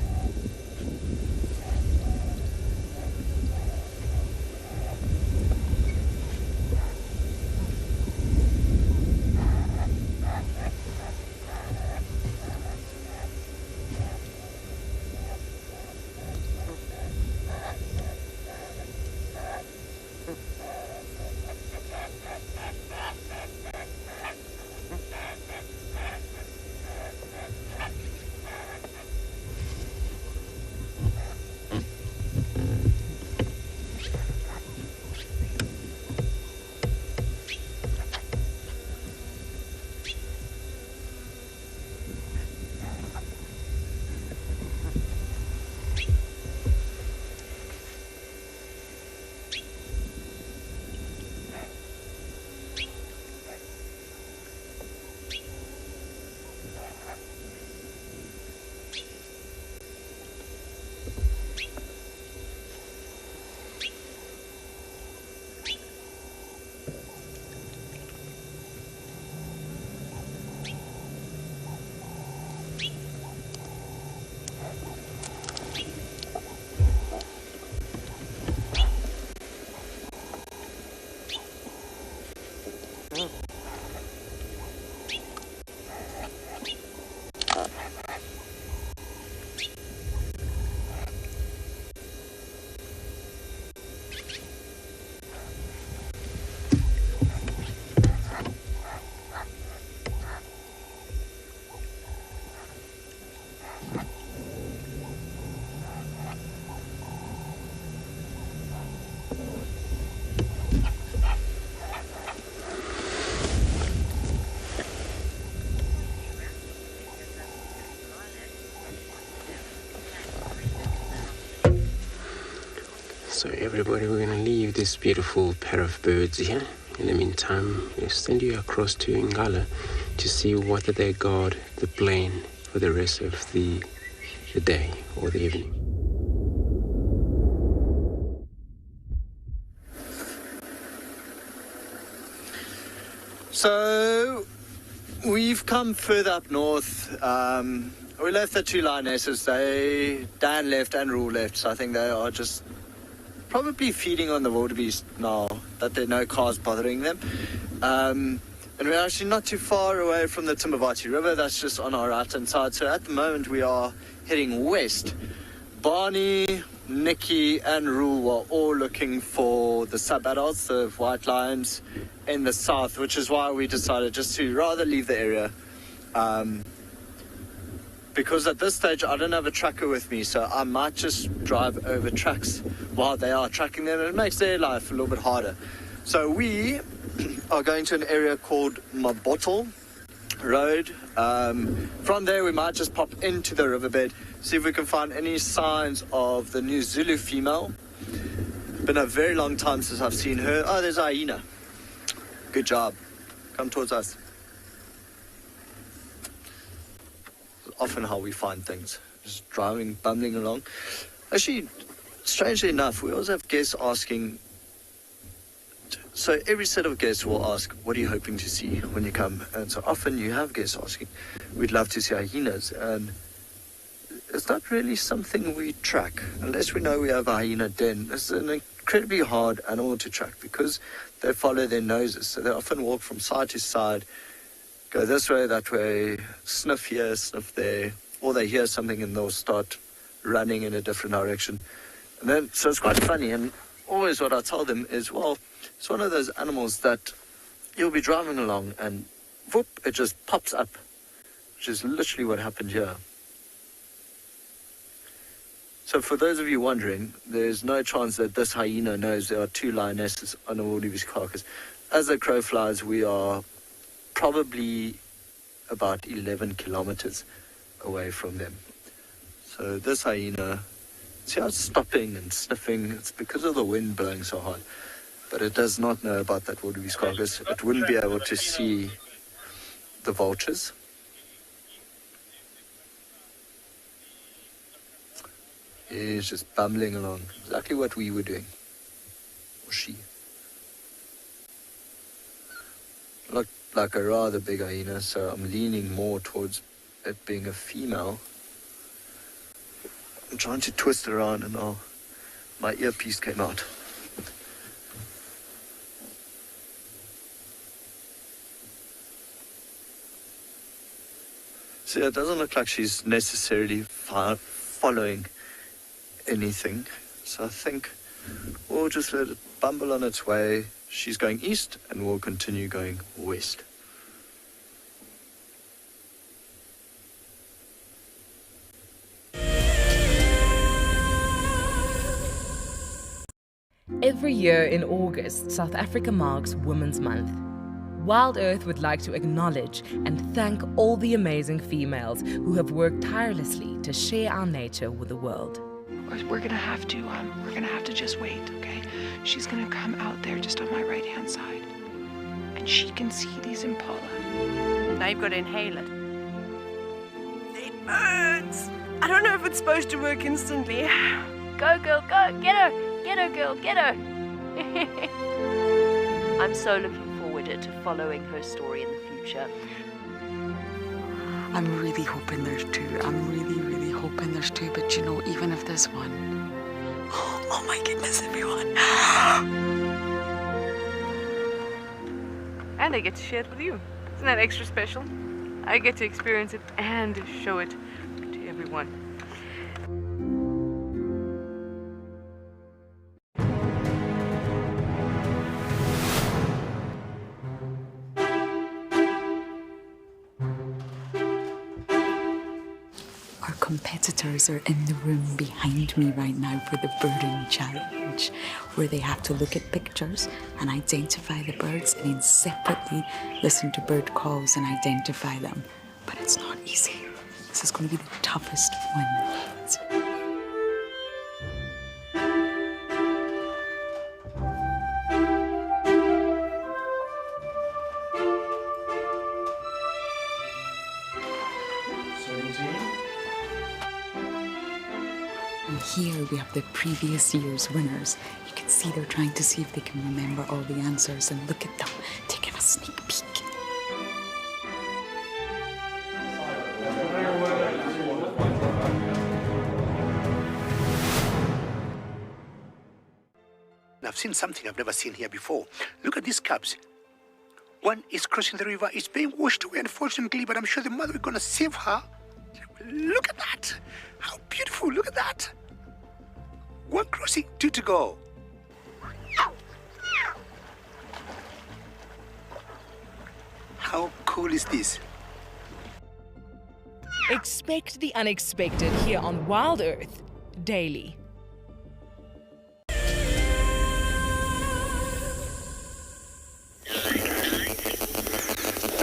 So everybody, we're going to leave this beautiful pair of birds here. In the meantime, we'll send you across to Ngala to see what they guard the plane for the rest of the day or the evening. So we've come further up north. We left the two lionesses. Dan left and Rule left, so I think they are just probably feeding on the wildebeest now that there are no cars bothering them. And we're actually not too far away from the Timbavati River. That's just on our right-hand side. So at the moment we are heading west. Barney, Nikki and Rule are all looking for the sub-adults, the white lions, in the south, which is why we decided just to rather leave the area. Because at this stage I don't have a tracker with me, so I might just drive over tracks while they are tracking them, and it makes their life a little bit harder. So we are going to an area called Mabotle Road. From there we might just pop into the riverbed, see if we can find any signs of the new Zulu female. Been a very long time since I've seen her. Oh, there's a hyena. Good job. Come towards us. Often how we find things, just driving, bumbling along. Actually, strangely enough, we always have guests asking, so every set of guests will ask, what are you hoping to see when you come? And so often you have guests asking, we'd love to see hyenas, and it's not really something we track, unless we know we have a hyena den. It's an incredibly hard animal to track because they follow their noses, so they often walk from side to side, go this way, that way, sniff here, sniff there, or they hear something and they'll start running in a different direction. And then, so it's quite funny, and always what I tell them is, well, it's one of those animals that you'll be driving along and whoop, it just pops up, which is literally what happened here. So for those of you wondering, there's no chance that this hyena knows there are two lionesses on a wildebeest carcass. As the crow flies, we are probably about 11 kilometers away from them. So this hyena, see how it's stopping and sniffing? It's because of the wind blowing so hard. But it does not know about that wildebeest carcass. It wouldn't be able to see the vultures. He's just bumbling along, exactly what we were doing, or she. Looked like a rather big hyena, so I'm leaning more towards it being a female. I'm trying to twist it around and now my earpiece came out. See, it doesn't look like she's necessarily following anything, so I think we'll just let it bumble on its way. She's going east and we'll continue going west. Every year in August, South Africa marks Women's Month. WildEarth would like to acknowledge and thank all the amazing females who have worked tirelessly to share our nature with the world. We're gonna have to just wait, okay? She's gonna come out there just on my right-hand side, and she can see these impala. Now you've got to inhale it. It burns. I don't know if it's supposed to work instantly. Go, girl, go! Get her! Get her, girl! Get her! I'm so looking forward to following her story in the future. I'm really hoping there's two. I'm really hoping there's two. But you know, even if there's one, oh my goodness, everyone! And I get to share it with you. Isn't that extra special? I get to experience it and show it to everyone. Competitors are in the room behind me right now for the birding challenge, where they have to look at pictures and identify the birds and then separately listen to bird calls and identify them. But it's not easy. This is going to be the toughest one. here we have the previous year's winners. You can see they're trying to see if they can remember all the answers, and look at them taking a sneak peek. I've seen something I've never seen here before. Look at these cubs. One is crossing the river. It's being washed away, unfortunately, but I'm sure the mother is going to save her. Look at that. How beautiful. Look at that. One crossing, two to go. How cool is this? Expect the unexpected here on WildEarth daily.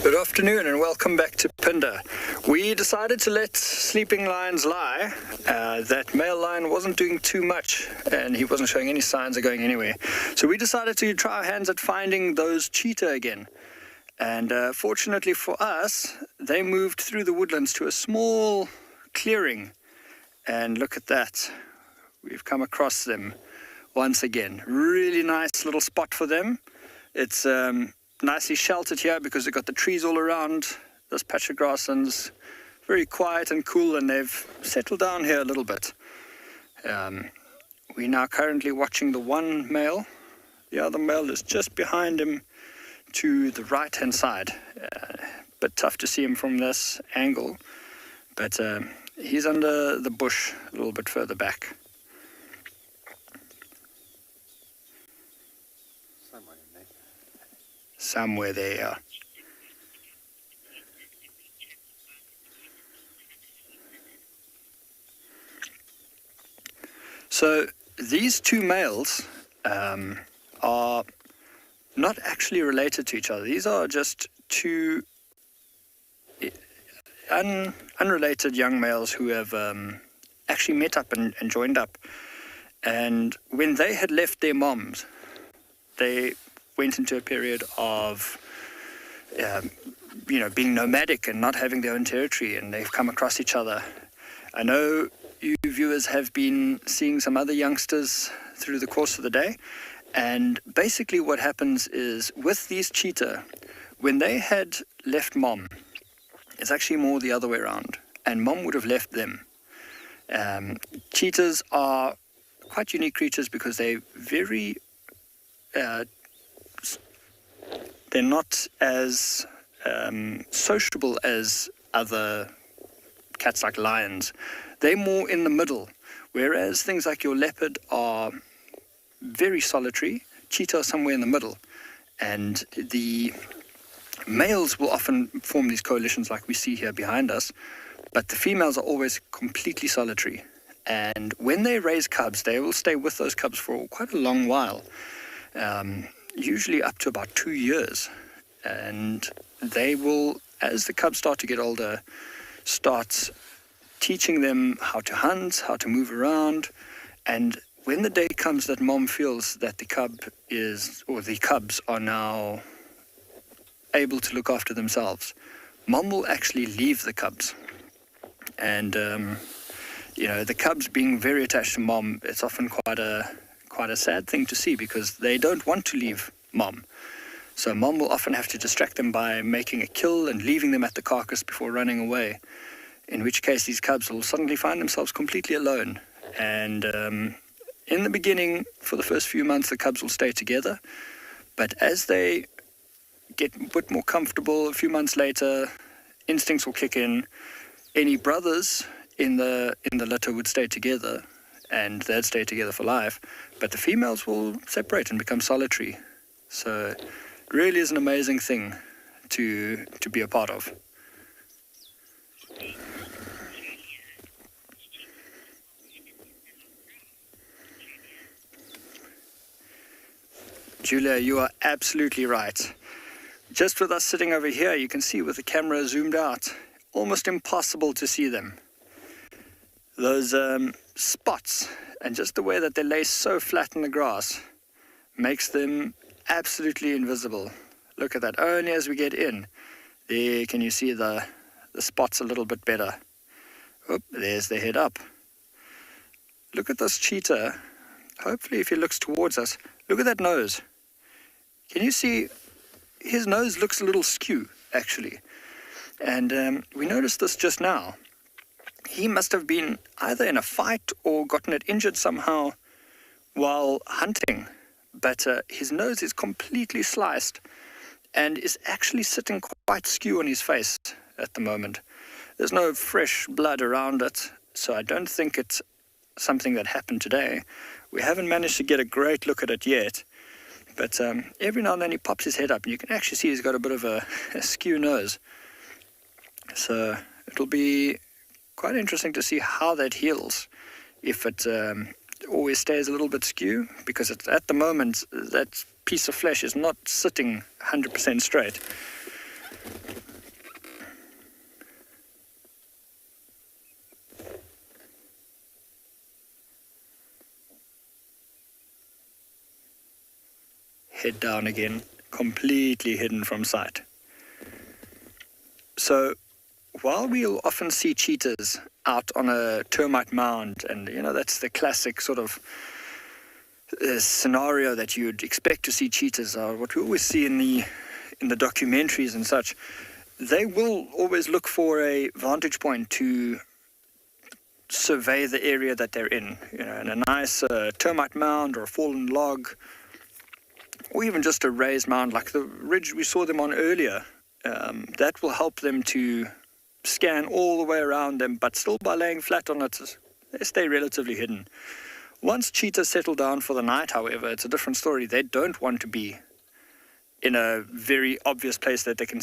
Good afternoon and welcome back to Phinda. We decided to let sleeping lions lie. That male lion wasn't doing too much and he wasn't showing any signs of going anywhere. So we decided to try our hands at finding those cheetah again. And fortunately for us, they moved through the woodlands to a small clearing. And look at that. We've come across them once again. Really nice little spot for them. It's nicely sheltered here because they've got the trees all around this patch of grasslands. Very quiet and cool, and they've settled down here a little bit. We're now currently watching the one male. The other male is just behind him to the right hand side. Bit tough to see him from this angle, but he's under the bush a little bit further back. Somewhere there. So these two males are not actually related to each other. These are just two unrelated young males who have actually met up and joined up. And when they had left their moms, they went into a period of being nomadic and not having their own territory, and they've come across each other. I know you viewers have been seeing some other youngsters through the course of the day, and basically what happens is with these cheetah, when they had left mom, it's actually more the other way around, and mom would have left them. Cheetahs are quite unique creatures because they're very they're not as sociable as other cats like lions. They're more in the middle, whereas things like your leopard are very solitary. Cheetah are somewhere in the middle, and the males will often form these coalitions like we see here behind us, but the females are always completely solitary. And when they raise cubs, they will stay with those cubs for quite a long while. Usually up to about 2 years, and they will, as the cubs start to get older, start teaching them how to hunt, how to move around. And when the day comes that mom feels that the cubs are now able to look after themselves, mom will actually leave the cubs. And the cubs being very attached to mom, it's often quite a sad thing to see because they don't want to leave mom. So mom will often have to distract them by making a kill and leaving them at the carcass before running away, in which case these cubs will suddenly find themselves completely alone. And in the beginning, for the first few months, the cubs will stay together, but as they get a bit more comfortable, a few months later, instincts will kick in. Any brothers in the litter would stay together, and they'd stay together for life, but the females will separate and become solitary. So it really is an amazing thing to be a part of. Julia, you are absolutely right. Just with us sitting over here, you can see with the camera zoomed out, almost impossible to see them. Those spots, and just the way that they lay so flat in the grass, makes them absolutely invisible. Look at that, only as we get in, there can you see the spots a little bit better. Oop, there's the head up. look at this cheetah. Hopefully if he looks towards us, look at that nose. Can you see his nose looks a little skew, actually. And we noticed this just now. He must have been either in a fight or gotten it injured somehow while hunting. But his nose is completely sliced and is actually sitting quite skew on his face at the moment. There's no fresh blood around it, so I don't think it's something that happened today. We haven't managed to get a great look at it yet, but every now and then he pops his head up and you can actually see he's got a bit of a skew nose. So it'll be quite interesting to see how that heals, if it always stays a little bit skew, because at the moment that piece of flesh is not sitting 100% straight. Head down again, completely hidden from sight. So while we'll often see cheetahs out on a termite mound, and that's the classic sort of scenario that you'd expect to see cheetahs, are what we always see in the documentaries and such. They will always look for a vantage point to survey the area that they're in, in a nice termite mound or a fallen log, or even just a raised mound like the ridge we saw them on earlier. That will help them to scan all the way around them, but still by laying flat on it, they stay relatively hidden. Once cheetahs settle down for the night, however, it's a different story. They don't want to be in a very obvious place that they can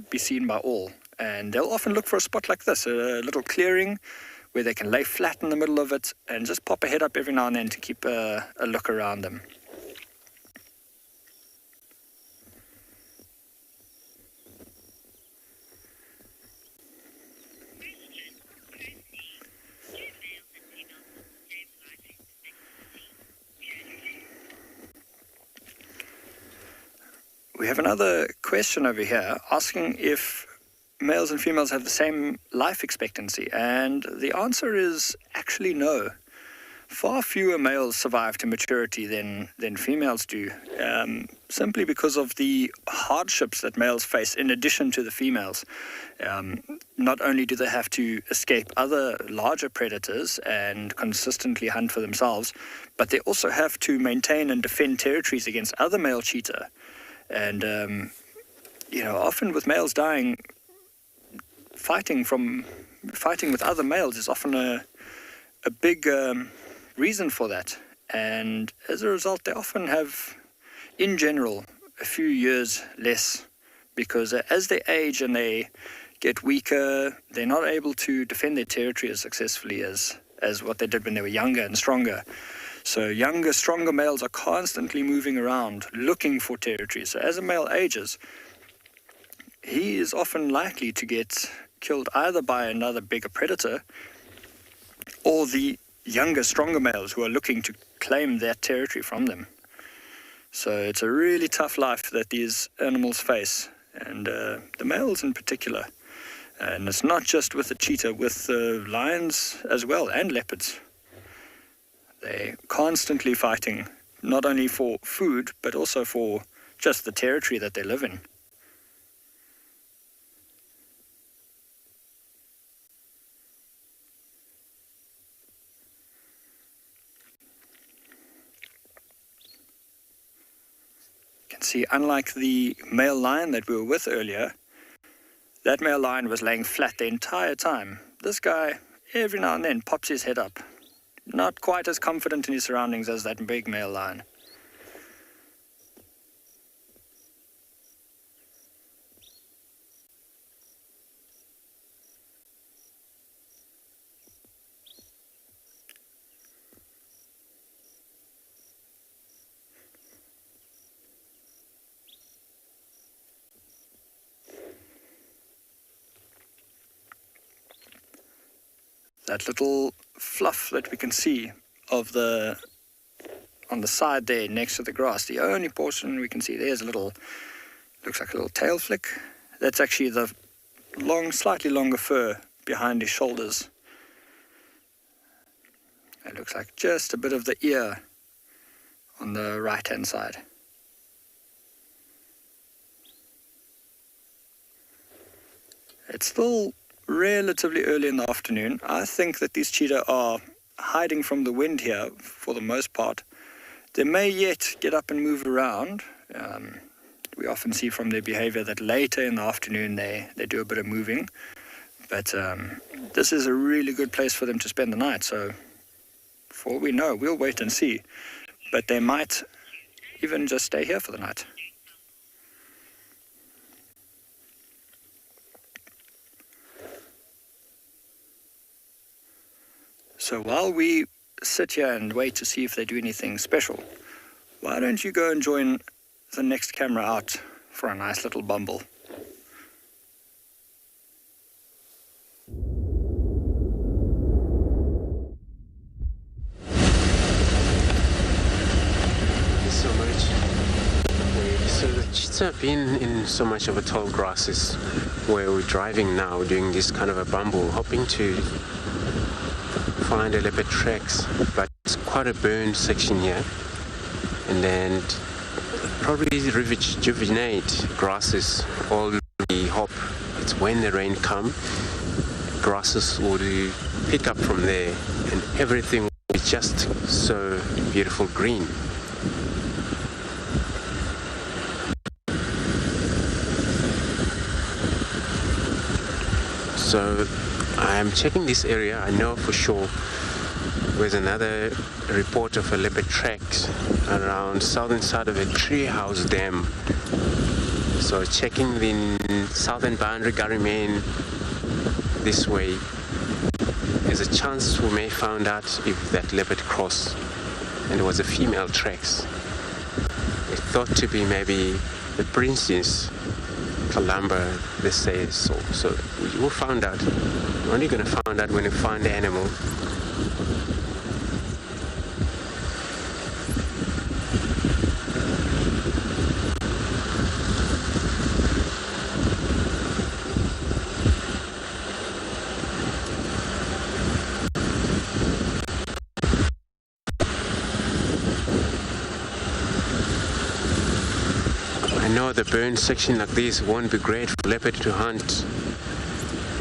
be seen by all. And they'll often look for a spot like this, a little clearing where they can lay flat in the middle of it and just pop a head up every now and then to keep a look around them. We have another question over here asking if males and females have the same life expectancy, and the answer is actually no. Far fewer males survive to maturity than females do, simply because of the hardships that males face in addition to the females. Not only do they have to escape other larger predators and consistently hunt for themselves, but they also have to maintain and defend territories against other male cheetah. And, often with males dying, fighting with other males is often a big reason for that. And as a result, they often have, in general, a few years less, because as they age and they get weaker, they're not able to defend their territory as successfully as what they did when they were younger and stronger. So younger, stronger males are constantly moving around, looking for territory. So as a male ages, he is often likely to get killed either by another bigger predator or the younger, stronger males who are looking to claim that territory from them. So it's a really tough life that these animals face, and the males in particular. And it's not just with the cheetah, with the lions as well, and leopards. They're constantly fighting, not only for food, but also for just the territory that they live in. You can see, unlike the male lion that we were with earlier, that male lion was laying flat the entire time. This guy, every now and then, pops his head up. Not quite as confident in his surroundings as that big male lion. That little fluff that we can see on the side there next to the grass, the only portion we can see there is looks like a little tail flick. That's actually the slightly longer fur behind his shoulders. It looks like just a bit of the ear on the right-hand side. It's still relatively early in the afternoon. I think that these cheetah are hiding from the wind here for the most part. They may yet get up and move around. We often see from their behavior that later in the afternoon they do a bit of moving. But this is a really good place for them to spend the night. So for all we know, we'll wait and see. But they might even just stay here for the night. So while we sit here and wait to see if they do anything special, why don't you go and join the next camera out for a nice little bumble? So much. So the cheetahs have been in so much of a tall grasses where we're driving now, doing this kind of a bumble, hoping to find a leopard tracks, but it's quite a burned section here, and then probably rejuvenate grasses all the hop. It's when the rain come, grasses will pick up from there, and everything will be just so beautiful green. So I'm checking this area. I know for sure there's another report of a leopard tracks around southern side of a treehouse dam. So checking the southern boundary Garryman this way, there's a chance we may find out if that leopard crossed and it was a female tracks. It's thought to be maybe the princess Columba, they say so. So we will find out. We're only going to find out when we find the animal. I know the burn section like this won't be great for leopard to hunt.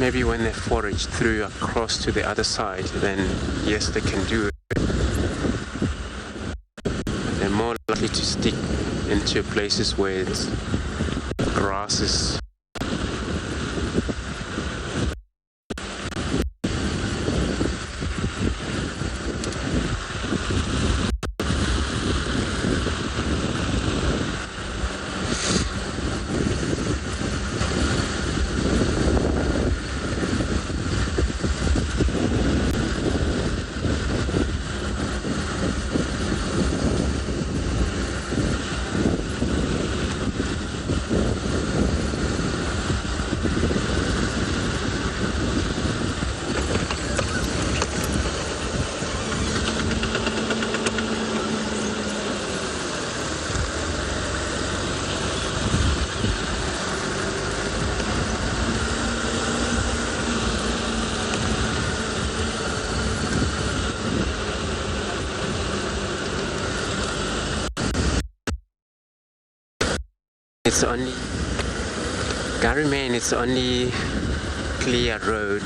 Maybe when they forage through across to the other side, then yes, they can do it. But they're more likely to stick into places where it's grasses. It's only Garryman, it's only clear road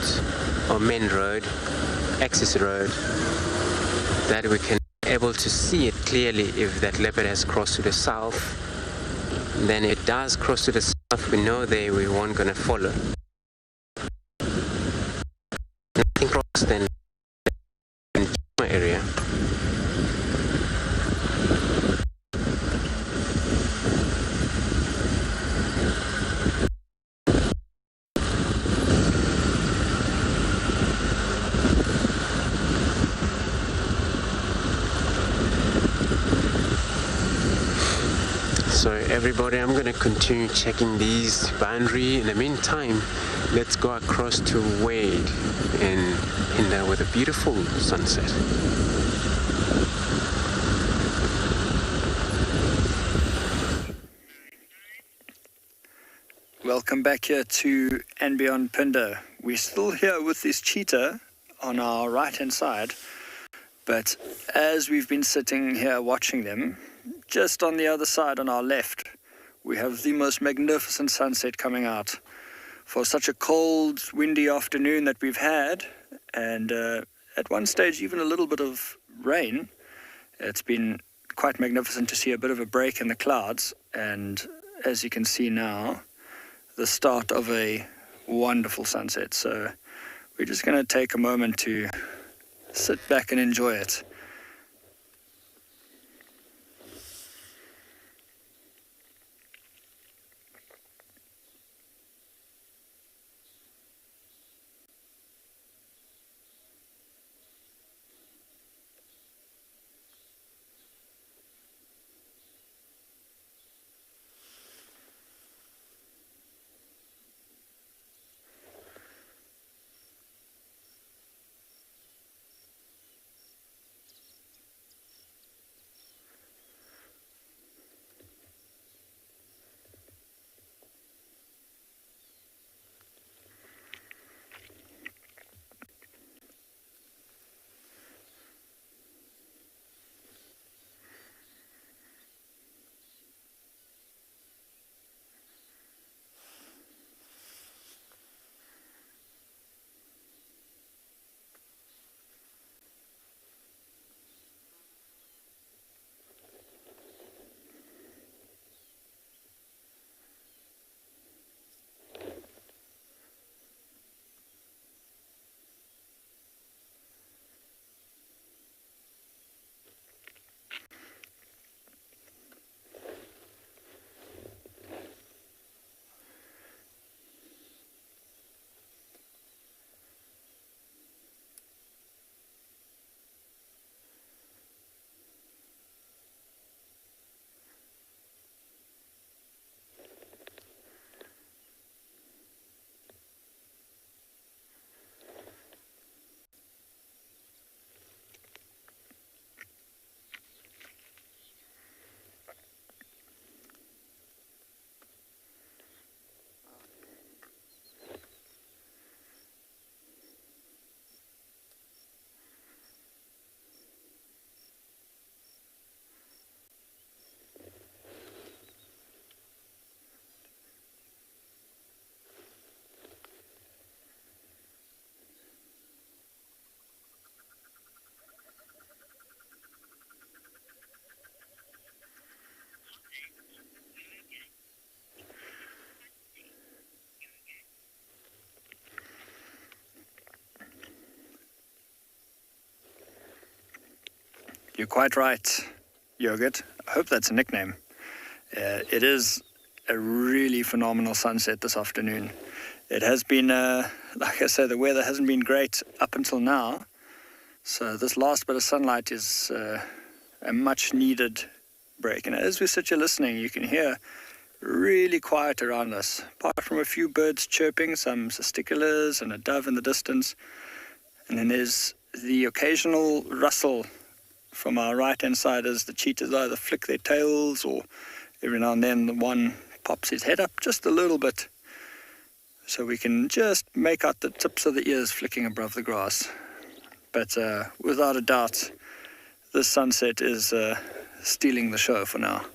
or main road, access road, that we can be able to see it clearly if that leopard has crossed to the south. Then it does cross to the south, we know there we weren't going to follow. Nothing cross then in Djuma area. So everybody, I'm going to continue checking these boundary. In the meantime, let's go across to Wade in Phinda with a beautiful sunset. Welcome back here to andBeyond Phinda. We're still here with this cheetah on our right hand side, But as we've been sitting here watching them, just on the other side on our left, we have the most magnificent sunset coming out for such a cold, windy afternoon that we've had, and at one stage even a little bit of rain. It's been quite magnificent to see a bit of a break in the clouds, and as you can see now, the start of a wonderful sunset. So we're just going to take a moment to sit back and enjoy it. You're quite right, Yogurt. I hope that's a nickname. It is a really phenomenal sunset this afternoon. It has been, like I say, the weather hasn't been great up until now. So this last bit of sunlight is a much needed break. And as we sit here listening, you can hear really quiet around us. Apart from a few birds chirping, some cisticulars and a dove in the distance. And then there's the occasional rustle from our right-hand side as the cheetahs either flick their tails, or every now and then the one pops his head up just a little bit, so we can just make out the tips of the ears flicking above the grass. But without a doubt, this sunset is stealing the show for now.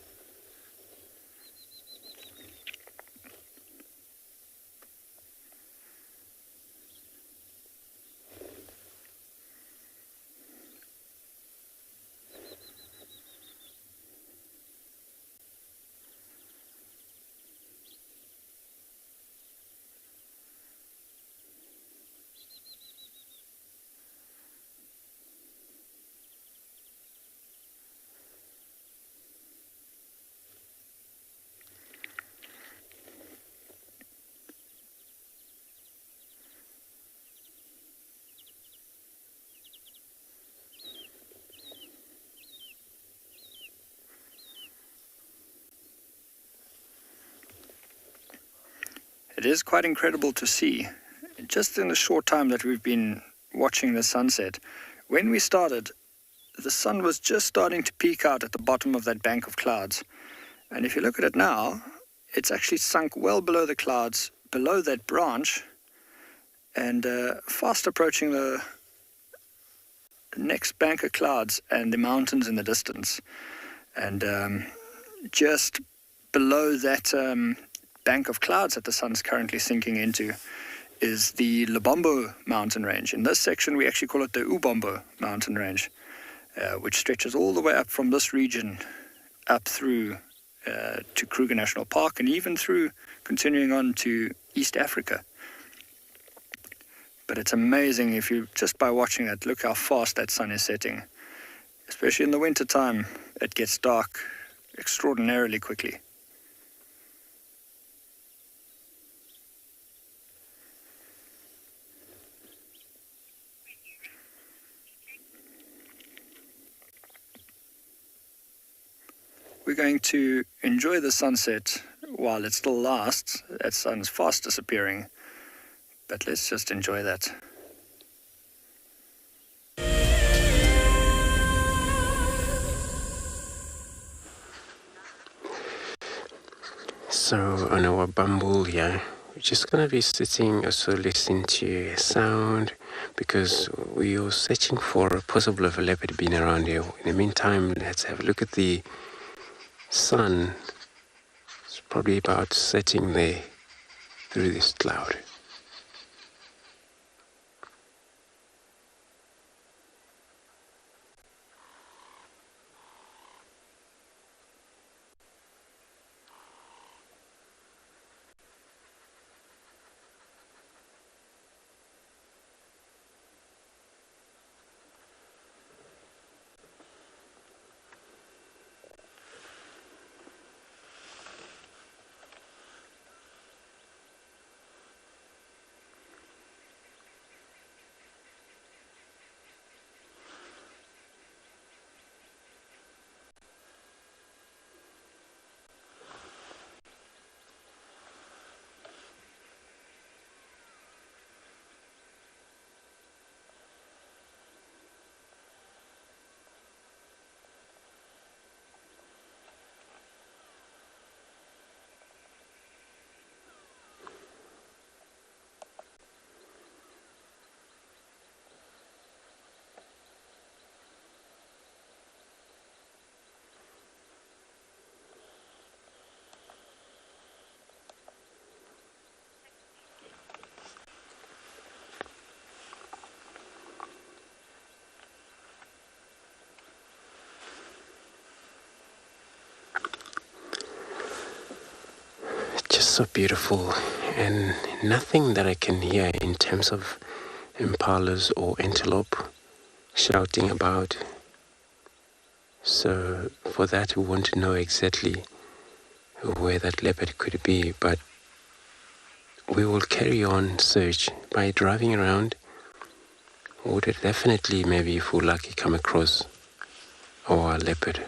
It is quite incredible to see, just in the short time that we've been watching the sunset. When we started, the sun was just starting to peek out at the bottom of that bank of clouds. And if you look at it now, it's actually sunk well below the clouds, below that branch, and fast approaching the next bank of clouds and the mountains in the distance. And just below that bank of clouds that the sun's currently sinking into is the Lubombo mountain range. In this section, we actually call it the Ubombo mountain range, which stretches all the way up from this region up through to Kruger National Park, and even through continuing on to East Africa. But it's amazing if you, just by watching that, look how fast that sun is setting. Especially in the winter time, it gets dark extraordinarily quickly. We're going to enjoy the sunset while it still lasts. That sun's fast disappearing, but let's just enjoy that. So on our bamboo here, we're just gonna be sitting, also listening to a sound, because we are searching for a possible of a leopard being around here. In the meantime, let's have a look at the sun. It's probably about setting there through this cloud. So beautiful, and nothing that I can hear in terms of impalas or antelope shouting about. So for that, we want to know exactly where that leopard could be, but we will carry on search by driving around. We would definitely, maybe if we're lucky, come across our leopard.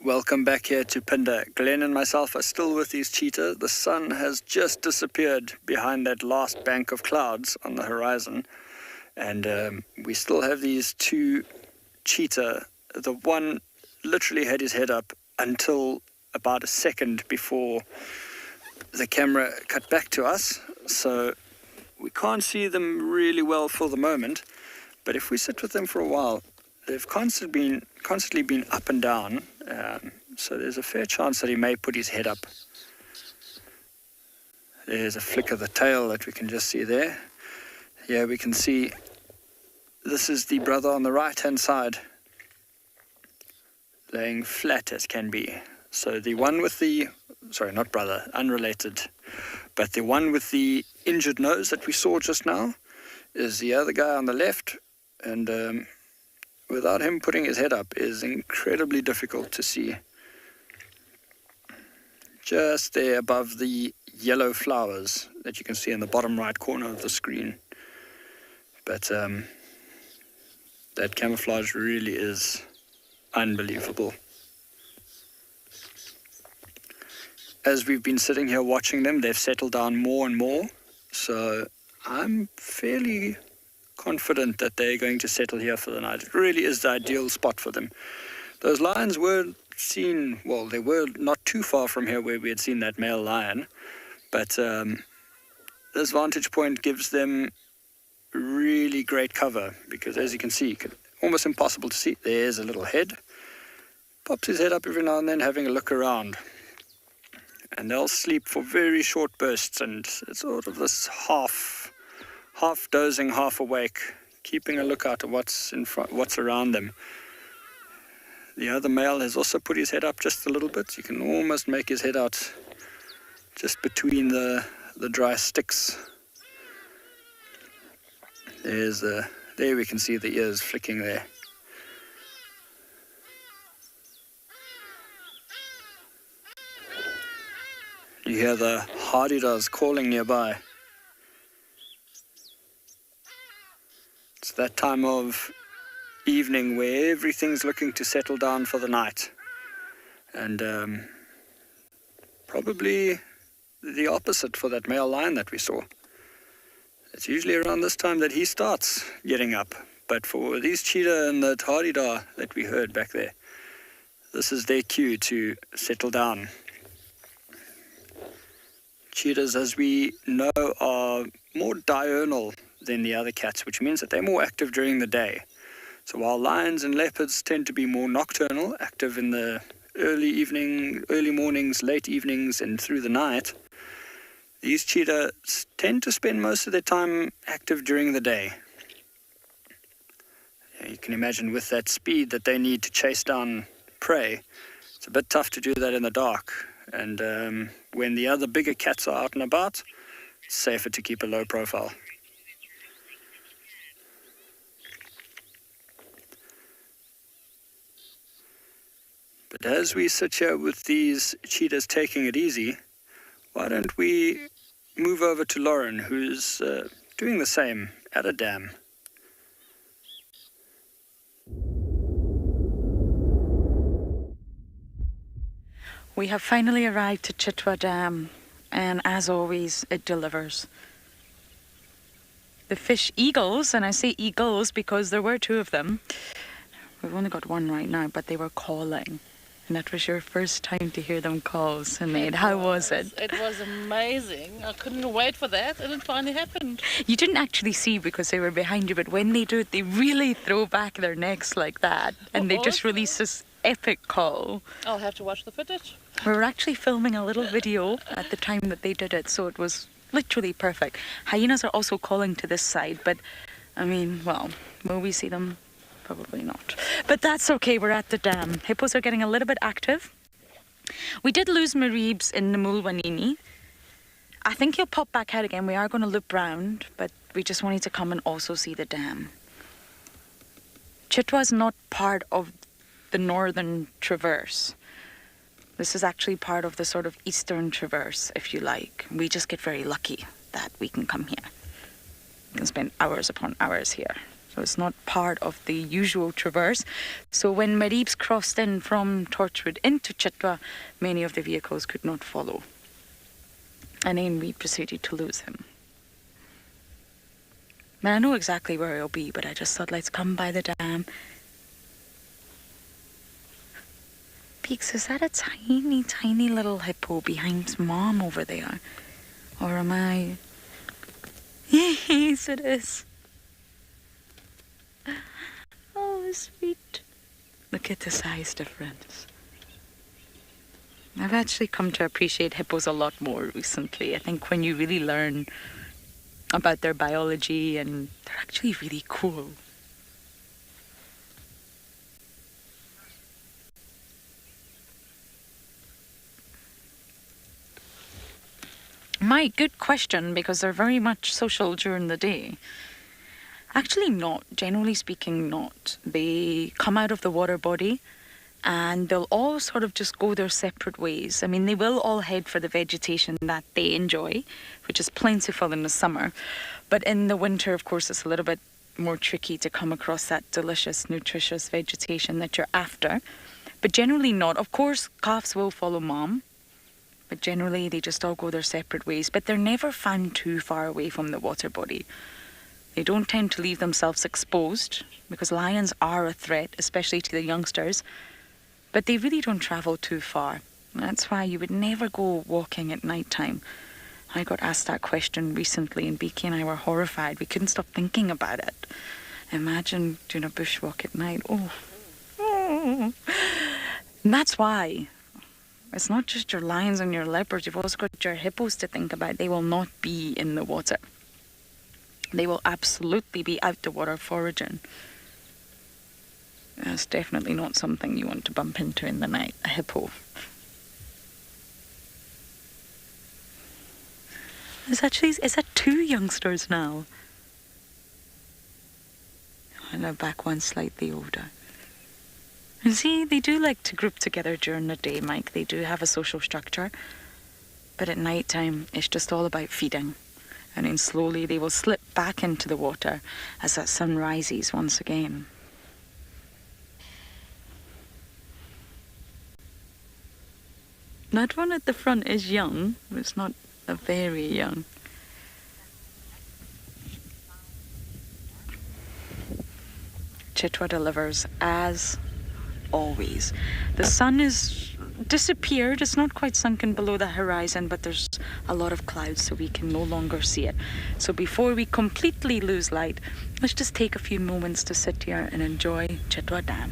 Welcome back here to Phinda. Glenn and myself are still with these cheetah. The sun has just disappeared behind that last bank of clouds on the horizon. And we still have these two cheetah. The one literally had his head up until about a second before the camera cut back to us. So we can't see them really well for the moment. But if we sit with them for a while, they've constantly been up and down, so there's a fair chance that he may put his head up. There's a flick of the tail that we can just see there. Yeah, we can see this is the brother on the right-hand side, laying flat as can be. So the one with the, sorry, not brother, unrelated, but the one with the injured nose that we saw just now is the other guy on the left, and without him putting his head up is incredibly difficult to see. Just there above the yellow flowers that you can see in the bottom right corner of the screen. But that camouflage really is unbelievable. As we've been sitting here watching them, they've settled down more and more. So I'm fairly confident that they're going to settle here for the night. It really is the ideal spot for them. Those lions were seen, well, they were not too far from here where we had seen that male lion, but this vantage point gives them really great cover, because as you can see, almost impossible to see. There's a little head. Pops his head up every now and then, having a look around. And they'll sleep for very short bursts, and it's sort of this half dozing, half awake, keeping a lookout at what's in front, what's around them. The other male has also put his head up just a little bit. You can almost make his head out just between the dry sticks. There we can see the ears flicking there. You hear the hardy-does calling nearby. It's that time of evening where everything's looking to settle down for the night. And probably the opposite for that male lion that we saw. It's usually around this time that he starts getting up. But for these cheetah and the hardy-da that we heard back there, this is their cue to settle down. Cheetahs, as we know, are more diurnal than the other cats, which means that they're more active during the day. So while lions and leopards tend to be more nocturnal, active in the early mornings, late evenings, and through the night, these cheetahs tend to spend most of their time active during the day. You can imagine with that speed that they need to chase down prey, it's a bit tough to do that in the dark. And when the other bigger cats are out and about, it's safer to keep a low profile. But as we sit here with these cheetahs taking it easy, why don't we move over to Lauren, who's doing the same at a dam. We have finally arrived at Chitwa Dam, and as always, it delivers. The fish eagles, and I say eagles because there were two of them. We've only got one right now, but they were calling. And that was your first time to hear them call, Sinead. How was it? It was amazing. I couldn't wait for that, and it finally happened. You didn't actually see because they were behind you, but when they do it, they really throw back their necks like that, and they just release this epic call. I'll have to watch the footage. We were actually filming a little video at the time that they did it, so it was literally perfect. Hyenas are also calling to this side, but I mean, well, will we see them? Probably not. But that's okay, we're at the dam. Hippos are getting a little bit active. We did lose Mareebs in the Mulwanini. I think he'll pop back out again. We are going to loop round, but we just wanted to come and also see the dam. Chitwa is not part of the northern traverse. This is actually part of the sort of eastern traverse, if you like. We just get very lucky that we can come here. We can spend hours upon hours here. So it's not part of the usual traverse. So when Mareebs crossed in from Torchwood into Chitwa, many of the vehicles could not follow. And then we proceeded to lose him. But I know exactly where he'll be, but I just thought, let's come by the dam. Peeks, is that a tiny, tiny little hippo behind Mom over there? Or am I... Yes, it is. Oh, sweet. Look at the size difference. I've actually come to appreciate hippos a lot more recently. I think when you really learn about their biology, and they're actually really cool. My good question, because they're very much social during the day. Actually not, generally speaking not. They come out of the water body and they'll all sort of just go their separate ways. I mean, they will all head for the vegetation that they enjoy, which is plentiful in the summer. But in the winter, of course, it's a little bit more tricky to come across that delicious, nutritious vegetation that you're after. But generally not. Of course, calves will follow Mom. but generally they just all go their separate ways. But they're never found too far away from the water body. They don't tend to leave themselves exposed because lions are a threat, especially to the youngsters, but they really don't travel too far. That's why you would never go walking at night time. I got asked that question recently and Beaky and I were horrified. We couldn't stop thinking about it. Imagine doing a bushwalk at night. Oh. And that's why it's not just your lions and your leopards. You've also got your hippos to think about. They will not be in the water. They will absolutely be out the water foraging. That's definitely not something you want to bump into in the night, a hippo. Is that two youngsters now? And the back one slightly older. And see, they do like to group together during the day, Mike. They do have a social structure. But at night time, it's just all about feeding. And then slowly they will slip back into the water as that sun rises once again. That one at the front is young, but it's not a very young. Chitwa delivers as always. The sun is disappeared. It's not quite sunken below the horizon, but there's a lot of clouds, so we can no longer see it. So before we completely lose light, let's just take a few moments to sit here and enjoy Chitwa Dam.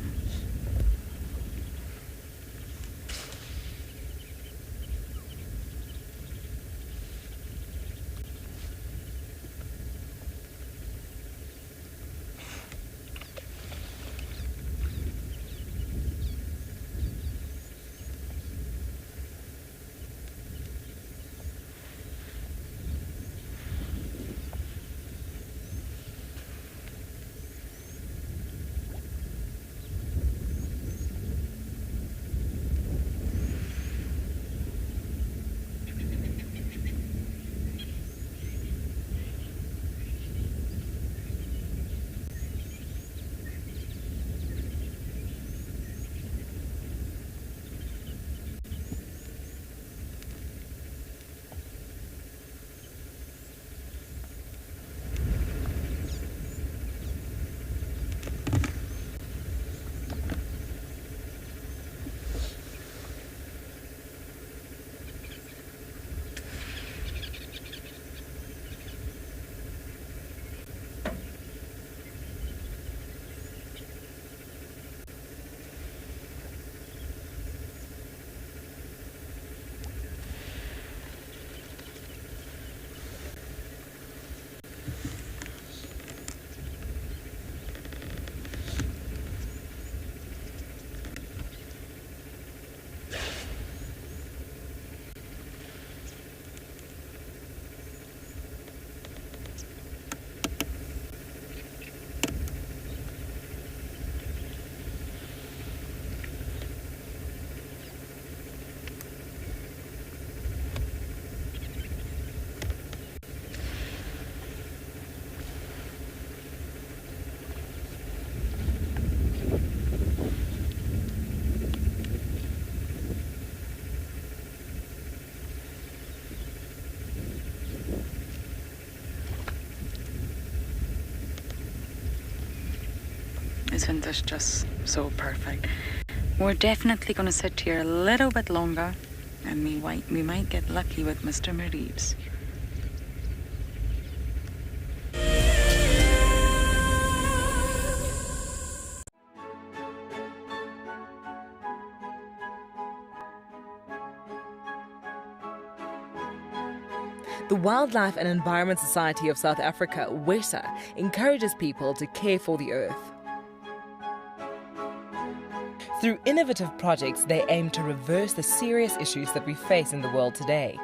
Isn't this just so perfect? We're definitely going to sit here a little bit longer, and we might get lucky with Mr. Reeves. The Wildlife and Environment Society of South Africa, WESA, encourages people to care for the earth. Through innovative projects, they aim to reverse the serious issues that we face in the world today.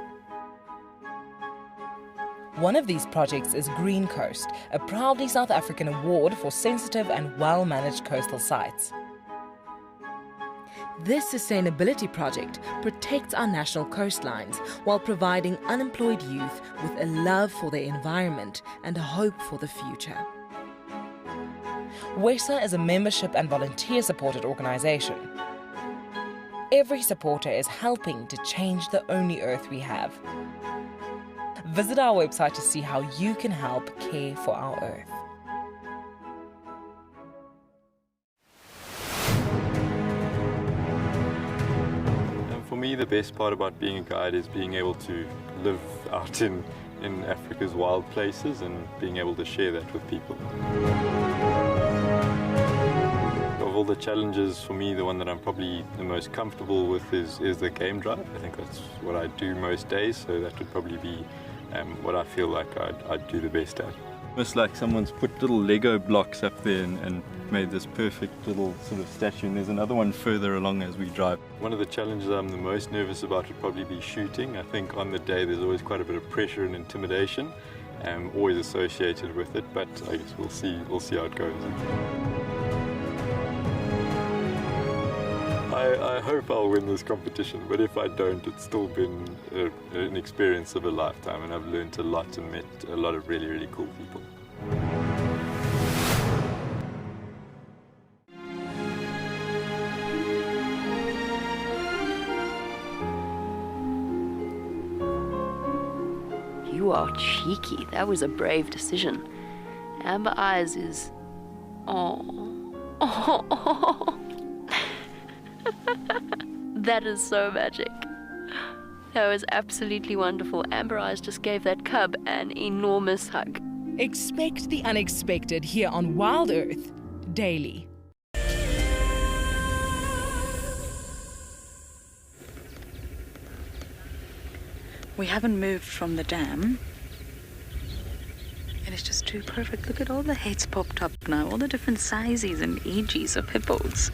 One of these projects is Green Coast, a proudly South African award for sensitive and well-managed coastal sites. This sustainability project protects our national coastlines while providing unemployed youth with a love for their environment and a hope for the future. WESA is a membership and volunteer-supported organisation. Every supporter is helping to change the only Earth we have. Visit our website to see how you can help care for our Earth. For me, the best part about being a guide is being able to live out in Africa's wild places and being able to share that with people. Of all the challenges, for me, the one that I'm probably the most comfortable with is the game drive. I think that's what I do most days, so that would probably be what I feel like I'd do the best at. Almost like someone's put little Lego blocks up there and made this perfect little sort of statue, and there's another one further along as we drive. One of the challenges I'm the most nervous about would probably be shooting. I think on the day there's always quite a bit of pressure and intimidation, always associated with it, but I guess we'll see how it goes. I hope I'll win this competition, but if I don't, it's still been an experience of a lifetime, and I've learned a lot and met a lot of really, really cool people. You are cheeky. That was a brave decision. Amber Eyes is... Oh. That is so magic. That was absolutely wonderful. Amber Eyes just gave that cub an enormous hug. Expect the unexpected here on WildEarth daily. We haven't moved from the dam. It is just too perfect. Look at all the heads popped up now, all the different sizes and ages of hippos.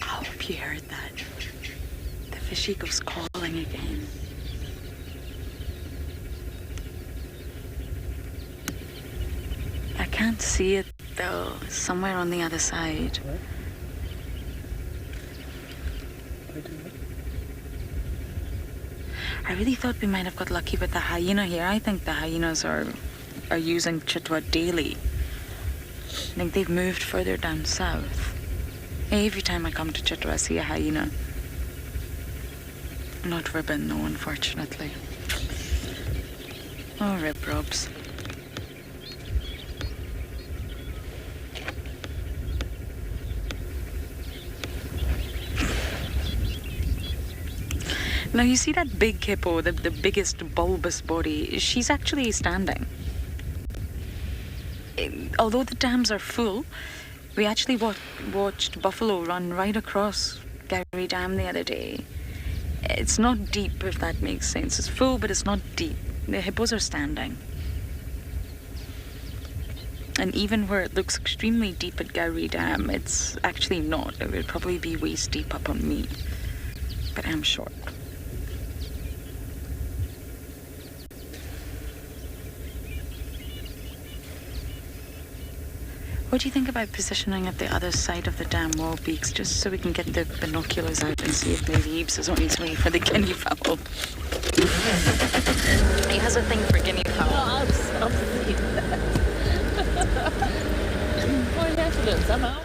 I hope you heard that. The Fishiko's calling again. I can't see it though, somewhere on the other side. I really thought we might have got lucky with the hyena here. I think the hyenas are using Chitwa daily. I think they've moved further down south. Every time I come to Chitwa, I see a hyena. Not ribbon, no, unfortunately. Oh, rip robs. Now you see that big hippo, the biggest bulbous body, she's actually standing. Although the dams are full, we actually watched buffalo run right across Gary Dam the other day. It's not deep, if that makes sense. It's full, but it's not deep. The hippos are standing. And even where it looks extremely deep at Gary Dam, it's actually not. It would probably be waist deep up on me. But I'm short. What do you think about positioning at the other side of the dam wall beaks, just so we can get the binoculars out and see if maybe Eves is on his way for the guinea fowl? He has a thing for guinea fowl. Oh, I'll see that. Point evidence, I'm out.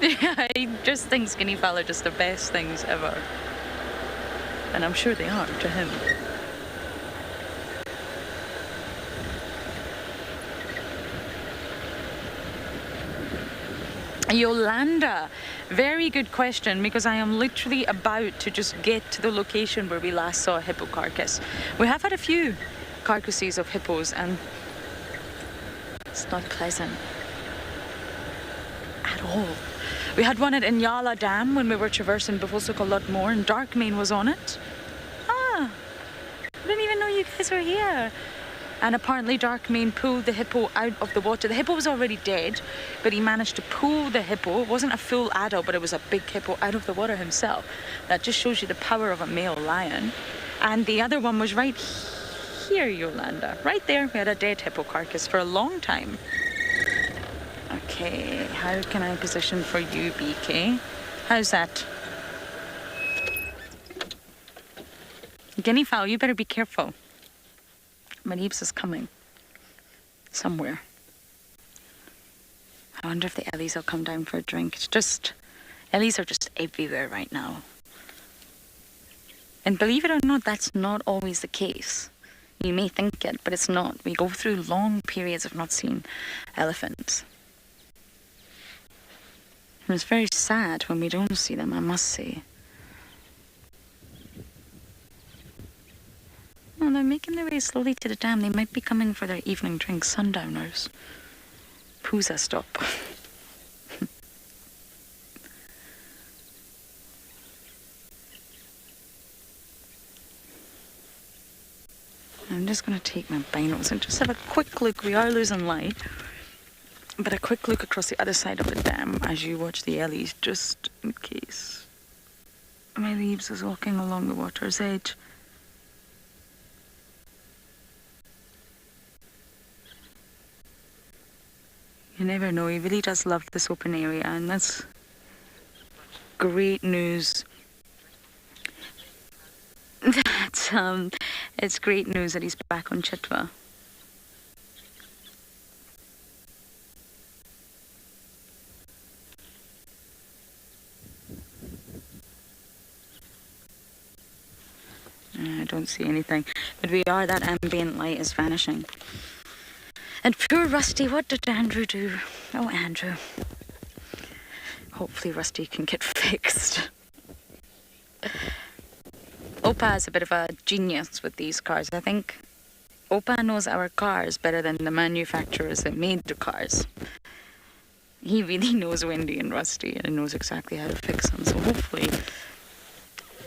Yeah, he just thinks guinea fowl are just the best things ever. And I'm sure they are to him. Yolanda, very good question, because I am literally about to just get to the location where we last saw a hippo carcass. We have had a few carcasses of hippos and it's not pleasant at all. We had one at Ngala Dam when we were traversing Bufosuk a lot more, and Darkmane was on it. I didn't even know you guys were here. And apparently Darkmane pulled the hippo out of the water. The hippo was already dead, but he managed to pull the hippo. It wasn't a full adult, but it was a big hippo out of the water himself. That just shows you the power of a male lion. And the other one was right here, Yolanda. Right there, we had a dead hippo carcass for a long time. Okay, how can I position for you, BK? How's that? Guinea fowl, you better be careful. Manibs is coming. somewhere. I wonder if the Ellies will come down for a drink. Ellies are just everywhere right now. And believe it or not, that's not always the case. You may think it, but it's not. We go through long periods of not seeing elephants. And it's very sad when we don't see them, I must say. Well, they're making their way slowly to the dam. They might be coming for their evening drink, sundowners. Pooza stop. I'm just going to take my binos and just have a quick look. We are losing light. But a quick look across the other side of the dam as you watch the Ellies, just in case my leaves is walking along the water's edge. You never know, he really does love this open area, and that's great news. It's great news that he's back on Chitwa. I don't see anything, but that ambient light is vanishing. And poor Rusty, what did Andrew do? Oh, Andrew. Hopefully Rusty can get fixed. Opa is a bit of a genius with these cars. I think Opa knows our cars better than the manufacturers that made the cars. He really knows Wendy and Rusty and knows exactly how to fix them. So hopefully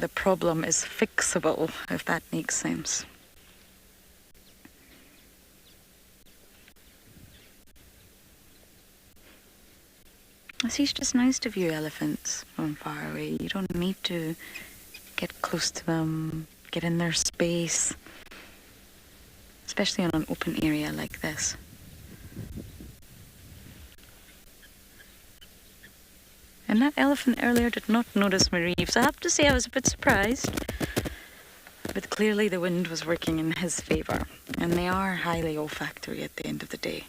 the problem is fixable, if that makes sense. It's just nice to view elephants from far away. You don't need to get close to them, get in their space, especially on an open area like this. And that elephant earlier did not notice my reefs. I have to say I was a bit surprised. But clearly the wind was working in his favour. And they are highly olfactory at the end of the day.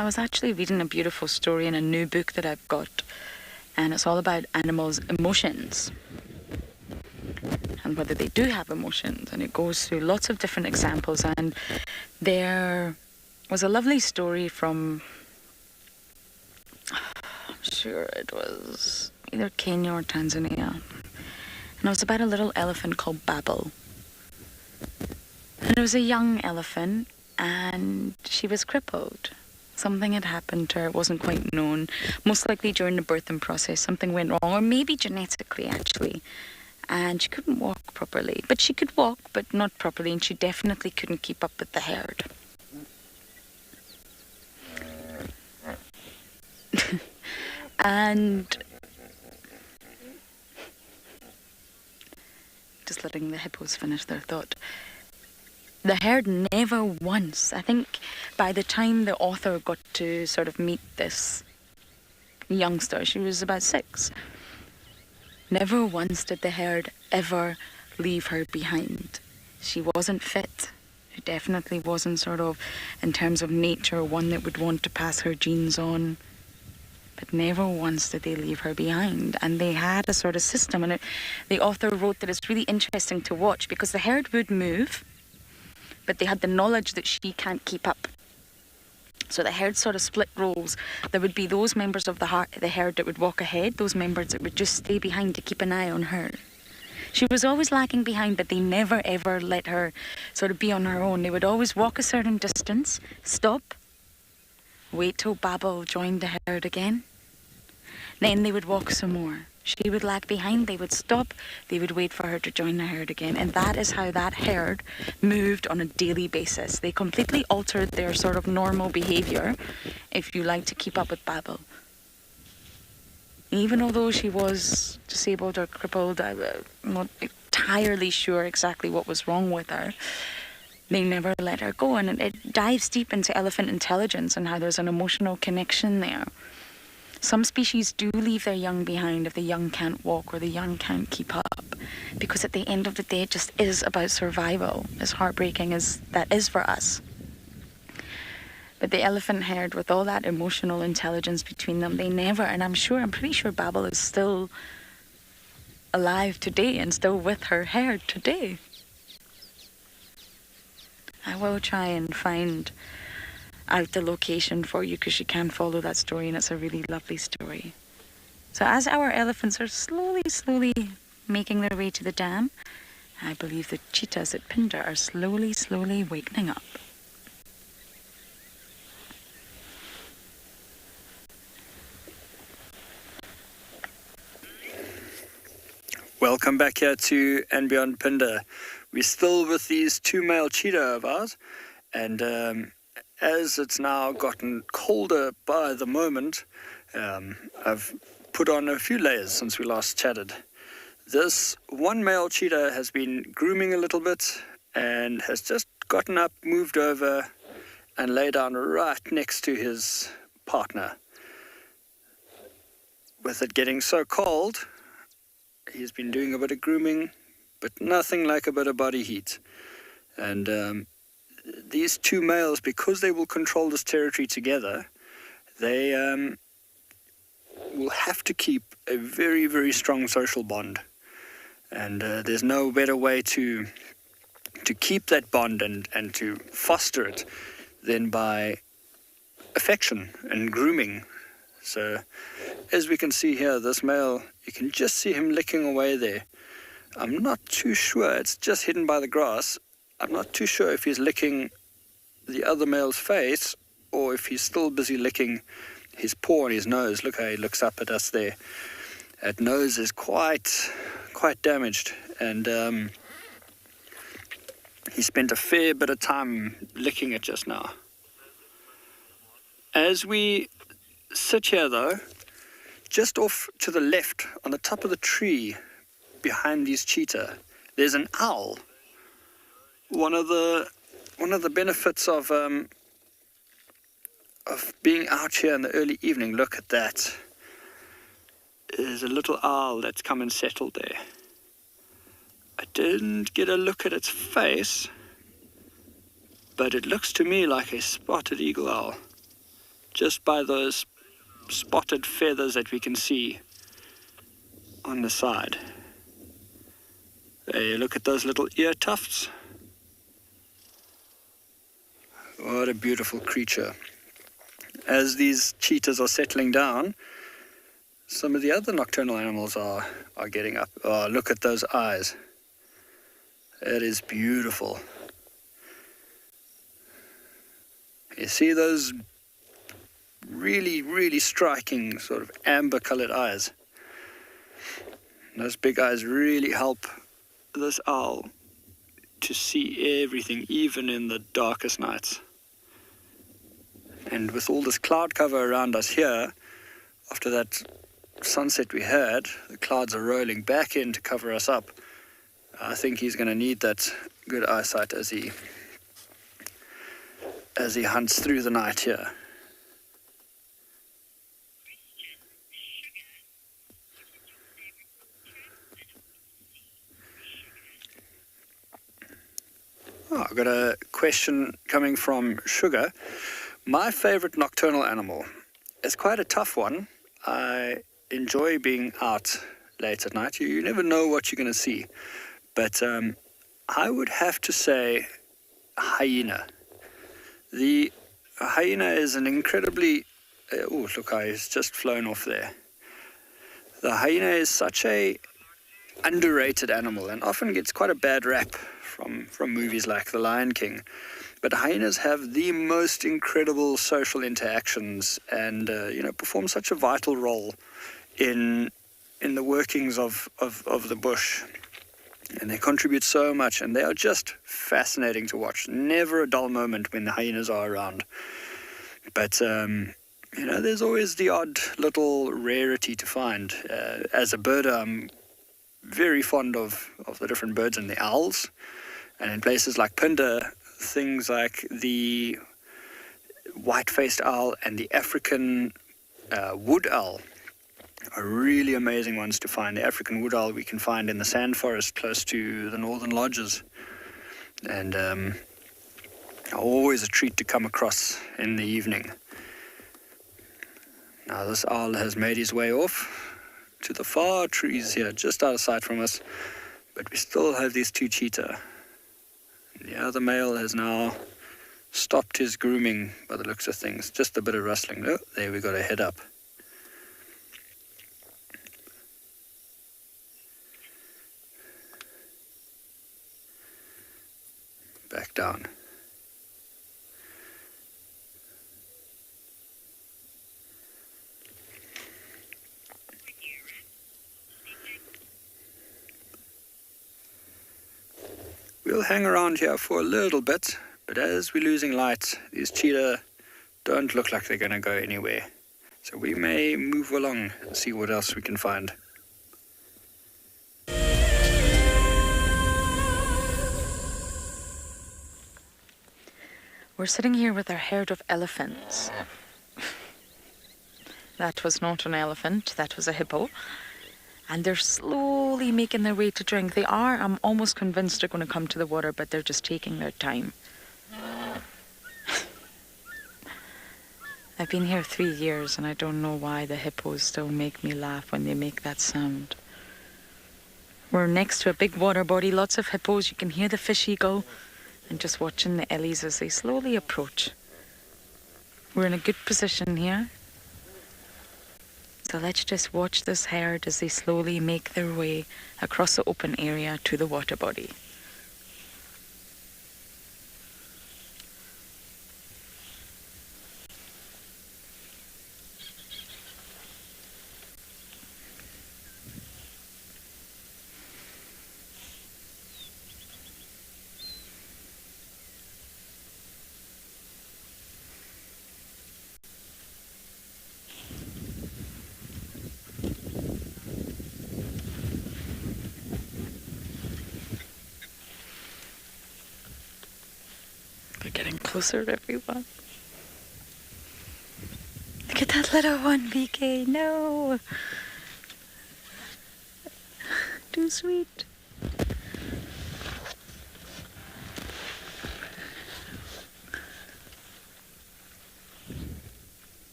I was actually reading a beautiful story in a new book that I've got, and it's all about animals' emotions and whether they do have emotions, and it goes through lots of different examples. And there was a lovely story from, I'm sure it was either Kenya or Tanzania, and it was about a little elephant called Babel. And it was a young elephant, and she was crippled. Something had happened to her, it wasn't quite known. Most likely during the birthing process, something went wrong, or maybe genetically, actually. And she couldn't walk properly. But she could walk, but not properly, and she definitely couldn't keep up with the herd. And just letting the hippos finish their thought. The herd never once, I think by the time the author got to sort of meet this youngster, she was about 6, never once did the herd ever leave her behind. She wasn't fit. She definitely wasn't sort of, in terms of nature, one that would want to pass her genes on. But never once did they leave her behind. And they had a sort of system, and the author wrote that it's really interesting to watch because the herd would move, but they had the knowledge that she can't keep up. So the herd sort of split roles. There would be those members of the herd that would walk ahead, those members that would just stay behind to keep an eye on her. She was always lagging behind, but they never ever let her sort of be on her own. They would always walk a certain distance, stop, wait till Babel joined the herd again. Then they would walk some more. She would lag behind, they would stop, they would wait for her to join the herd again. And that is how that herd moved on a daily basis. They completely altered their sort of normal behaviour, if you like, to keep up with Babel. Even although she was disabled or crippled, I'm not entirely sure exactly what was wrong with her. they never let her go. And it dives deep into elephant intelligence and how there's an emotional connection there. Some species do leave their young behind if the young can't walk or the young can't keep up, because at the end of the day it just is about survival, as heartbreaking as that is for us. But the elephant herd, with all that emotional intelligence between them, they never, and I'm pretty sure Babel is still alive today and still with her herd today. I will try and find out the location for you, because you can follow that story, and it's a really lovely story. So as our elephants are slowly making their way to the dam, I believe the cheetahs at Phinda are slowly wakening up. Welcome back here to andBeyond Phinda. We're still with these two male cheetah of ours, and as it's now gotten colder by the moment, I've put on a few layers since we last chatted. This one male cheetah has been grooming a little bit and has just gotten up, moved over, and lay down right next to his partner. With it getting so cold, he's been doing a bit of grooming, but nothing like a bit of body heat. And these two males, because they will control this territory together, they will have to keep a very strong social bond. And there's no better way to keep that bond and to foster it than by affection and grooming. So as we can see here, this male, you can just see him licking away there. I'm not too sure, it's just hidden by the grass. I'm not too sure if he's licking the other male's face or if he's still busy licking his paw and his nose. Look how he looks up at us there. That nose is quite damaged, and he spent a fair bit of time licking it just now. As we sit here though, just off to the left on the top of the tree behind these cheetah, there's an owl. One of the benefits of being out here in the early evening, look at that. There's a little owl that's come and settled there. I didn't get a look at its face, but it looks to me like a spotted eagle owl, just by those spotted feathers that we can see on the side. Hey, look at those little ear tufts. What a beautiful creature. As these cheetahs are settling down, some of the other nocturnal animals are getting up. Oh, look at those eyes. It is beautiful. You see those really striking sort of amber-colored eyes. Those big eyes really help this owl to see everything, even in the darkest nights. And with all this cloud cover around us here, after that sunset we had, the clouds are rolling back in to cover us up. I think he's going to need that good eyesight as he hunts through the night here. Oh, I've got a question coming from Sugar. My favorite nocturnal animal is quite a tough one. I enjoy being out late at night. You never know what you're going to see. But I would have to say hyena. The hyena is an incredibly... oh, look, he's just flown off there. The hyena is such a underrated animal and often gets quite a bad rap from movies like The Lion King. But hyenas have the most incredible social interactions and, perform such a vital role in the workings of the bush. And they contribute so much, and they are just fascinating to watch. Never a dull moment when the hyenas are around. But, there's always the odd little rarity to find. As a birder, I'm very fond of the different birds and the owls. And in places like Phinda, things like the white-faced owl and the African wood owl are really amazing ones to find. The African wood owl we can find in the sand forest close to the northern lodges, and always a treat to come across in the evening. Now this owl has made his way off to the far trees here, just out of sight from us, but we still have these two cheetah. The other male has now stopped his grooming by the looks of things. Just a bit of rustling. Oh, there we got a head up. Back down. We'll hang around here for a little bit, but as we're losing light, these cheetah don't look like they're going to go anywhere. So we may move along and see what else we can find. We're sitting here with our herd of elephants. That was not an elephant, that was a hippo. And they're slowly making their way to drink. They are, I'm almost convinced they're going to come to the water, but they're just taking their time. I've been here 3 years and I don't know why the hippos still make me laugh when they make that sound. We're next to a big water body, lots of hippos, you can hear the fish eagle, and just watching the ellies as they slowly approach. We're in a good position here. So let's just watch this herd as they slowly make their way across the open area to the water body. We're getting closer, everyone. Look at that little one, BK. No. Too sweet.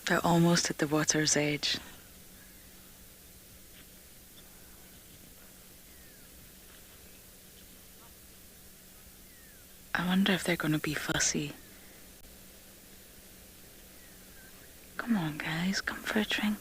They're almost at the water's edge. I wonder if they're going to be fussy. Come on, guys, come for a drink.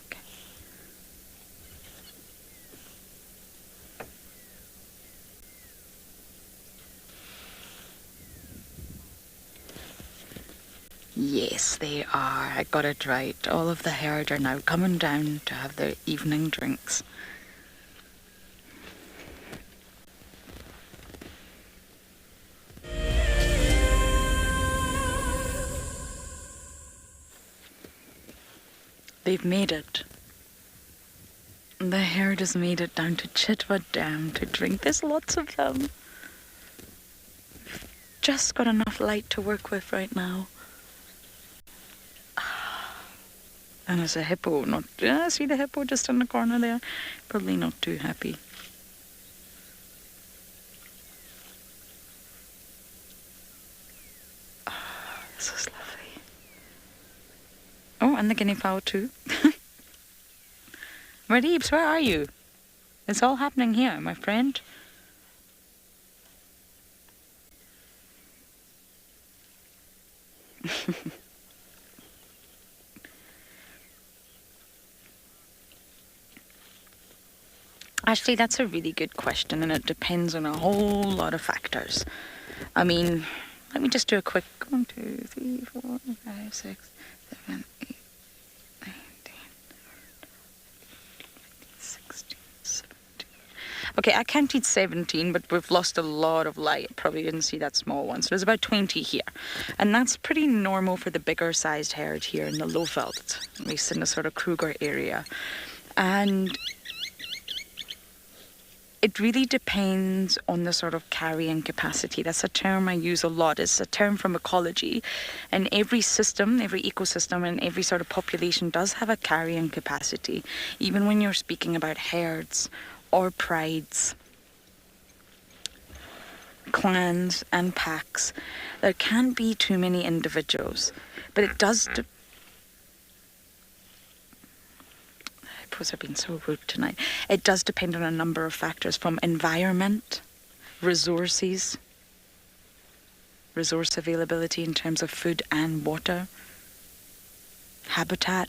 Yes, they are. I got it right. All of the herd are now coming down to have their evening drinks. They've made it. The herd has made it down to Chitwa Dam to drink. There's lots of them. Just got enough light to work with right now. And as a hippo, not... see the hippo just in the corner there? Probably not too happy. Oh, this is lovely. Oh, and the guinea fowl too. Madeebs, where are you? It's all happening here, my friend. Actually, that's a really good question, and it depends on a whole lot of factors. I mean, let me just do a quick 1, 2, 3, 4, 5, 6, 7, 8, 9, 10, 16, 17. Okay, I counted 17, but we've lost a lot of light. Probably didn't see that small one. So there's about 20 here. And that's pretty normal for the bigger sized herd here in the Lowveld, at least in the sort of Kruger area. And it really depends on the sort of carrying capacity. That's a term I use a lot. It's a term from ecology. And every system, every ecosystem, and every sort of population does have a carrying capacity. Even when you're speaking about herds or prides, clans and packs, there can't be too many individuals. But it does... I've been so rude tonight. It does depend on a number of factors, from environment, resources, resource availability in terms of food and water, habitat.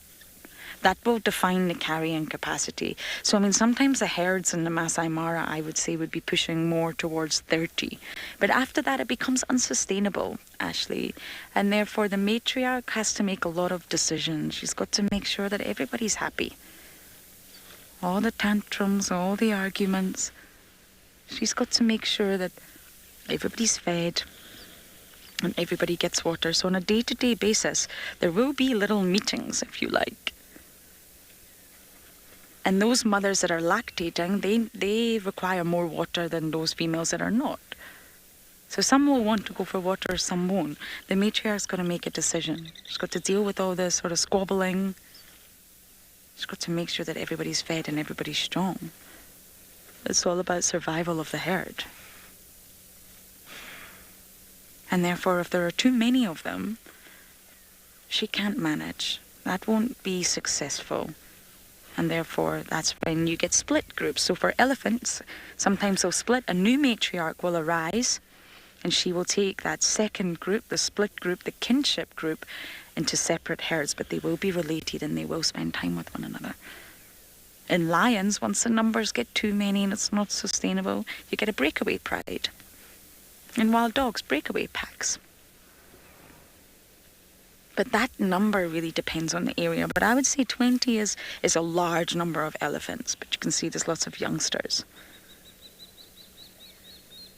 That will define the carrying capacity. So, I mean, sometimes the herds in the Masai Mara, I would say, would be pushing more towards 30. But after that, it becomes unsustainable, Ashley. And therefore, the matriarch has to make a lot of decisions. She's got to make sure that everybody's happy. All the tantrums, all the arguments. She's got to make sure that everybody's fed and everybody gets water. So on a day-to-day basis, there will be little meetings, if you like. And those mothers that are lactating, they require more water than those females that are not. So some will want to go for water, some won't. The matriarch's got to make a decision. She's got to deal with all this sort of squabbling. She's got to make sure that everybody's fed and everybody's strong. It's all about survival of the herd. And therefore, if there are too many of them, she can't manage. That won't be successful. And therefore, that's when you get split groups. So for elephants, sometimes they'll split. A new matriarch will arise, and she will take that second group, the split group, the kinship group, into separate herds, but they will be related and they will spend time with one another. In lions, once the numbers get too many and it's not sustainable, you get a breakaway pride. In wild dogs, breakaway packs. But that number really depends on the area. But I would say 20 is a large number of elephants, but you can see there's lots of youngsters.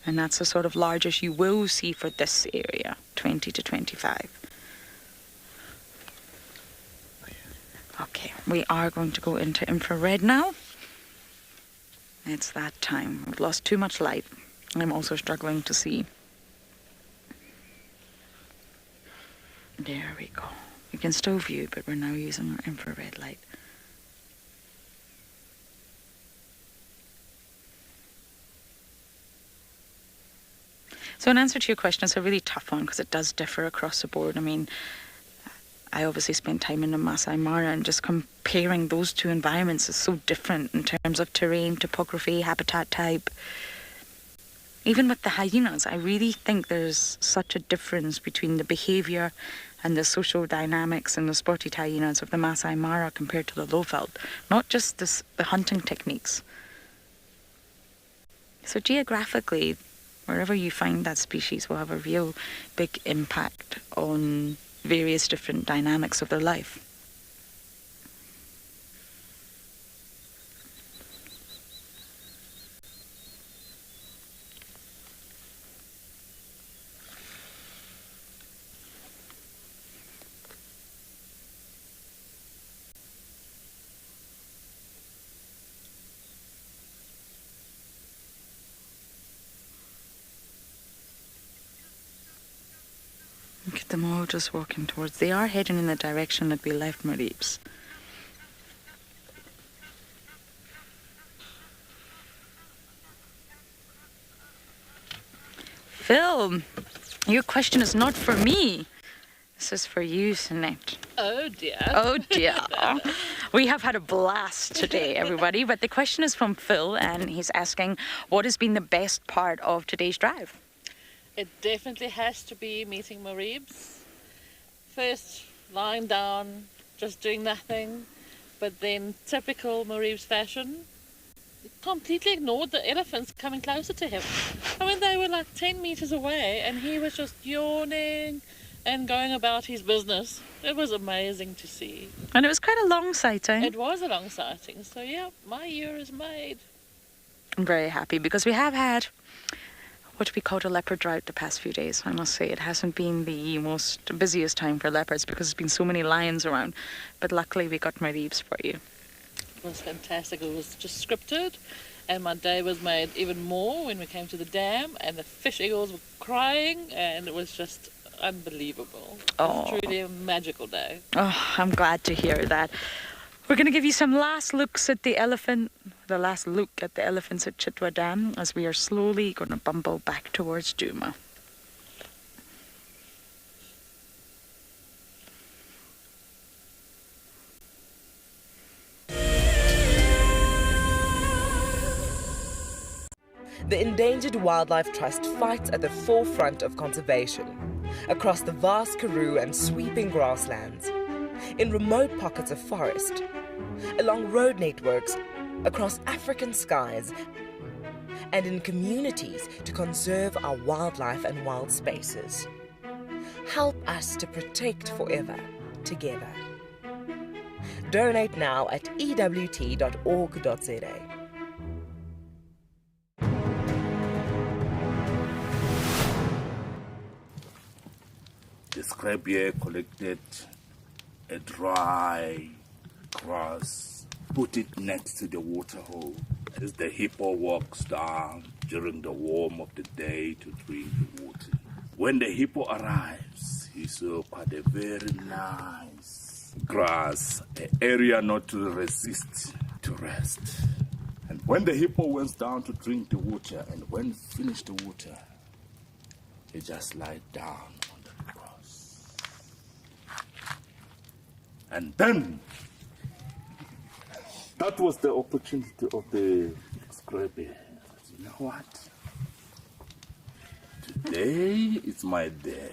And that's the sort of largest you will see for this area, 20 to 25. Okay, we are going to go into infrared now. It's that time. We've lost too much light. I'm also struggling to see. There we go. We can still view, but we're now using our infrared light. So in answer to your question, it's a really tough one because it does differ across the board. I mean, I obviously spent time in the Masai Mara, and just comparing those two environments is so different in terms of terrain, topography, habitat type. Even with the hyenas, I really think there's such a difference between the behaviour and the social dynamics and the spotted hyenas of the Masai Mara compared to the Lowveld. Not just the hunting techniques. So geographically, wherever you find that species will have a real big impact on various different dynamics of their life. Look at them all just walking towards. They are heading in the direction that we left Marips. Phil, your question is not for me. This is for you, Sinead. Oh dear. Oh dear. We have had a blast today, everybody. But the question is from Phil, and he's asking, what has been the best part of today's drive? It definitely has to be meeting Marips. First, lying down, just doing nothing, but then typical Marips fashion, he completely ignored the elephants coming closer to him. I mean, they were like 10 meters away, and he was just yawning and going about his business. It was amazing to see. And it was quite a long sighting. It was a long sighting, so yeah, my year is made. I'm very happy because we have had what we call a leopard drought the past few days. I must say it hasn't been the most busiest time for leopards because there's been so many lions around. But luckily we got Mareebs for you. It was fantastic. It was just scripted, and my day was made even more when we came to the dam and the fish eagles were crying, and it was just unbelievable. It was truly a magical day. Oh, I'm glad to hear that. We're going to give you some last looks at the elephant, the last look at the elephants at Chitwa Dam as we are slowly going to bumble back towards Djuma. The Endangered Wildlife Trust fights at the forefront of conservation, across the vast karoo and sweeping grasslands, in remote pockets of forest, along road networks, across African skies, and in communities to conserve our wildlife and wild spaces. Help us to protect forever, together. Donate now at ewt.org.za. The scribe here collected a dry grass, put it next to the water hole as the hippo walks down during the warm of the day to drink the water. When the hippo arrives, he saw quite a very nice grass, an area not to resist, to rest. And when the hippo went down to drink the water, and when finished the water, he just lied down on the grass. And then, that was the opportunity of the scribe. You know what? Today is my day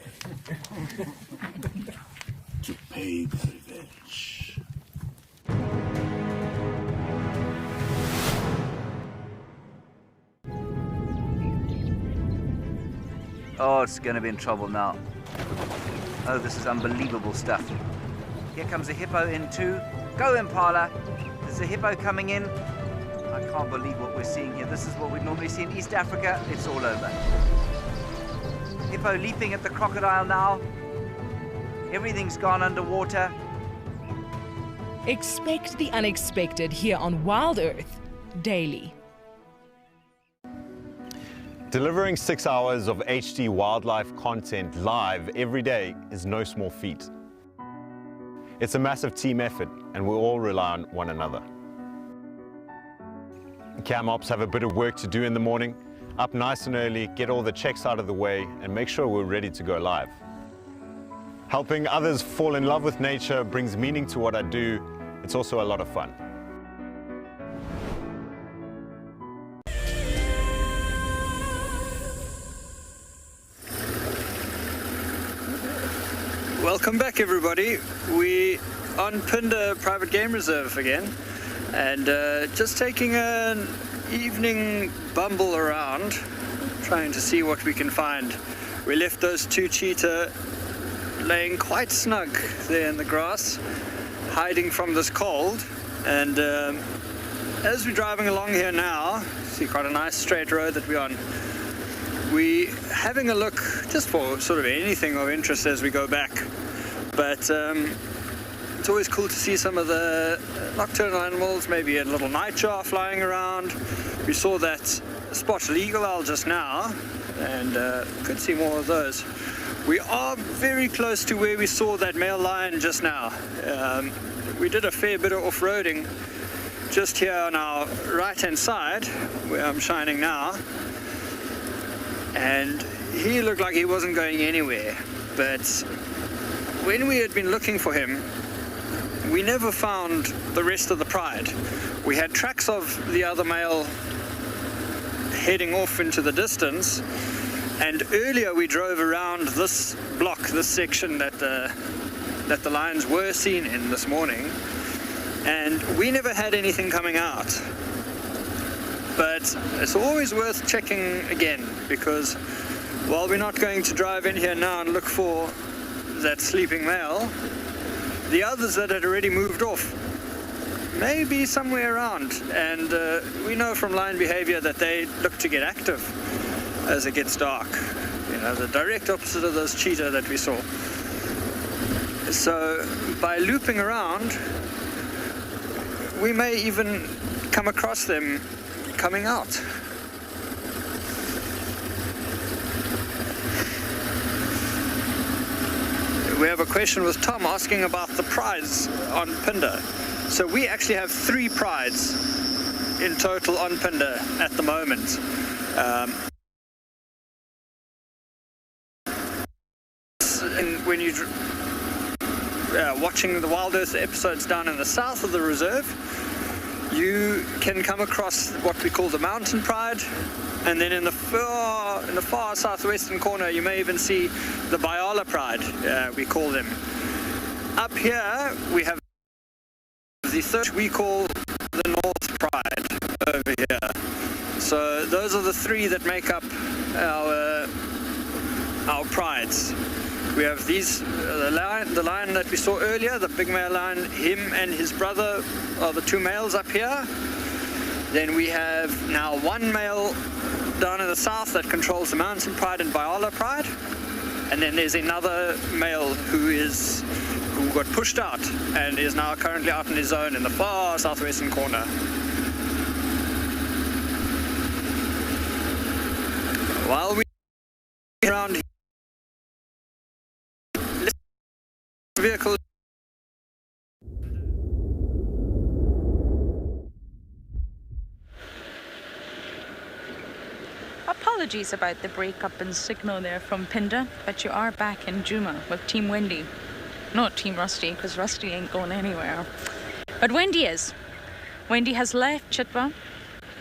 to pay the revenge. Oh, it's going to be in trouble now. Oh, this is unbelievable stuff. Here comes a hippo in too. Go, Impala. There's a hippo coming in. I can't believe what we're seeing here. This is what we normally see in East Africa. It's all over. Hippo leaping at the crocodile now. Everything's gone underwater. Expect the unexpected here on WildEarth daily. Delivering 6 hours of HD wildlife content live every day is no small feat. It's a massive team effort, and we all rely on one another. Cam ops have a bit of work to do in the morning, up nice and early, get all the checks out of the way, and make sure we're ready to go live. Helping others fall in love with nature brings meaning to what I do. It's also a lot of fun. Welcome back, everybody. We on Phinda Private Game Reserve again, and just taking an evening bumble around, trying to see what we can find. We left those two cheetah laying quite snug there in the grass, hiding from this cold, and as we're driving along here now, see quite a nice straight road that we're on. We're having a look just for sort of anything of interest as we go back, but it's always cool to see some of the nocturnal animals, maybe a little nightjar flying around. We saw that spotted eagle owl just now, and could see more of those. We are very close to where we saw that male lion just now. We did a fair bit of off-roading just here on our right-hand side, where I'm shining now, and he looked like he wasn't going anywhere. But when we had been looking for him, we never found the rest of the pride. We had tracks of the other male heading off into the distance, and earlier we drove around this block, this section that the lions were seen in this morning, and we never had anything coming out. But it's always worth checking again, because while we're not going to drive in here now and look for that sleeping male, the others that had already moved off may be somewhere around, and we know from lion behavior that they look to get active as it gets dark. You know, the direct opposite of those cheetah that we saw. So by looping around, we may even come across them coming out. We have a question with Tom asking about the prides on Phinda. So we actually have 3 prides in total on Phinda at the moment. And when you're watching the WildEarth episodes down in the south of the reserve, you can come across what we call the mountain pride, and then in the far southwestern corner you may even see the Ngala pride, we call them. Up here we have the third we call the North Pride over here. So those are the 3 that make up our prides. We have these, the lion that we saw earlier, the big male lion, him and his brother are the 2 males up here. Then we have now 1 male down in the south that controls the mountain pride and Ngala pride. And then there's another male who got pushed out and is now currently out on his own in the far southwestern corner. While we around here, vehicle. Apologies about the breakup in signal there from Phinda, but you are back in Djuma with Team Wendy. Not Team Rusty, because Rusty ain't going anywhere. But Wendy is. Wendy has left Chitwa,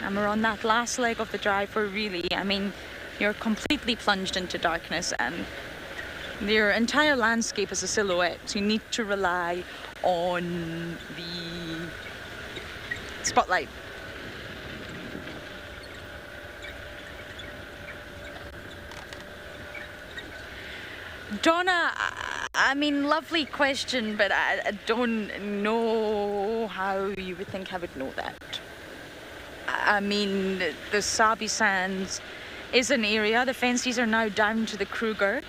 and we're on that last leg of the drive where really, I mean, you're completely plunged into darkness and your entire landscape is a silhouette. So you need to rely on the spotlight. Donna, I mean, lovely question, but I don't know how you would think I would know that. I mean, the Sabi Sands is an area. The fences are now down to the Kruger.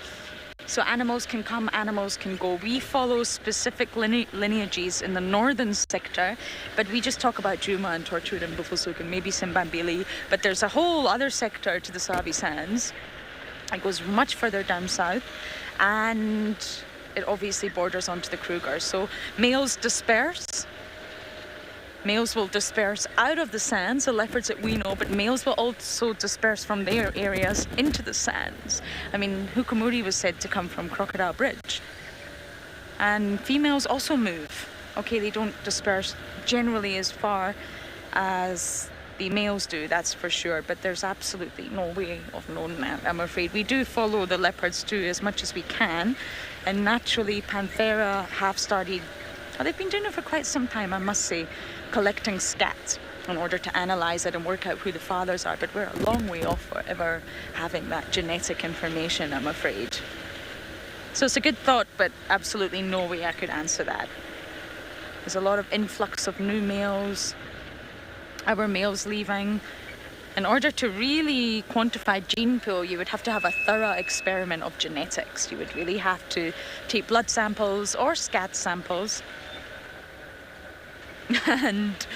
So animals can come, animals can go. We follow specific lineages in the northern sector, but we just talk about Djuma and Tortuga and Bufosuk and maybe Simbambili. But there's a whole other sector to the Sabi Sands. It goes much further down south, and it obviously borders onto the Kruger. So males disperse. Males will disperse out of the sands, the leopards that we know, but males will also disperse from their areas into the sands. I mean, Hukamuri was said to come from Crocodile Bridge. And females also move. Okay, they don't disperse generally as far as the males do, that's for sure, but there's absolutely no way of knowing that, I'm afraid. We do follow the leopards too as much as we can, and naturally Panthera have started, well, they've been doing it for quite some time, I must say, collecting scat in order to analyze it and work out who the fathers are, but we're a long way off for ever having that genetic information, I'm afraid. So it's a good thought, but absolutely no way I could answer that. There's a lot of influx of new males, our males leaving. In order to really quantify gene pool, you would have to have a thorough experiment of genetics. You would really have to take blood samples or scat samples and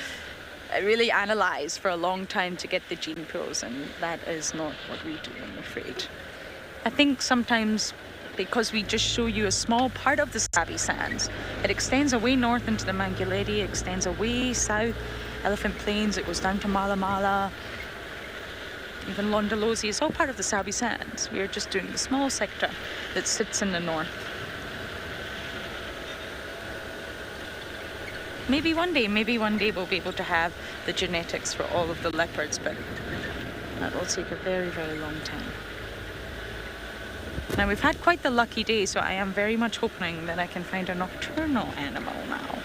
really analyze for a long time to get the gene pools, and that is not what we do, I'm afraid. I think sometimes because we just show you a small part of the Sabi Sands, it extends away north into the Manguledi, extends away south, Elephant Plains, it goes down to Mala Mala, even Londolozi, it's all part of the Sabi Sands. We're just doing the small sector that sits in the north. Maybe one day we'll be able to have the genetics for all of the leopards, but that will take a very, very long time. Now, we've had quite the lucky day, so I am very much hoping that I can find a nocturnal animal now.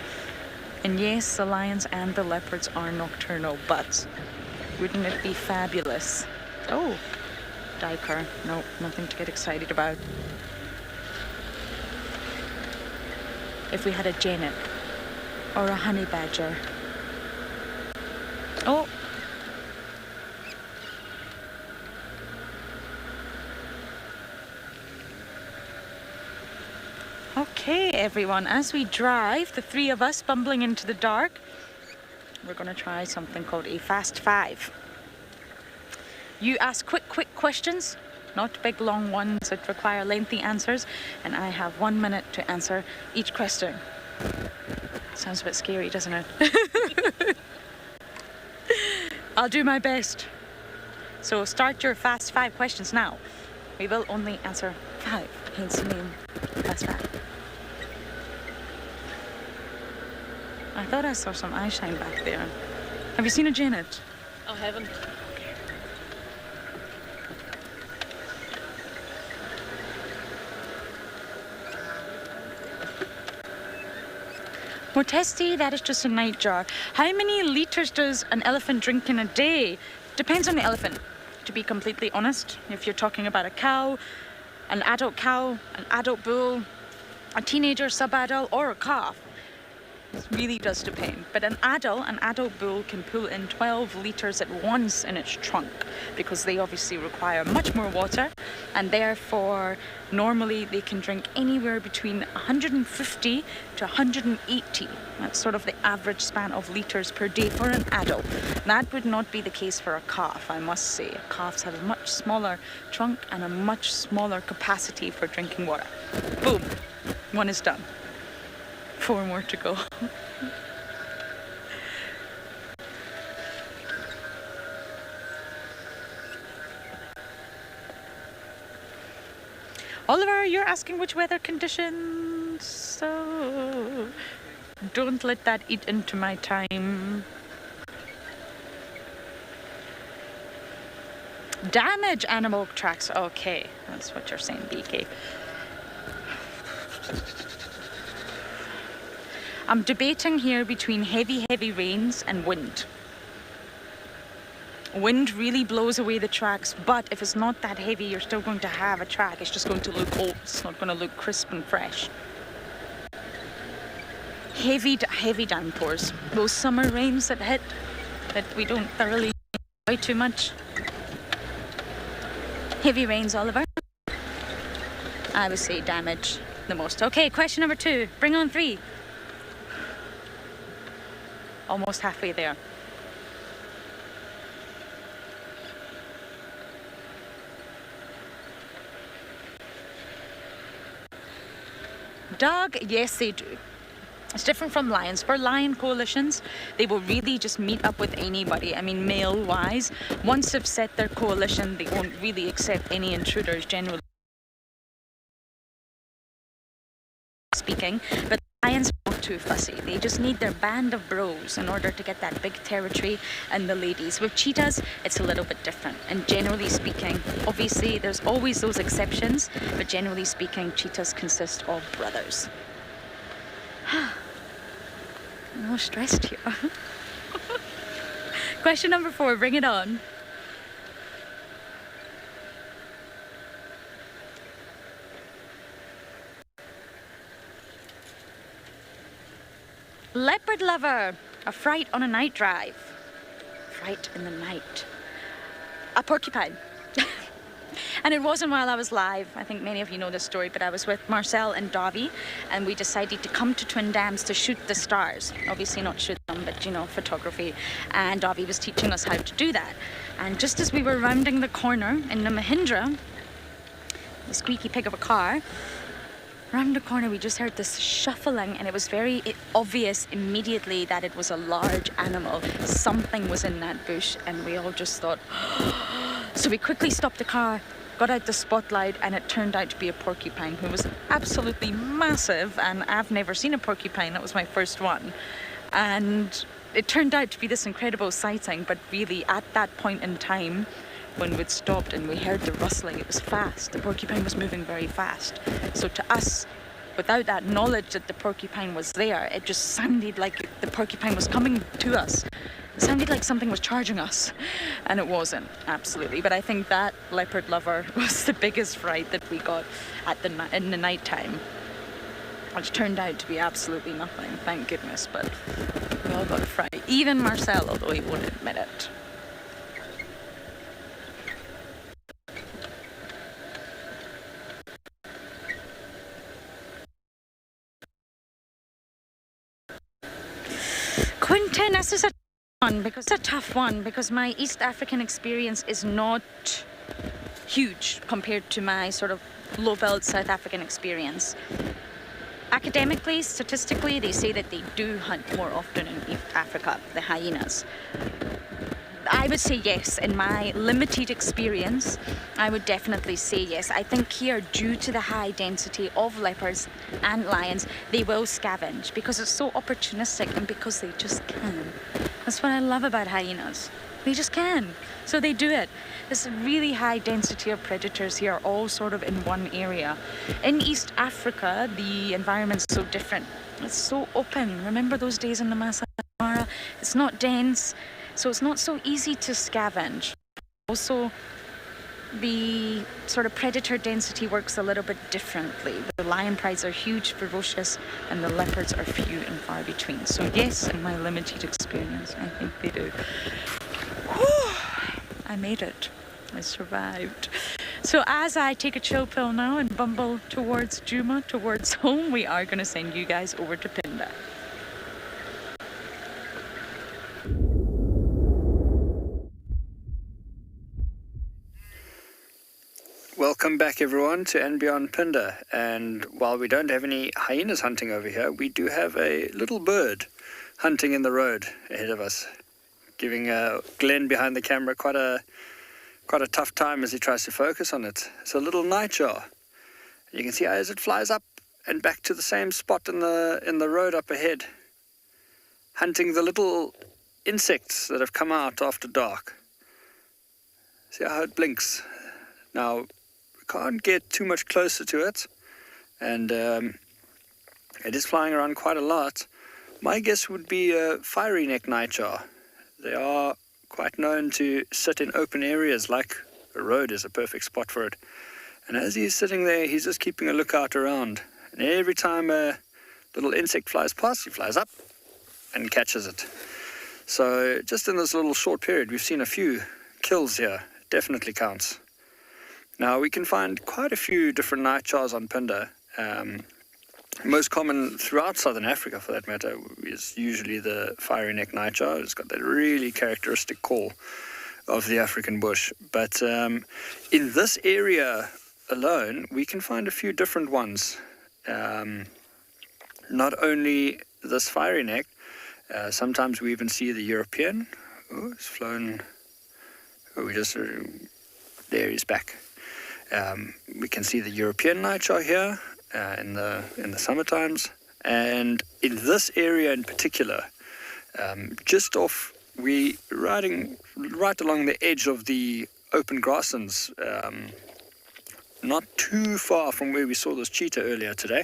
And yes, the lions and the leopards are nocturnal, but wouldn't it be fabulous? Oh, duiker. No, nothing to get excited about. If we had a genet, or a honey badger, Oh. Okay, everyone, as we drive, the three of us bumbling into the dark, we're going to try something called a fast five. You ask quick questions, not big long ones that require lengthy answers, and I have 1 minute to answer each question. Sounds a bit scary, doesn't it? I'll do my best. So start your fast five questions now. We will only answer 5, hence the name fast five. I thought I saw some eye shine back there. Have you seen a Janet? I haven't. More testy, that is just a nightjar. How many litres does an elephant drink in a day? Depends on the elephant, to be completely honest. If you're talking about a cow, an adult bull, a teenager, sub-adult, or a calf, it really does depend. But an adult bull can pull in 12 litres at once in its trunk because they obviously require much more water, and therefore normally they can drink anywhere between 150 to 180. That's sort of the average span of litres per day for an adult. That would not be the case for a calf, I must say. Calves have a much smaller trunk and a much smaller capacity for drinking water. Boom, 1 is done. 4 more to go. Oliver, you're asking which weather conditions, so don't let that eat into my time. Damage animal tracks. Okay, that's what you're saying, BK. I'm debating here between heavy rains and wind. Wind really blows away the tracks, but if it's not that heavy, you're still going to have a track. It's just going to look old. It's not going to look crisp and fresh. Heavy downpours. Those summer rains that hit, that we don't thoroughly enjoy too much. Heavy rains, Oliver. I would say damage the most. Okay, question number 2. Bring on 3. Almost halfway there. Dog, yes they do. It's different from lions. For lion coalitions, they will really just meet up with anybody. I mean, male-wise, once they've set their coalition, they won't really accept any intruders, generally speaking. But lions are not too fussy. They just need their band of bros in order to get that big territory and the ladies. With cheetahs, it's a little bit different. And generally speaking, obviously, there's always those exceptions, but generally speaking, cheetahs consist of brothers. I'm all stressed here. Question number 4, bring it on. Leopard lover, a fright on a night drive. Fright in the night. A porcupine. And it wasn't while I was live. I think many of you know this story, but I was with Marcel and Davi, and we decided to come to Twin Dams to shoot the stars. Obviously not shoot them, but you know, photography. And Davi was teaching us how to do that. And just as we were rounding the corner in the Mahindra, the squeaky pig of a car, round the corner we just heard this shuffling, and it was very obvious immediately that it was a large animal. Something was in that bush, and we all just thought, so we quickly stopped the car, got out the spotlight, and it turned out to be a porcupine who was absolutely massive, and I've never seen a porcupine. That was my first one. And it turned out to be this incredible sighting, but really at that point in time, when we'd stopped and we heard the rustling, it was fast. The porcupine was moving very fast. So to us, without that knowledge that the porcupine was there, it just sounded like the porcupine was coming to us. It sounded like something was charging us, and it wasn't, absolutely. But I think that leopard lover was the biggest fright that we got in the night time, which turned out to be absolutely nothing, thank goodness. But We all got a fry. Even Marcel, although he won't admit it. Quentin, this is a tough one because my East African experience is not huge compared to my sort of low-billed South African experience. Academically, statistically, they say that they do hunt more often in East Africa, the hyenas. I would say yes. In my limited experience, I would definitely say yes. I think here, due to the high density of leopards and lions, they will scavenge because it's so opportunistic and because they just can. That's what I love about hyenas. They just can. So they do it. This really high density of predators here, all sort of in one area. In East Africa, the environment's so different. It's so open. Remember those days in the Masai Mara? It's not dense. So it's not so easy to scavenge. Also, the sort of predator density works a little bit differently. The lion prides are huge, ferocious, and the leopards are few and far between. So yes, in my limited experience, I think they do. Whew, I made it. I survived. So as I take a chill pill now and bumble towards Djuma, towards home, we are going to send you guys over to Phinda. Welcome back everyone to andBeyond Phinda, and while we don't have any hyenas hunting over here, we do have a little bird hunting in the road ahead of us, giving Glenn behind the camera quite a tough time as he tries to focus on it. It's a little nightjar. You can see as it flies up and back to the same spot in the road up ahead, hunting the little insects that have come out after dark. See how it blinks. Now, can't get too much closer to it, and it is flying around quite a lot. My guess would be a fiery neck nightjar. They are quite known to sit in open areas, like a road is a perfect spot for it. And as he's sitting there, he's just keeping a lookout around. And every time a little insect flies past, he flies up and catches it. So just in this little short period, we've seen a few kills here. It definitely counts. Now, we can find quite a few different nightjars on Phinda. Most common throughout southern Africa, for that matter, is usually the fiery neck nightjar. It's got that really characteristic call of the African bush. But in this area alone, we can find a few different ones. Not only this fiery neck, sometimes we even see the European. Oh, it's flown. Oh, there he's back. We can see the European nightjar here in the summer times, and in this area in particular, just off, we riding right along the edge of the open grasslands, not too far from where we saw this cheetah earlier today,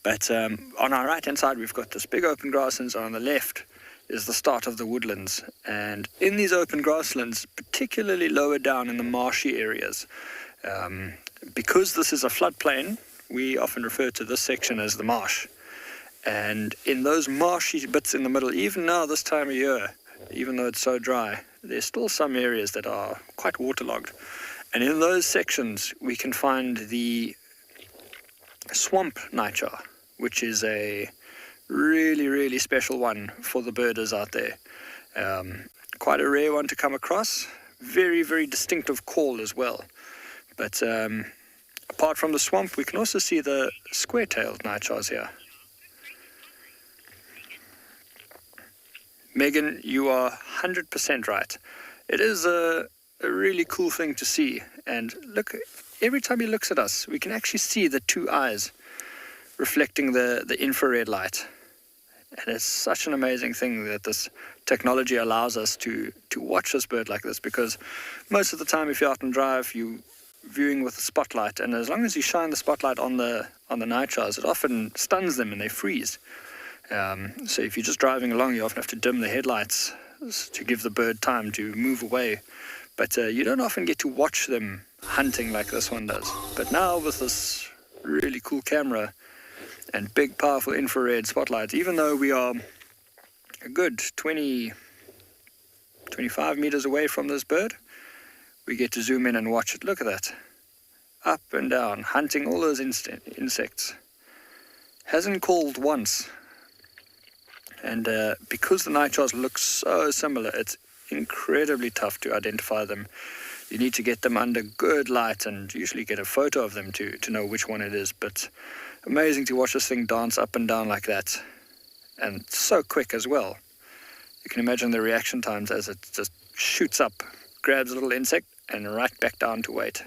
but on our right hand side we've got this big open grasslands, and on the left is the start of the woodlands. And in these open grasslands, particularly lower down in the marshy areas, because this is a floodplain, we often refer to this section as the marsh. And in those marshy bits in the middle, even now this time of year, even though it's so dry, there's still some areas that are quite waterlogged. And in those sections, we can find the swamp nightjar, which is a really, really special one for the birders out there. Quite a rare one to come across. Very, very distinctive call as well. But apart from the swamp, we can also see the square-tailed nightjars here. Megan, you are 100% right. It is a really cool thing to see. And look, every time he looks at us, we can actually see the two eyes reflecting the infrared light. And it's such an amazing thing that this technology allows us to watch this bird like this, because most of the time if you're out and drive, you viewing with a spotlight, and as long as you shine the spotlight on the nightjars, it often stuns them and they freeze. So if you're just driving along, you often have to dim the headlights to give the bird time to move away. But you don't often get to watch them hunting like this one does. But now with this really cool camera and big powerful infrared spotlights, even though we are a good 20, 25 meters away from this bird, we get to zoom in and watch it. Look at that. Up and down, hunting all those insects. Hasn't called once. And because the nightjars look so similar, it's incredibly tough to identify them. You need to get them under good light and usually get a photo of them to know which one it is. But amazing to watch this thing dance up and down like that. And so quick as well. You can imagine the reaction times as it just shoots up, grabs a little insect, and right back down to wait.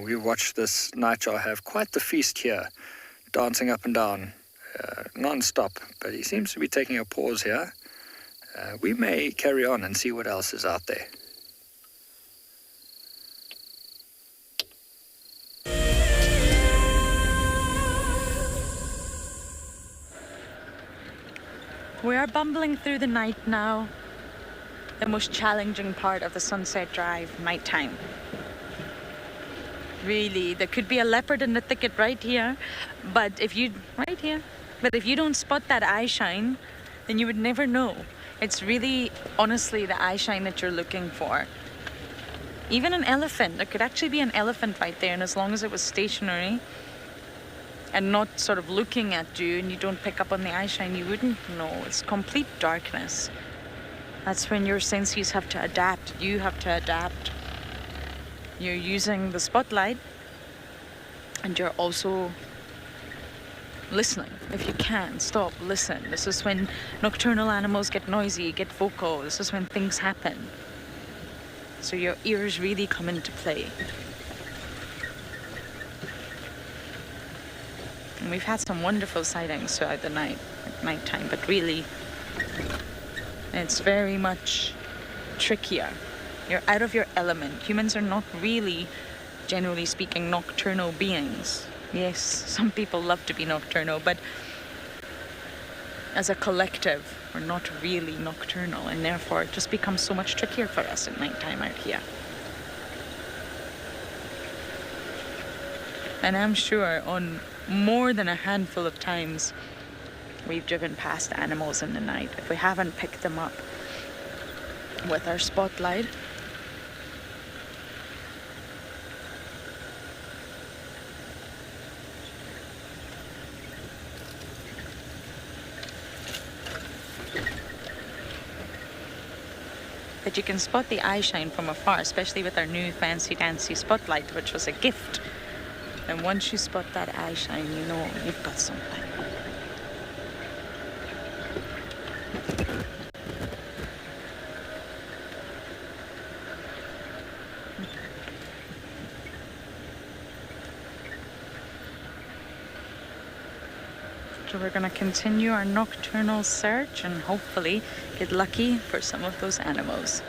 We watched this nightjar have quite the feast here, dancing up and down, non-stop, but he seems to be taking a pause here. We may carry on and see what else is out there. We are bumbling through the night now, the most challenging part of the Sunset Drive, nighttime. Really, there could be a leopard in the thicket right here, but if you don't spot that eye shine, then you would never know. It's really, honestly, the eye shine that you're looking for. Even an elephant, there could actually be an elephant right there, and as long as it was stationary and not sort of looking at you and you don't pick up on the eye shine, you wouldn't know. It's complete darkness. That's when your senses have to adapt. You have to adapt. You're using the spotlight, and you're also listening. If you can, stop, listen. This is when nocturnal animals get noisy, get vocal. This is when things happen. So your ears really come into play. And we've had some wonderful sightings throughout the night, at nighttime, but really, it's very much trickier. You're out of your element. Humans are not really, generally speaking, nocturnal beings. Yes, some people love to be nocturnal, but as a collective, we're not really nocturnal, and therefore it just becomes so much trickier for us at nighttime out here. And I'm sure on more than a handful of times we've driven past animals in the night. If we haven't picked them up with our spotlight, that you can spot the eye shine from afar, especially with our new fancy dancy spotlight, which was a gift. And once you spot that eye shine, you know you've got something. So we're going to continue our nocturnal search and hopefully get lucky for some of those animals.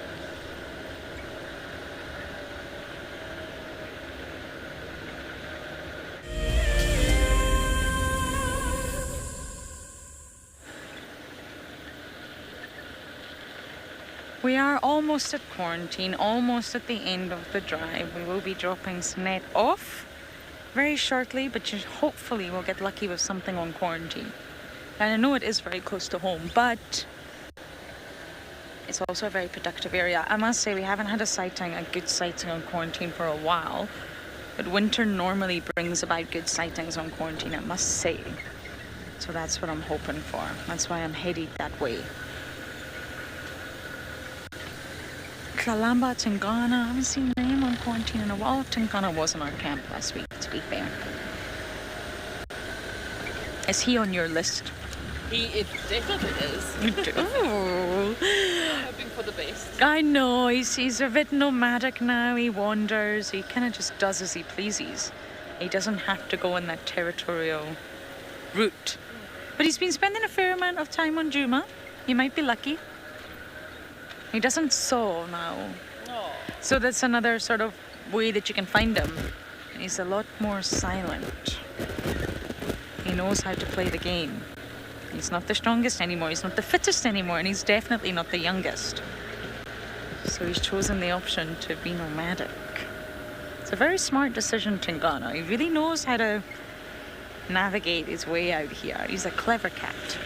We are almost at quarantine, almost at the end of the drive. We will be dropping Snet off very shortly, but hopefully we'll get lucky with something on quarantine. And I know it is very close to home, but it's also a very productive area. I must say we haven't had a good sighting on quarantine for a while, but winter normally brings about good sightings on quarantine, I must say. So that's what I'm hoping for. That's why I'm headed that way. Kalamba, Tingana, I haven't seen them on quarantine in a while. Tingana was in our camp last week, to be fair. Is he on your list? It definitely is. Oh. I'm hoping for the best. I know, he's a bit nomadic now. He wanders, he kind of just does as he pleases. He doesn't have to go on that territorial route. But he's been spending a fair amount of time on Djuma. He might be lucky. He doesn't sow now. Oh. So that's another sort of way that you can find him. He's a lot more silent. He knows how to play the game. He's not the strongest anymore, he's not the fittest anymore, and he's definitely not the youngest. So he's chosen the option to be nomadic. It's a very smart decision, Tingana. He really knows how to navigate his way out here. He's a clever cat.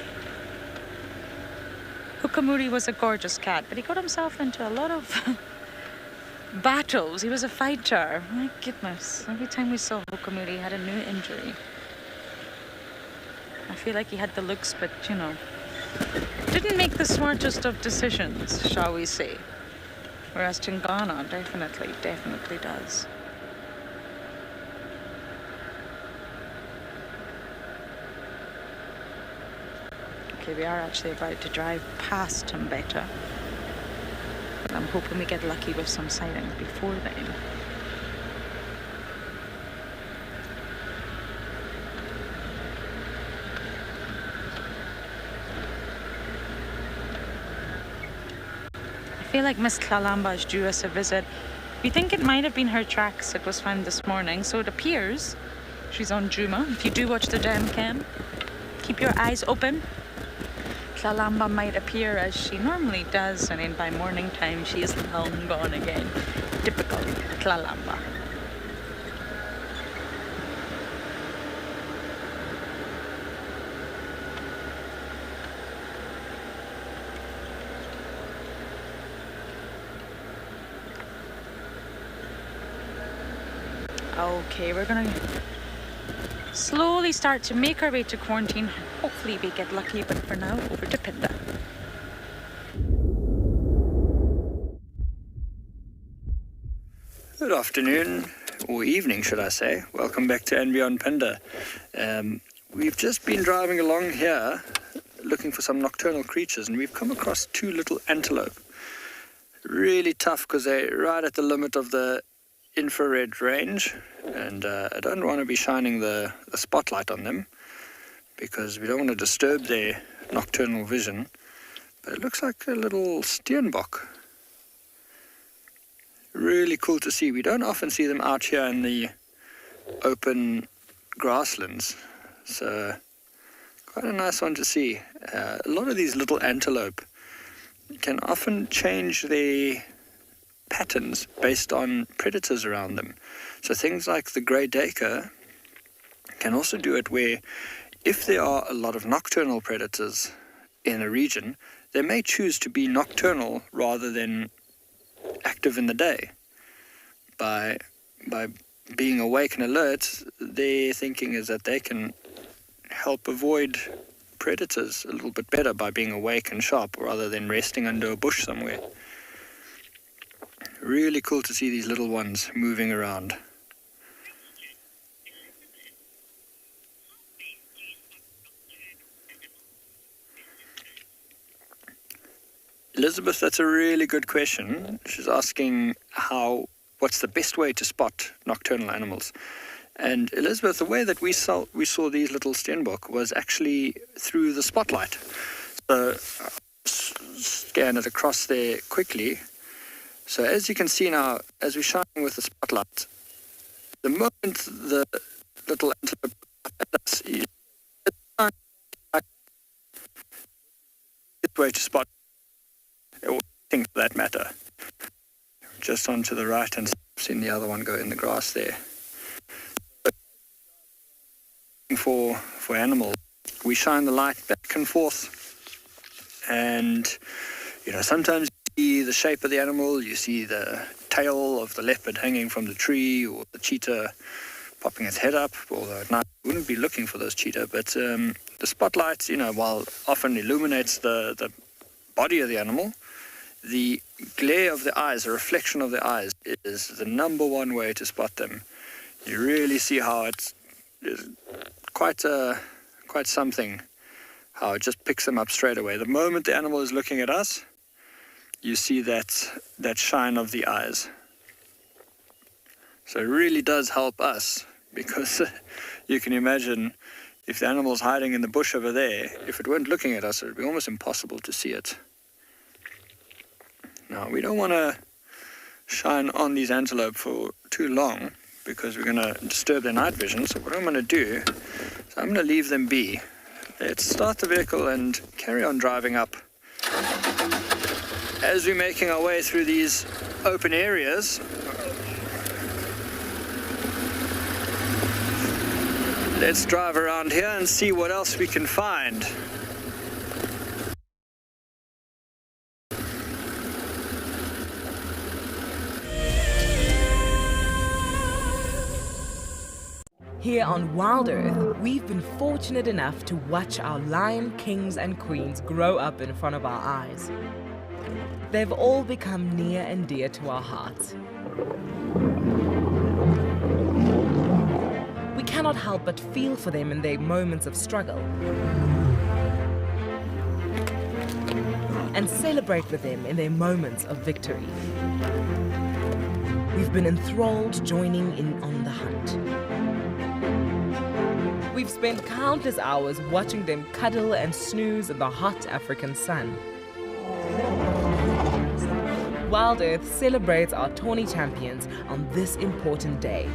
Hukamuri was a gorgeous cat, but he got himself into a lot of battles. He was a fighter. My goodness. Every time we saw Hukamuri, he had a new injury. I feel like he had the looks, but, you know, didn't make the smartest of decisions, shall we say. Whereas Tingana definitely does. Okay, we are actually about to drive past Mbeta. But I'm hoping we get lucky with some sightings before then. I feel like Miss Kalamba is due us a visit. We think it might have been her tracks that was found this morning, so it appears she's on Djuma. If you do watch the dam cam, keep your eyes open. Kalamba might appear as she normally does, and then by morning time she is long gone again. Typical Kalamba. Okay, we're gonna slowly start to make our way to quarantine. Hopefully we get lucky, but for now, over to Phinda. Good afternoon, or evening should I say. Welcome back to andBeyond Phinda. We've just been driving along here looking for some nocturnal creatures, and we've come across two little antelope. Really tough because they're right at the limit of the infrared range, and I don't want to be shining the spotlight on them because we don't want to disturb their nocturnal vision. But it looks like a little steenbok. Really cool to see. We don't often see them out here in the open grasslands, so quite a nice one to see. A lot of these little antelope can often change their patterns based on predators around them. So things like the grey duiker can also do it where if there are a lot of nocturnal predators in a region, they may choose to be nocturnal rather than active in the day. By being awake and alert, their thinking is that they can help avoid predators a little bit better by being awake and sharp rather than resting under a bush somewhere. Really cool to see these little ones moving around. Elizabeth, that's a really good question. She's asking what's the best way to spot nocturnal animals? And Elizabeth, the way that we saw these little steenbok was actually through the spotlight. So scan it across there quickly. So as you can see now, as we're shining with the spotlight, the moment the little antelope it's way to spot things for that matter. Just onto the right and seen the other one go in the grass there. For animals, we shine the light back and forth, and sometimes you see the shape of the animal, you see the tail of the leopard hanging from the tree, or the cheetah popping its head up, although at night we wouldn't be looking for those cheetah, but the spotlight, while often illuminates the body of the animal, the glare of the eyes, the reflection of the eyes, is the number one way to spot them. You really see how it's quite something, how it just picks them up straight away. The moment the animal is looking at us, you see that shine of the eyes. So it really does help us, because you can imagine if the animal's hiding in the bush over there, if it weren't looking at us, it would be almost impossible to see it. Now, we don't want to shine on these antelope for too long, because we're going to disturb their night vision. So what I'm going to do is So I'm going to leave them be. Let's start the vehicle and carry on driving up. As we're making our way through these open areas, let's drive around here and see what else we can find. Here on WildEarth, we've been fortunate enough to watch our lion kings and queens grow up in front of our eyes. They've all become near and dear to our hearts. We cannot help but feel for them in their moments of struggle and celebrate with them in their moments of victory. We've been enthralled joining in on the hunt. We've spent countless hours watching them cuddle and snooze in the hot African sun. WildEarth celebrates our tawny champions on this important day,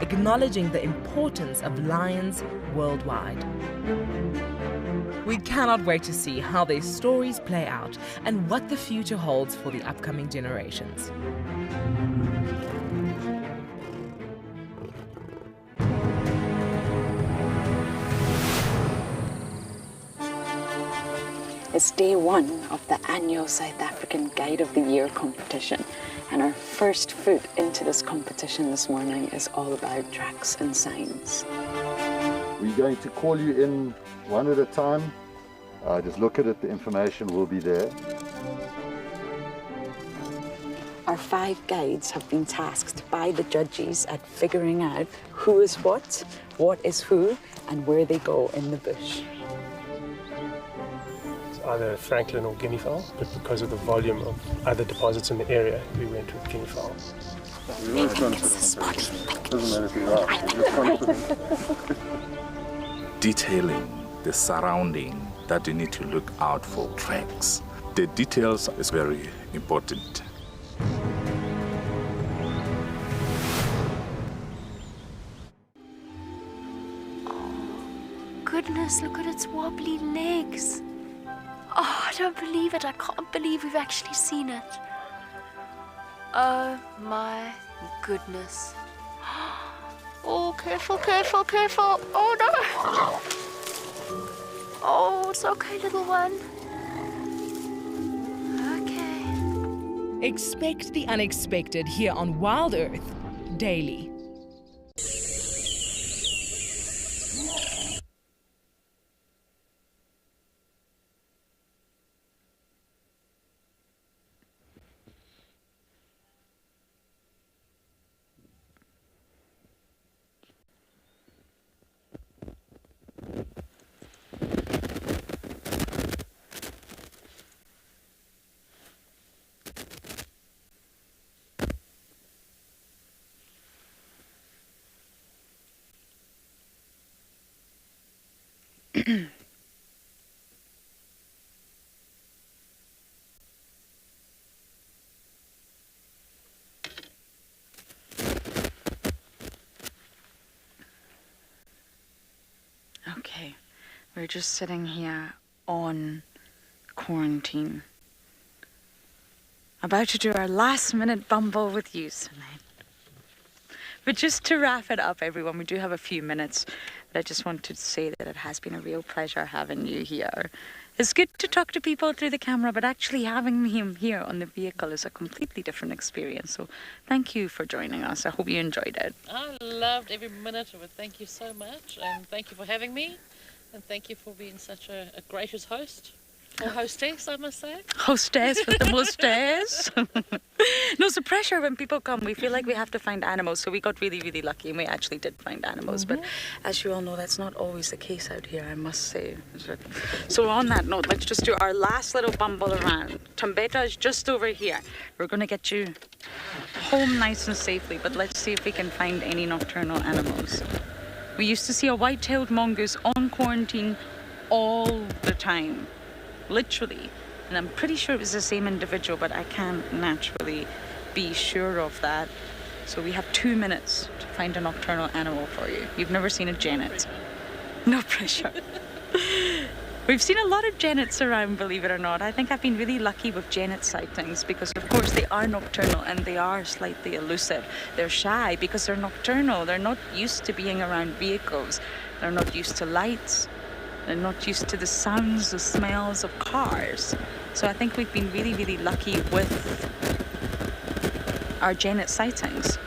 acknowledging the importance of lions worldwide. We cannot wait to see how their stories play out and what the future holds for the upcoming generations. It's day one of the annual South African Guide of the Year competition, and our first foot into this competition this morning is all about tracks and signs. We're going to call you in one at a time. Just look at it, the information will be there. Our 5 guides have been tasked by the judges at figuring out who is what is who, and where they go in the bush. Either Franklin or guinea fowl, but because of the volume of other deposits in the area, we went with guinea fowl. Detailing the surrounding that you need to look out for tracks. The details is very important. Goodness, look at its wobbly legs. Oh, I don't believe it. I can't believe we've actually seen it. Oh my goodness. Oh, careful, careful, careful. Oh no. Oh, it's okay, little one. Okay. Expect the unexpected here on WildEarth daily. Okay, we're just sitting here on quarantine, about to do our last minute bumble with you tonight. But just to wrap it up, everyone, we do have a few minutes, but I just wanted to say that it has been a real pleasure having you here. It's good to talk to people through the camera, but actually having him here on the vehicle is a completely different experience. So thank you for joining us. I hope you enjoyed it. I loved every minute of it. Thank you so much. And thank you for having me. And thank you for being such a gracious host. Or hostess, I must say. Hostess with the mustache. No, it's a pressure when people come. We feel like we have to find animals. So we got really, really lucky and we actually did find animals. But as you all know, that's not always the case out here, I must say. So on that note, let's just do our last little bumble around. Tambeta is just over here. We're going to get you home nice and safely. But let's see if we can find any nocturnal animals. We used to see a white-tailed mongoose on quarantine all the time. Literally, and I'm pretty sure it was the same individual, but I can't naturally be sure of that. So we have 2 minutes to find a nocturnal animal for you. You've never seen a Janet. No pressure. We've seen a lot of genets around, believe it or not. I think I've been really lucky with genet sightings because, of course, they are nocturnal and they are slightly elusive. They're shy because they're nocturnal. They're not used to being around vehicles. They're not used to lights. They're not used to the sounds, the smells of cars. So I think we've been really, really lucky with our genet sightings.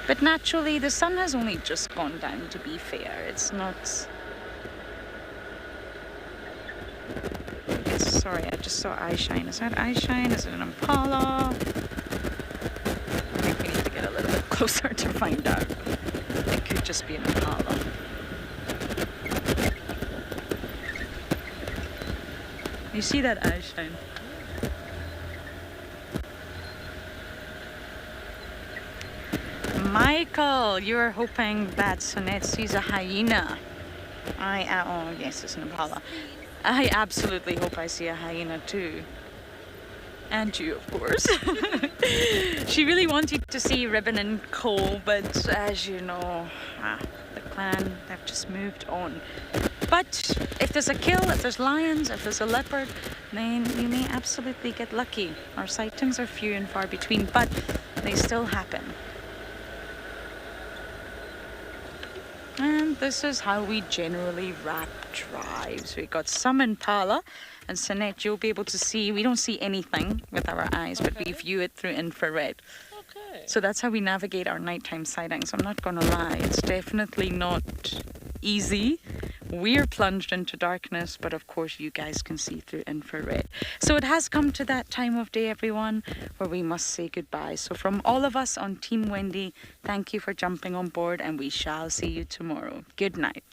But naturally, the sun has only just gone down, to be fair. It's not... Sorry, I just saw eye shine. Is that eye shine? Is it an impala? I think we need to get a little bit closer to find out. It could just be an impala. You see that eye shine? Michael, you're hoping that Sonette sees a hyena. Oh yes, it's an impala. I absolutely hope I see a hyena too. And you, of course. She really wanted to see Ribbon and Cole, but as you know, the clan, they've just moved on. But if there's a kill, if there's lions, if there's a leopard, then you may absolutely get lucky. Our sightings are few and far between, but they still happen. And this is how we generally wrap drives. We got some impala, and Sonette, you'll be able to see, we don't see anything with our eyes, but we view it through infrared. Okay. So that's how we navigate our nighttime sightings. I'm not gonna lie, it's definitely not easy. We're plunged into darkness, but of course you guys can see through infrared. So it has come to that time of day, everyone, where we must say goodbye. So from all of us on Team Wendy, thank you for jumping on board, and we shall see you tomorrow. Good night.